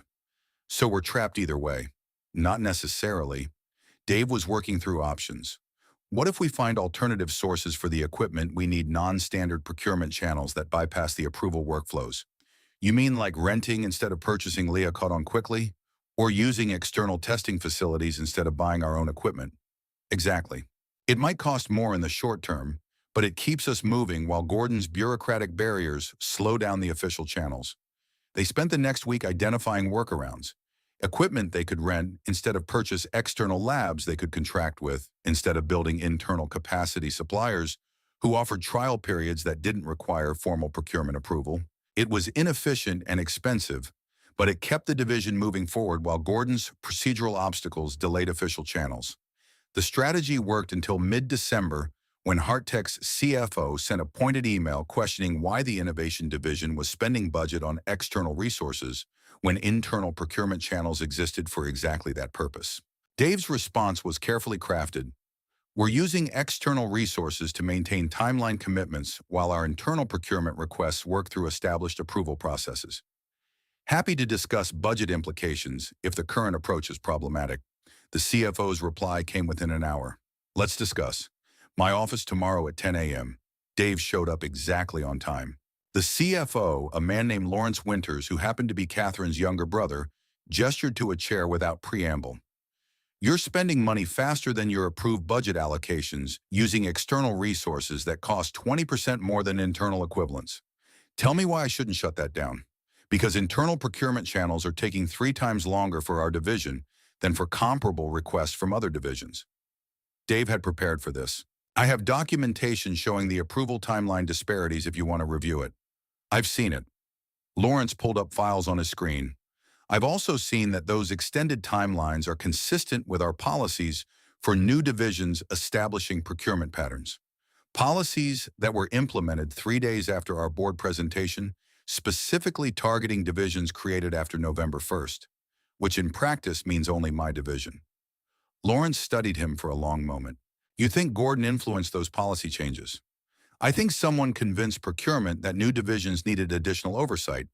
"So we're trapped either way." "Not necessarily." Dave was working through options. "What if we find alternative sources for the equipment we need, non-standard procurement channels that bypass the approval workflows?" "You mean like renting instead of purchasing?" Leah caught on quickly. "Or using external testing facilities instead of buying our own equipment?" "Exactly. It might cost more in the short term, but it keeps us moving while Gordon's bureaucratic barriers slow down the official channels." They spent the next week identifying workarounds. Equipment they could rent instead of purchase, external labs they could contract with instead of building internal capacity, suppliers who offered trial periods that didn't require formal procurement approval. It was inefficient and expensive, but it kept the division moving forward while Gordon's procedural obstacles delayed official channels. The strategy worked until mid-December, when Hart's CFO sent a pointed email questioning why the innovation division was spending budget on external resources when internal procurement channels existed for exactly that purpose. Dave's response was carefully crafted. "We're using external resources to maintain timeline commitments while our internal procurement requests work through established approval processes. Happy to discuss budget implications if the current approach is problematic." The CFO's reply came within an hour. "Let's discuss. My office tomorrow at 10 a.m. Dave showed up exactly on time. The CFO, a man named Lawrence Winters, who happened to be Catherine's younger brother, gestured to a chair without preamble. "You're spending money faster than your approved budget allocations using external resources that cost 20% more than internal equivalents. Tell me why I shouldn't shut that down." "Because internal procurement channels are taking 3 times longer for our division than for comparable requests from other divisions." Dave had prepared for this. "I have documentation showing the approval timeline disparities if you want to review it." "I've seen it." Lawrence pulled up files on his screen. "I've also seen that those extended timelines are consistent with our policies for new divisions establishing procurement patterns. Policies that were implemented 3 days after our board presentation, specifically targeting divisions created after November 1st. which in practice means only my division. Lawrence studied him for a long moment. You think Gordon influenced those policy changes? I think someone convinced procurement that new divisions needed additional oversight.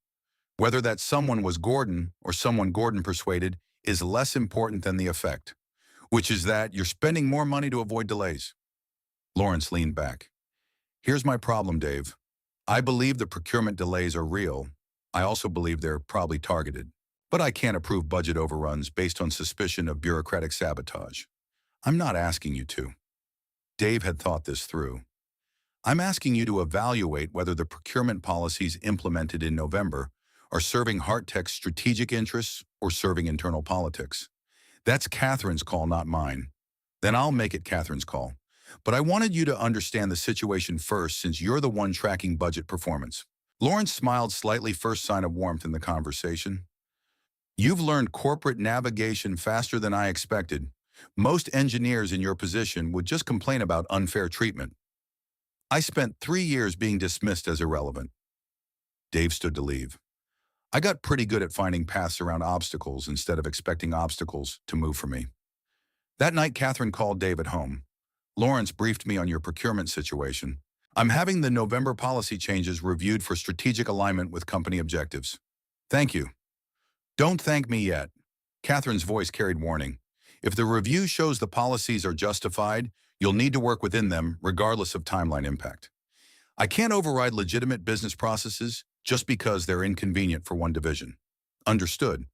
Whether that someone was Gordon or someone Gordon persuaded is less important than the effect, which is that you're spending more money to avoid delays. Lawrence leaned back. Here's my problem, Dave. I believe the procurement delays are real. I also believe they're probably targeted. But I can't approve budget overruns based on suspicion of bureaucratic sabotage. I'm not asking you to. Dave had thought this through. I'm asking you to evaluate whether the procurement policies implemented in November are serving Hart strategic interests or serving internal politics. That's Catherine's call, not mine. Then I'll make it Catherine's call. But I wanted you to understand the situation first since you're the one tracking budget performance. Lawrence smiled slightly, first sign of warmth in the conversation. You've learned corporate navigation faster than I expected. Most engineers in your position would just complain about unfair treatment. I spent 3 years being dismissed as irrelevant. Dave stood to leave. I got pretty good at finding paths around obstacles instead of expecting obstacles to move for me. That night, Catherine called Dave at home. Lawrence briefed me on your procurement situation. I'm having the November policy changes reviewed for strategic alignment with company objectives. Thank you. Don't thank me yet. Catherine's voice carried warning. If the review shows the policies are justified, you'll need to work within them regardless of timeline impact. I can't override legitimate business processes just because they're inconvenient for one division. Understood.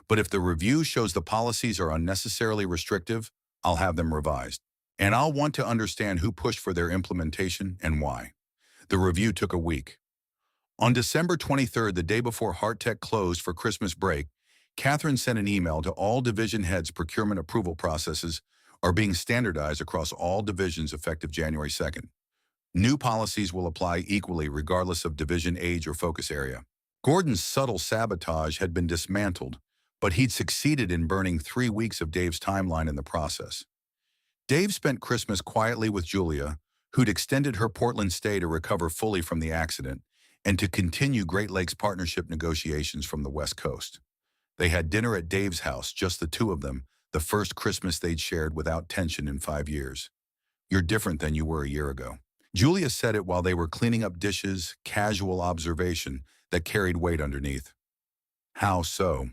But if the review shows the policies are unnecessarily restrictive, I'll have them revised. And I'll want to understand who pushed for their implementation and why. The review took a week. On December 23rd, the day before Hart closed for Christmas break, Catherine sent an email to all division heads. Procurement approval processes are being standardized across all divisions effective January 2nd. New policies will apply equally regardless of division age or focus area. Gordon's subtle sabotage had been dismantled, but he'd succeeded in burning 3 weeks of Dave's timeline in the process. Dave spent Christmas quietly with Julia, who'd extended her Portland stay to recover fully from the accident and to continue Great Lakes partnership negotiations from the West Coast. They had dinner at Dave's house, just the two of them, the first Christmas they'd shared without tension in 5 years. You're different than you were a year ago. Julia said it while they were cleaning up dishes, casual observation that carried weight underneath. How so?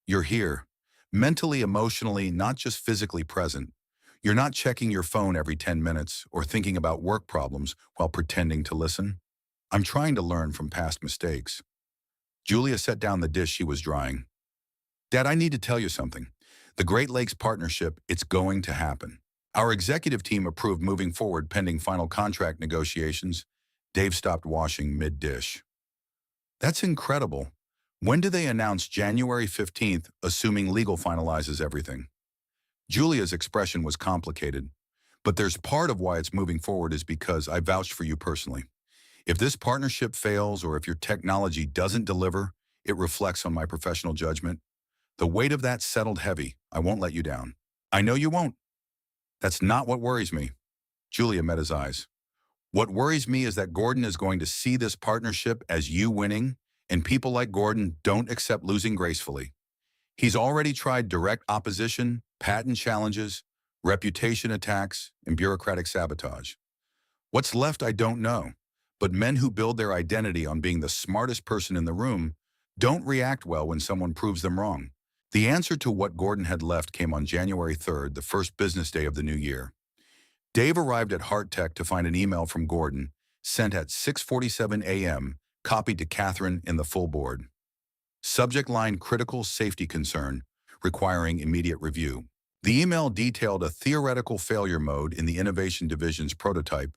You're here, mentally, emotionally, not just physically present. You're not checking your phone every 10 minutes or thinking about work problems while pretending to listen. I'm trying to learn from past mistakes. Julia set down the dish she was drying. Dad, I need to tell you something. The Great Lakes partnership, it's going to happen. Our executive team approved moving forward pending final contract negotiations. Dave stopped washing mid-dish. That's incredible. When do they announce? January 15th, assuming legal finalizes everything? Julia's expression was complicated, but there's part of why it's moving forward is because I vouched for you personally. If this partnership fails or if your technology doesn't deliver, it reflects on my professional judgment. The weight of that settled heavy. I won't let you down. I know you won't. That's not what worries me. Julia met his eyes. What worries me is that Gordon is going to see this partnership as you winning, and people like Gordon don't accept losing gracefully. He's already tried direct opposition, patent challenges, reputation attacks, and bureaucratic sabotage. What's left, I don't know, but men who build their identity on being the smartest person in the room don't react well when someone proves them wrong. The answer to what Gordon had left came on January 3rd, the first business day of the new year. Dave arrived at Hart to find an email from Gordon, sent at 6:47 a.m., copied to Catherine in the full board. Subject line: critical safety concern, requiring immediate review. The email detailed a theoretical failure mode in the Innovation Division's prototype,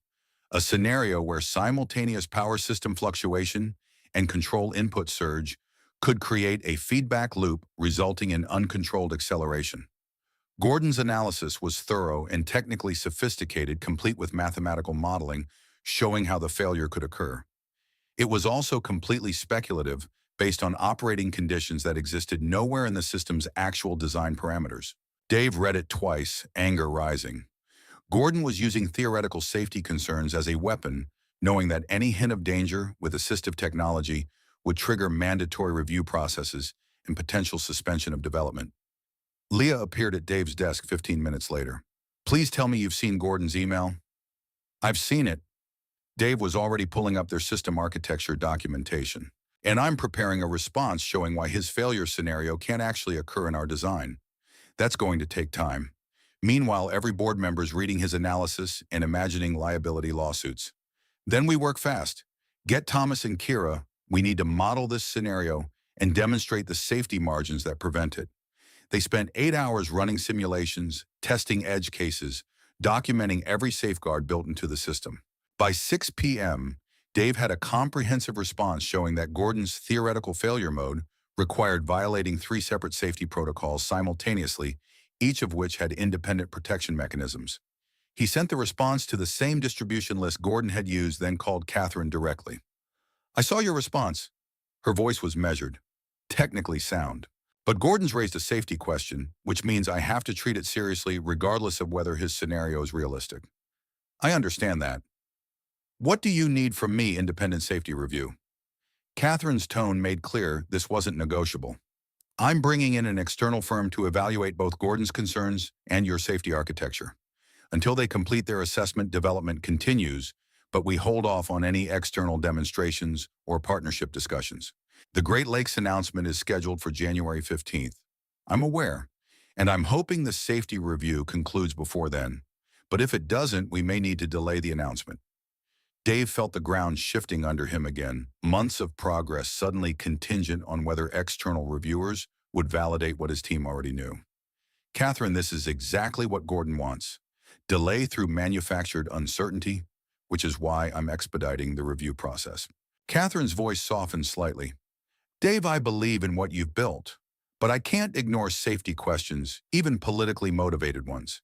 a scenario where simultaneous power system fluctuation and control input surge could create a feedback loop resulting in uncontrolled acceleration. Gordon's analysis was thorough and technically sophisticated, complete with mathematical modeling showing how the failure could occur. It was also completely speculative, based on operating conditions that existed nowhere in the system's actual design parameters. Dave read it twice, anger rising. Gordon was using theoretical safety concerns as a weapon, knowing that any hint of danger with assistive technology would trigger mandatory review processes and potential suspension of development. Leah appeared at Dave's desk 15 minutes later. Please tell me you've seen Gordon's email. I've seen it. Dave was already pulling up their system architecture documentation. And I'm preparing a response showing why his failure scenario can't actually occur in our design. That's going to take time. Meanwhile, every board member's reading his analysis and imagining liability lawsuits. Then we work fast. Get Thomas and Kira. We need to model this scenario and demonstrate the safety margins that prevent it. They spent 8 hours running simulations, testing edge cases, documenting every safeguard built into the system. By 6 p.m., Dave had a comprehensive response showing that Gordon's theoretical failure mode required violating 3 separate safety protocols simultaneously, each of which had independent protection mechanisms. He sent the response to the same distribution list Gordon had used, then called Catherine directly. I saw your response. Her voice was measured, technically sound. But Gordon's raised a safety question, which means I have to treat it seriously regardless of whether his scenario is realistic. I understand that. What do you need from me, independent safety review? Catherine's tone made clear this wasn't negotiable. I'm bringing in an external firm to evaluate both Gordon's concerns and your safety architecture. Until they complete their assessment, development continues, but we hold off on any external demonstrations or partnership discussions. The Great Lakes announcement is scheduled for January 15th. I'm aware, and I'm hoping the safety review concludes before then. But if it doesn't, we may need to delay the announcement. Dave felt the ground shifting under him again, months of progress suddenly contingent on whether external reviewers would validate what his team already knew. Catherine, this is exactly what Gordon wants. Delay through manufactured uncertainty, which is why I'm expediting the review process. Catherine's voice softened slightly. Dave, I believe in what you've built, but I can't ignore safety questions, even politically motivated ones.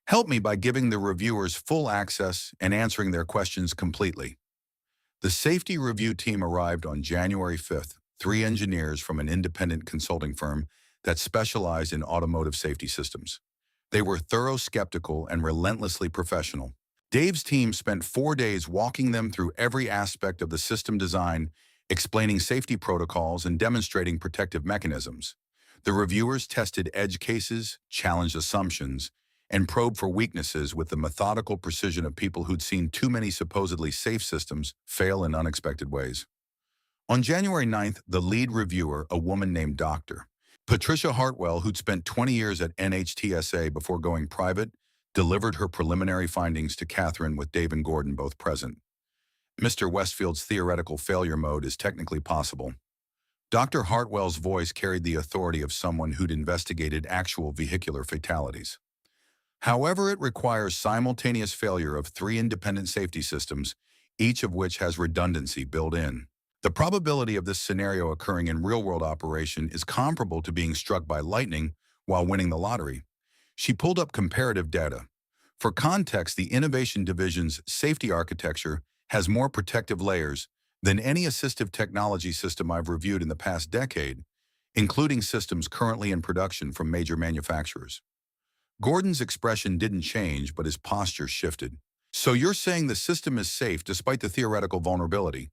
Help me by giving the reviewers full access and answering their questions completely. The safety review team arrived on January 5th, 3 engineers from an independent consulting firm that specialized in automotive safety systems. They were thorough, skeptical, and relentlessly professional. Dave's team spent 4 days walking them through every aspect of the system design, explaining safety protocols and demonstrating protective mechanisms. The reviewers tested edge cases, challenged assumptions, and probed for weaknesses with the methodical precision of people who'd seen too many supposedly safe systems fail in unexpected ways. On January 9th, the lead reviewer, a woman named Dr. Patricia Hartwell, who'd spent 20 years at NHTSA before going private, delivered her preliminary findings to Catherine with Dave and Gordon both present. Mr. Westfield's theoretical failure mode is technically possible. Dr. Hartwell's voice carried the authority of someone who'd investigated actual vehicular fatalities. However, it requires simultaneous failure of 3 independent safety systems, each of which has redundancy built in. The probability of this scenario occurring in real-world operation is comparable to being struck by lightning while winning the lottery. She pulled up comparative data. For context, the Innovation Division's safety architecture has more protective layers than any assistive technology system I've reviewed in the past decade, including systems currently in production from major manufacturers. Gordon's expression didn't change, but his posture shifted. So you're saying the system is safe despite the theoretical vulnerability?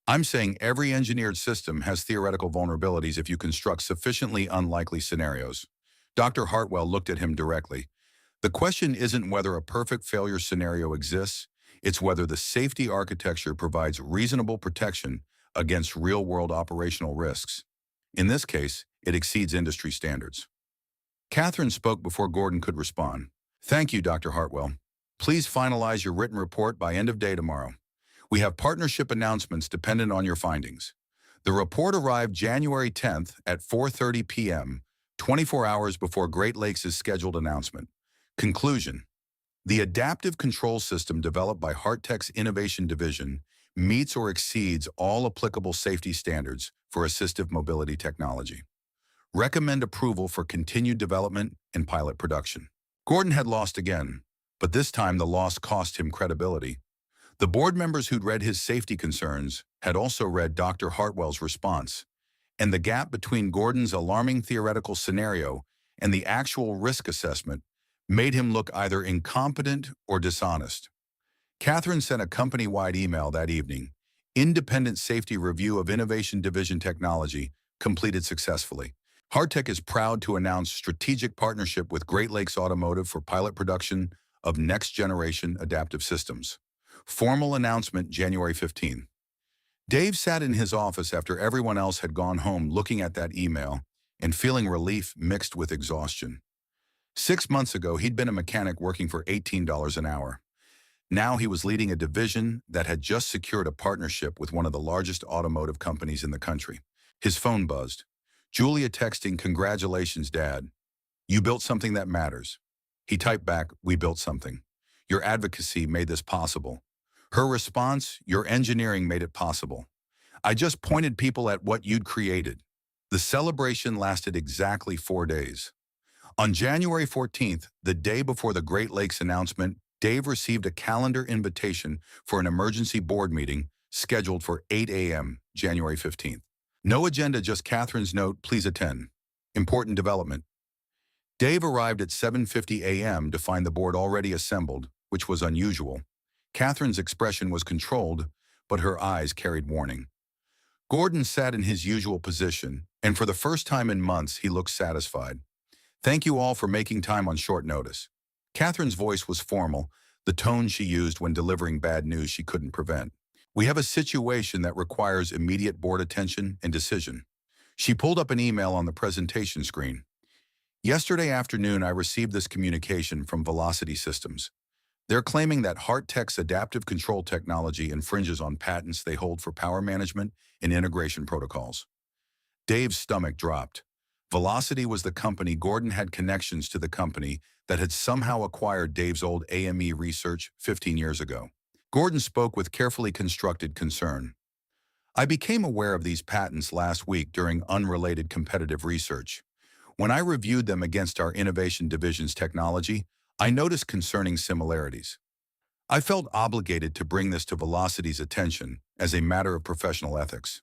I'm saying every engineered system has theoretical vulnerabilities if you construct sufficiently unlikely scenarios. Dr. Hartwell looked at him directly. The question isn't whether a perfect failure scenario exists, it's whether the safety architecture provides reasonable protection against real-world operational risks. In this case, it exceeds industry standards. Catherine spoke before Gordon could respond. Thank you, Dr. Hartwell. Please finalize your written report by end of day tomorrow. We have partnership announcements dependent on your findings. The report arrived January 10th at 4:30 p.m., 24 hours before Great Lakes' scheduled announcement. Conclusion. The adaptive control system developed by Hart Innovation Division meets or exceeds all applicable safety standards for assistive mobility technology. Recommend approval for continued development and pilot production. Gordon had lost again, but this time the loss cost him credibility. The board members who'd read his safety concerns had also read Dr. Hartwell's response, and the gap between Gordon's alarming theoretical scenario and the actual risk assessment made him look either incompetent or dishonest. Catherine sent a company-wide email that evening. Independent Safety Review of Innovation Division Technology completed successfully. Hart is proud to announce strategic partnership with Great Lakes Automotive for pilot production of next-generation adaptive systems. Formal announcement January 15. Dave sat in his office after everyone else had gone home looking at that email and feeling relief mixed with exhaustion. 6 months ago, he'd been a mechanic working for $18 an hour. Now he was leading a division that had just secured a partnership with one of the largest automotive companies in the country. His phone buzzed. Julia texting, "Congratulations, Dad. You built something that matters." He typed back, "We built something. Your advocacy made this possible." Her response, "Your engineering made it possible. I just pointed people at what you'd created." The celebration lasted exactly 4 days. On January 14th, the day before the Great Lakes announcement, Dave received a calendar invitation for an emergency board meeting scheduled for 8 a.m. January 15th. No agenda, just Catherine's note, "Please attend. Important development." Dave arrived at 7:50 a.m. to find the board already assembled, which was unusual. Catherine's expression was controlled, but her eyes carried warning. Gordon sat in his usual position, and for the first time in months, he looked satisfied. "Thank you all for making time on short notice." Catherine's voice was formal, the tone she used when delivering bad news she couldn't prevent. "We have a situation that requires immediate board attention and decision." She pulled up an email on the presentation screen. "Yesterday afternoon, I received this communication from Velocity Systems. They're claiming that Hart's adaptive control technology infringes on patents they hold for power management and integration protocols." Dave's stomach dropped. Velocity was the company. Gordon had connections to the company that had somehow acquired Dave's old AME research 15 years ago. Gordon spoke with carefully constructed concern. "I became aware of these patents last week during unrelated competitive research. When I reviewed them against our innovation division's technology, I noticed concerning similarities. I felt obligated to bring this to Velocity's attention as a matter of professional ethics."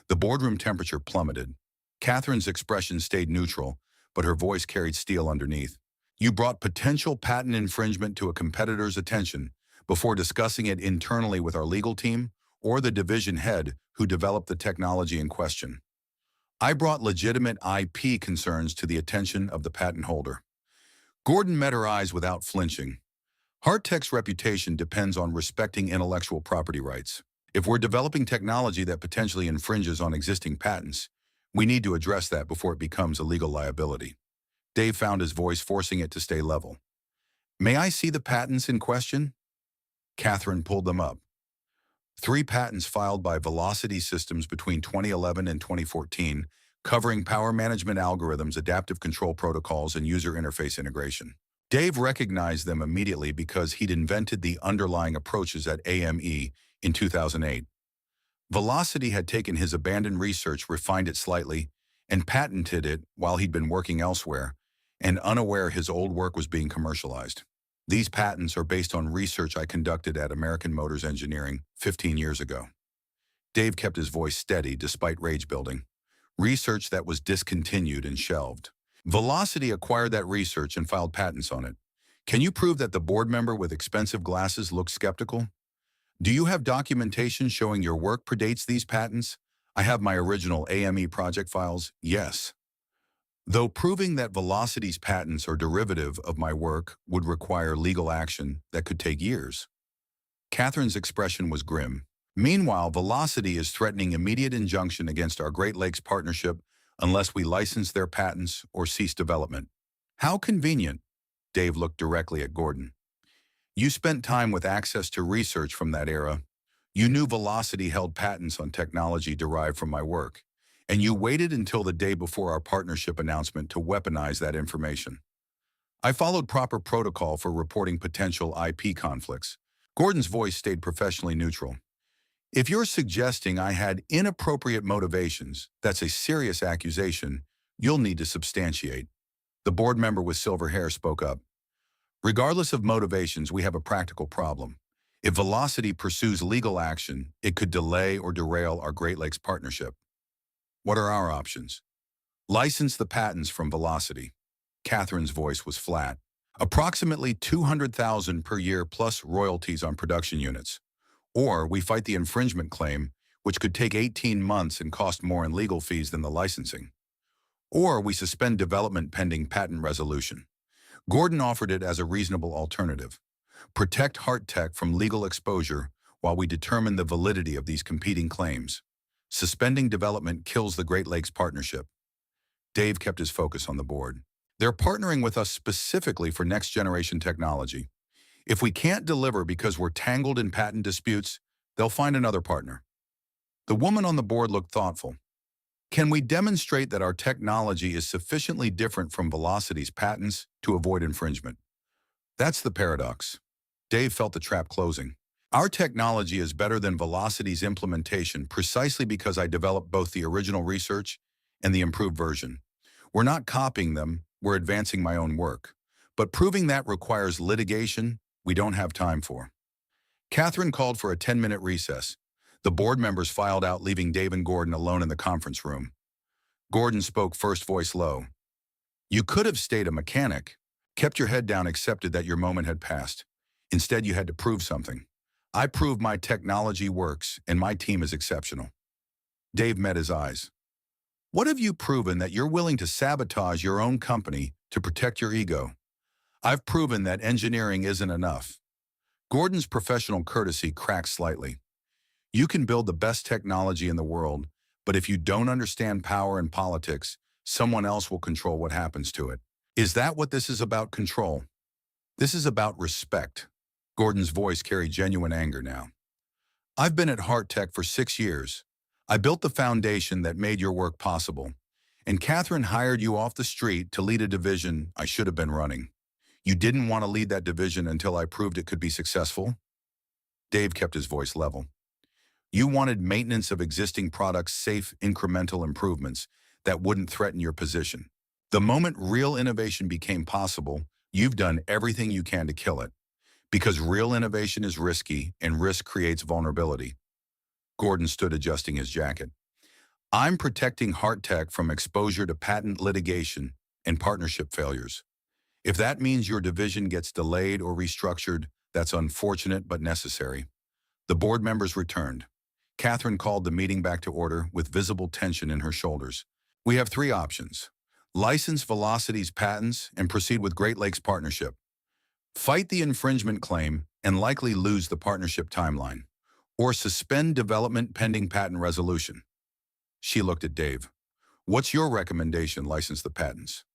The boardroom temperature plummeted. Catherine's expression stayed neutral, but her voice carried steel underneath. "You brought potential patent infringement to a competitor's attention before discussing it internally with our legal team or the division head who developed the technology in question." "I brought legitimate IP concerns to the attention of the patent holder." Gordon met her eyes without flinching. Hart's reputation depends on respecting intellectual property rights. If we're developing technology that potentially infringes on existing patents, we need to address that before it becomes a legal liability. Dave found his voice, forcing it to stay level. "May I see the patents in question?" Catherine pulled them up. 3 patents filed by Velocity Systems between 2011 and 2014, covering power management algorithms, adaptive control protocols, and user interface integration. Dave recognized them immediately because he'd invented the underlying approaches at AME in 2008. Velocity had taken his abandoned research, refined it slightly, and patented it while he'd been working elsewhere, and unaware his old work was being commercialized. "These patents are based on research I conducted at American Motors Engineering 15 years ago." Dave kept his voice steady despite rage building. "Research that was discontinued and shelved. Velocity acquired that research and filed patents on it. Can you prove that?" The board member with expensive glasses looked skeptical. "Do you have documentation showing your work predates these patents?" "I have my original AME project files." "Yes. Though proving that Velocity's patents are derivative of my work would require legal action that could take years." Catherine's expression was grim. "Meanwhile, Velocity is threatening immediate injunction against our Great Lakes partnership unless we license their patents or cease development." "How convenient." Dave looked directly at Gordon. "You spent time with access to research from that era. You knew Velocity held patents on technology derived from my work, and you waited until the day before our partnership announcement to weaponize that information. I followed proper protocol for reporting potential IP conflicts." Gordon's voice stayed professionally neutral. "If you're suggesting I had inappropriate motivations, that's a serious accusation you'll need to substantiate." The board member with silver hair spoke up. "Regardless of motivations, we have a practical problem. If Velocity pursues legal action, it could delay or derail our Great Lakes partnership. What are our options?" "License the patents from Velocity." Catherine's voice was flat. "Approximately $200,000 per year plus royalties on production units. Or we fight the infringement claim, which could take 18 months and cost more in legal fees than the licensing. Or we suspend development pending patent resolution. Gordon offered it as a reasonable alternative. Protect Hart Tech from legal exposure while we determine the validity of these competing claims. Suspending development kills the Great Lakes partnership. Dave kept his focus on the board. They're partnering with us specifically for next-generation technology. If we can't deliver because we're tangled in patent disputes, they'll find another partner. The woman on the board looked thoughtful. Can we demonstrate that our technology is sufficiently different from Velocity's patents to avoid infringement? That's the paradox. Dave felt the trap closing. Our technology is better than Velocity's implementation precisely because I developed both the original research and the improved version. We're not copying them, we're advancing my own work. But proving that requires litigation we don't have time for. Catherine called for a 10-minute recess. The board members filed out, leaving Dave and Gordon alone in the conference room. Gordon spoke first, voice low. You could have stayed a mechanic, kept your head down, accepted that your moment had passed. Instead, you had to prove something. I proved my technology works, and my team is exceptional. Dave met his eyes. What have you proven? That you're willing to sabotage your own company to protect your ego? I've proven that engineering isn't enough. Gordon's professional courtesy cracked slightly. You can build the best technology in the world, but if you don't understand power and politics, someone else will control what happens to it. Is that what this is about? Control? This is about respect. Gordon's voice carried genuine anger now. I've been at Hart Tech for 6 years. I built the foundation that made your work possible. And Catherine hired you off the street to lead a division I should have been running. You didn't want to lead that division until I proved it could be successful? Dave kept his voice level. You wanted maintenance of existing products, safe, incremental improvements that wouldn't threaten your position. The moment real innovation became possible, you've done everything you can to kill it. Because real innovation is risky, and risk creates vulnerability. Gordon stood, adjusting his jacket. I'm protecting Hart Tech from exposure to patent litigation and partnership failures. If that means your division gets delayed or restructured, that's unfortunate but necessary. The board members returned. Catherine called the meeting back to order with visible tension in her shoulders. We have 3 options. License Velocity's patents and proceed with Great Lakes partnership. Fight the infringement claim and likely lose the partnership timeline. Or suspend development pending patent resolution. She looked at Dave. What's your recommendation? License the patents.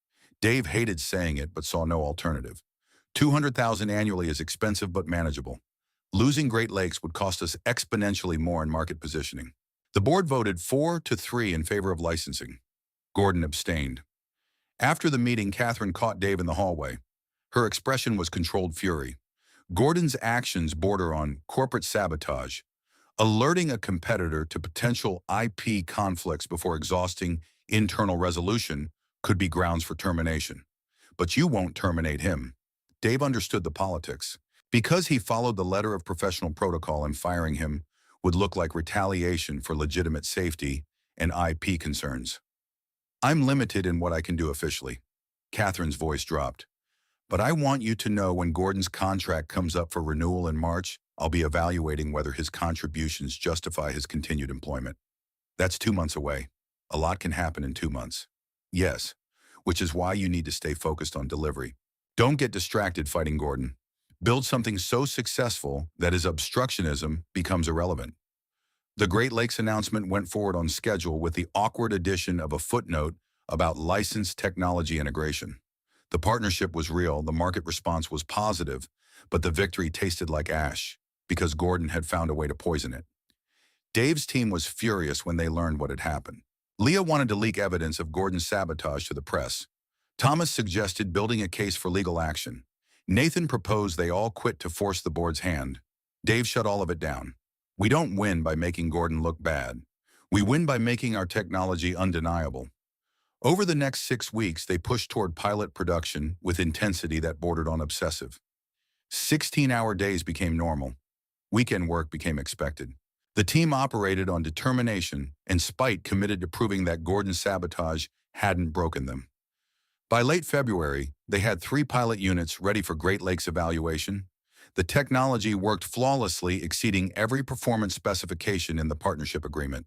Dave hated saying it but saw no alternative. $200,000 annually is expensive but manageable. Losing Great Lakes would cost us exponentially more in market positioning. The board voted 4-3 in favor of licensing. Gordon abstained. After the meeting, Catherine caught Dave in the hallway. Her expression was controlled fury. Gordon's actions border on corporate sabotage. Alerting a competitor to potential IP conflicts before exhausting internal resolution could be grounds for termination. But you won't terminate him. Dave understood the politics. Because he followed the letter of professional protocol, and firing him would look like retaliation for legitimate safety and IP concerns. I'm limited in what I can do officially. Catherine's voice dropped. But I want you to know, when Gordon's contract comes up for renewal in March, I'll be evaluating whether his contributions justify his continued employment. That's 2 months away. A lot can happen in 2 months. Yes, which is why you need to stay focused on delivery. Don't get distracted fighting Gordon. Build something so successful that his obstructionism becomes irrelevant. The Great Lakes announcement went forward on schedule, with the awkward addition of a footnote about licensed technology integration. The partnership was real, the market response was positive, but the victory tasted like ash because Gordon had found a way to poison it. Dave's team was furious when they learned what had happened. Leah wanted to leak evidence of Gordon's sabotage to the press. Thomas suggested building a case for legal action. Nathan proposed they all quit to force the board's hand. Dave shut all of it down. We don't win by making Gordon look bad. We win by making our technology undeniable. Over the next 6 weeks, they pushed toward pilot production with intensity that bordered on obsessive. 16-hour days became normal. Weekend work became expected. The team operated on determination and spite, committed to proving that Gordon's sabotage hadn't broken them. By late February, they had 3 pilot units ready for Great Lakes evaluation. The technology worked flawlessly, exceeding every performance specification in the partnership agreement.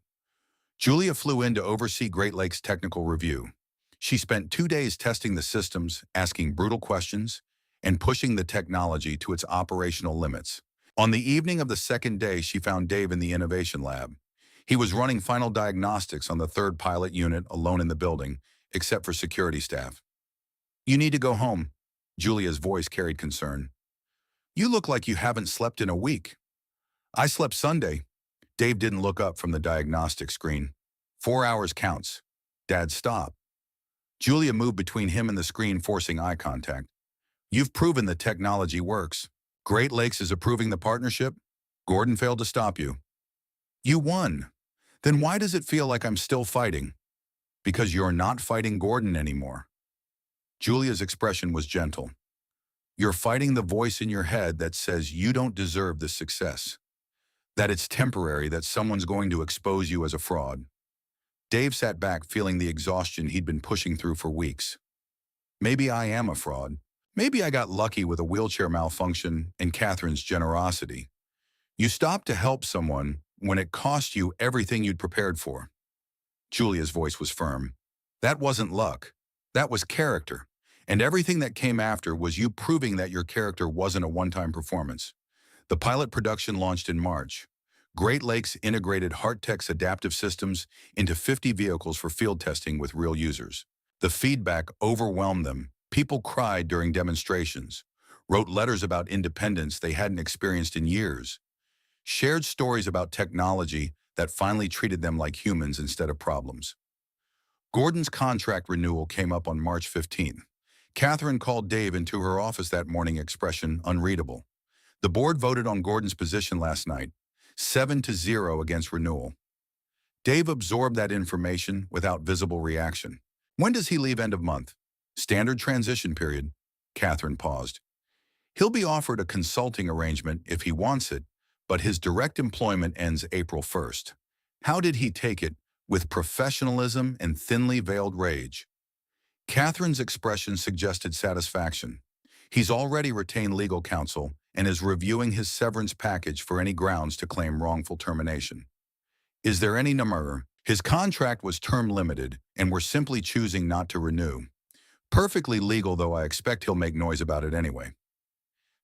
Julia flew in to oversee Great Lakes' technical review. She spent 2 days testing the systems, asking brutal questions, and pushing the technology to its operational limits. On the evening of the second day, she found Dave in the innovation lab. He was running final diagnostics on the third pilot unit alone in the building, except for security staff. "You need to go home." Julia's voice carried concern. "You look like you haven't slept in a week." "I slept Sunday." Dave didn't look up from the diagnostic screen. "4 hours counts." "Dad, stop." Julia moved between him and the screen, forcing eye contact. "You've proven the technology works. Great Lakes is approving the partnership. Gordon failed to stop you. You won. Then why does it feel like I'm still fighting?" "Because you're not fighting Gordon anymore." Julia's expression was gentle. "You're fighting the voice in your head that says you don't deserve this success, that it's temporary, that someone's going to expose you as a fraud." Dave sat back, feeling the exhaustion he'd been pushing through for weeks. "Maybe I am a fraud. Maybe I got lucky with a wheelchair malfunction and Catherine's generosity. You stopped to help someone when it cost you everything you'd prepared for." Julia's voice was firm. "That wasn't luck. That was character. And everything that came after was you proving that your character wasn't a one-time performance." The pilot production launched in March. Great Lakes integrated Hart adaptive systems into 50 vehicles for field testing with real users. The feedback overwhelmed them. People cried during demonstrations, wrote letters about independence they hadn't experienced in years, shared stories about technology that finally treated them like humans instead of problems. Gordon's contract renewal came up on March 15th. Catherine called Dave into her office that morning, expression unreadable. "The board voted on Gordon's position last night, 7-0 against renewal." Dave absorbed that information without visible reaction. "When does he leave? End of month?" "Standard transition period." Catherine paused. "He'll be offered a consulting arrangement if he wants it, but his direct employment ends April 1st. How did he take it? With professionalism and thinly veiled rage." Catherine's expression suggested satisfaction. "He's already retained legal counsel and is reviewing his severance package for any grounds to claim wrongful termination." "Is there any number?" "His contract was term limited, and we're simply choosing not to renew." "Perfectly legal, though I expect he'll make noise about it anyway."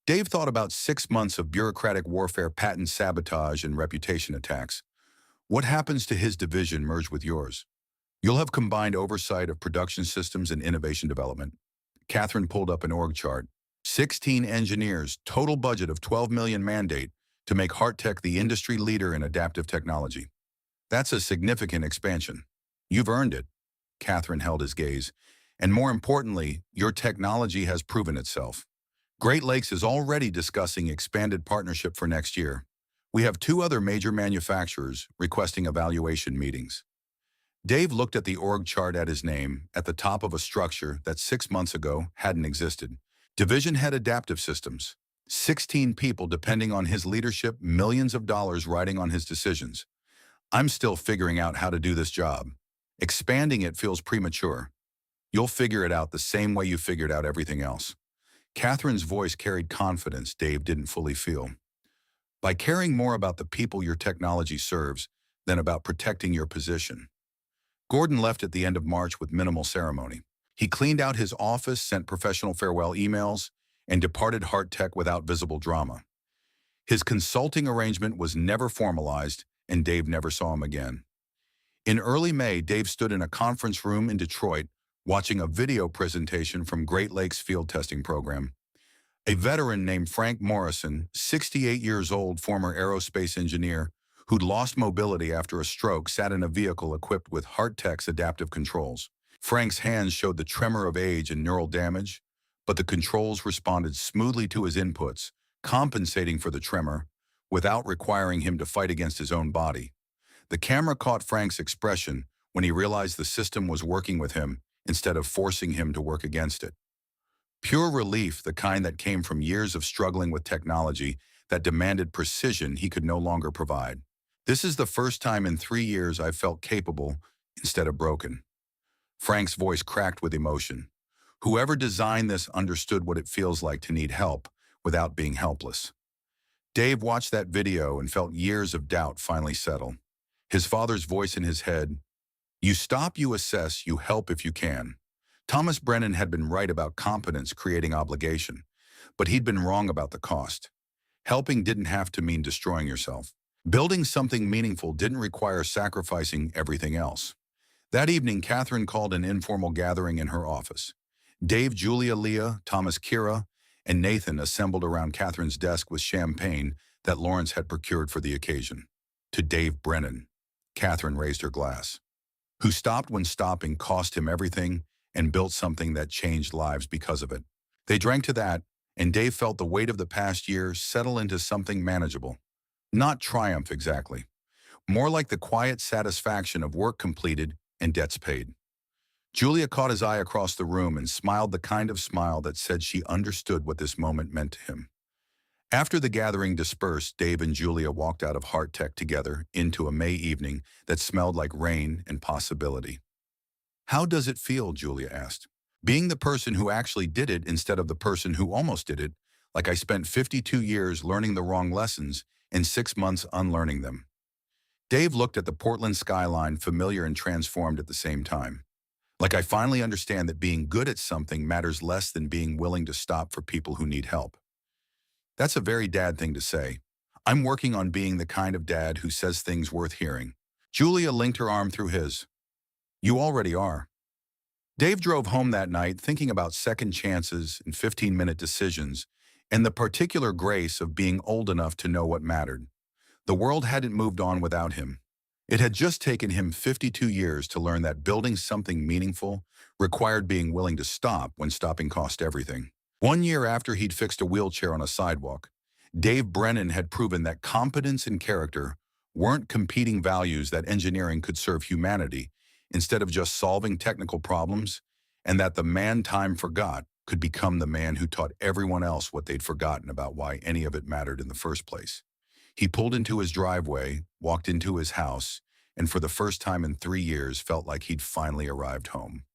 Dave thought about 6 months of bureaucratic warfare, patent sabotage, and reputation attacks. "What happens to his division merged with yours?" "You'll have combined oversight of production systems and innovation development." Catherine pulled up an org chart. 16 engineers, total budget of $12 million, mandate to make Hart the industry leader in adaptive technology. "That's a significant expansion." "You've earned it." Catherine held his gaze. "And more importantly, your technology has proven itself. Great Lakes is already discussing expanded partnership for next year. We have 2 other major manufacturers requesting evaluation meetings." Dave looked at the org chart at his name, at the top of a structure that 6 months ago hadn't existed. Division Head Adaptive Systems. 16 people depending on his leadership, millions of dollars riding on his decisions. "I'm still figuring out how to do this job. Expanding it feels premature." "You'll figure it out the same way you figured out everything else." Catherine's voice carried confidence Dave didn't fully feel. "By caring more about the people your technology serves than about protecting your position." Gordon left at the end of March with minimal ceremony. He cleaned out his office, sent professional farewell emails, and departed Hart without visible drama. His consulting arrangement was never formalized, and Dave never saw him again. In early May, Dave stood in a conference room in Detroit, watching a video presentation from Great Lakes Field Testing Program. A veteran named Frank Morrison, 68 years old, former aerospace engineer, who'd lost mobility after a stroke, sat in a vehicle equipped with Hart adaptive controls. Frank's hands showed the tremor of age and neural damage, but the controls responded smoothly to his inputs, compensating for the tremor without requiring him to fight against his own body. The camera caught Frank's expression when he realized the system was working with him instead of forcing him to work against it. Pure relief, the kind that came from years of struggling with technology that demanded precision he could no longer provide. "This is the first time in 3 years I've felt capable instead of broken." Frank's voice cracked with emotion. "Whoever designed this understood what it feels like to need help without being helpless." Dave watched that video and felt years of doubt finally settle. His father's voice in his head, "You stop, you assess, you help if you can." Thomas Brennan had been right about competence creating obligation, but he'd been wrong about the cost. Helping didn't have to mean destroying yourself. Building something meaningful didn't require sacrificing everything else. That evening, Catherine called an informal gathering in her office. Dave, Julia, Leah, Thomas, Kira, and Nathan assembled around Catherine's desk with champagne that Lawrence had procured for the occasion. To Dave Brennan, Catherine raised her glass. Who stopped when stopping cost him everything and built something that changed lives because of it. They drank to that, and Dave felt the weight of the past year settle into something manageable. Not triumph exactly. More like the quiet satisfaction of work completed and debts paid. Julia caught his eye across the room and smiled the kind of smile that said she understood what this moment meant to him. After the gathering dispersed, Dave and Julia walked out of Hart Tech together into a May evening that smelled like rain and possibility. "How does it feel?" Julia asked. "Being the person who actually did it instead of the person who almost did it, like I spent 52 years learning the wrong lessons and 6 months unlearning them." Dave looked at the Portland skyline, familiar and transformed at the same time. "Like I finally understand that being good at something matters less than being willing to stop for people who need help." That's a very dad thing to say. I'm working on being the kind of dad who says things worth hearing. Julia linked her arm through his. You already are. Dave drove home that night thinking about second chances and 15-minute decisions and the particular grace of being old enough to know what mattered. The world hadn't moved on without him. It had just taken him 52 years to learn that building something meaningful required being willing to stop when stopping cost everything. 1 year after he'd fixed a wheelchair on a sidewalk, Dave Brennan had proven that competence and character weren't competing values, that engineering could serve humanity instead of just solving technical problems, and that the man time forgot could become the man who taught everyone else what they'd forgotten about why any of it mattered in the first place. He pulled into his driveway, walked into his house, and for the first time in 3 years felt like he'd finally arrived home.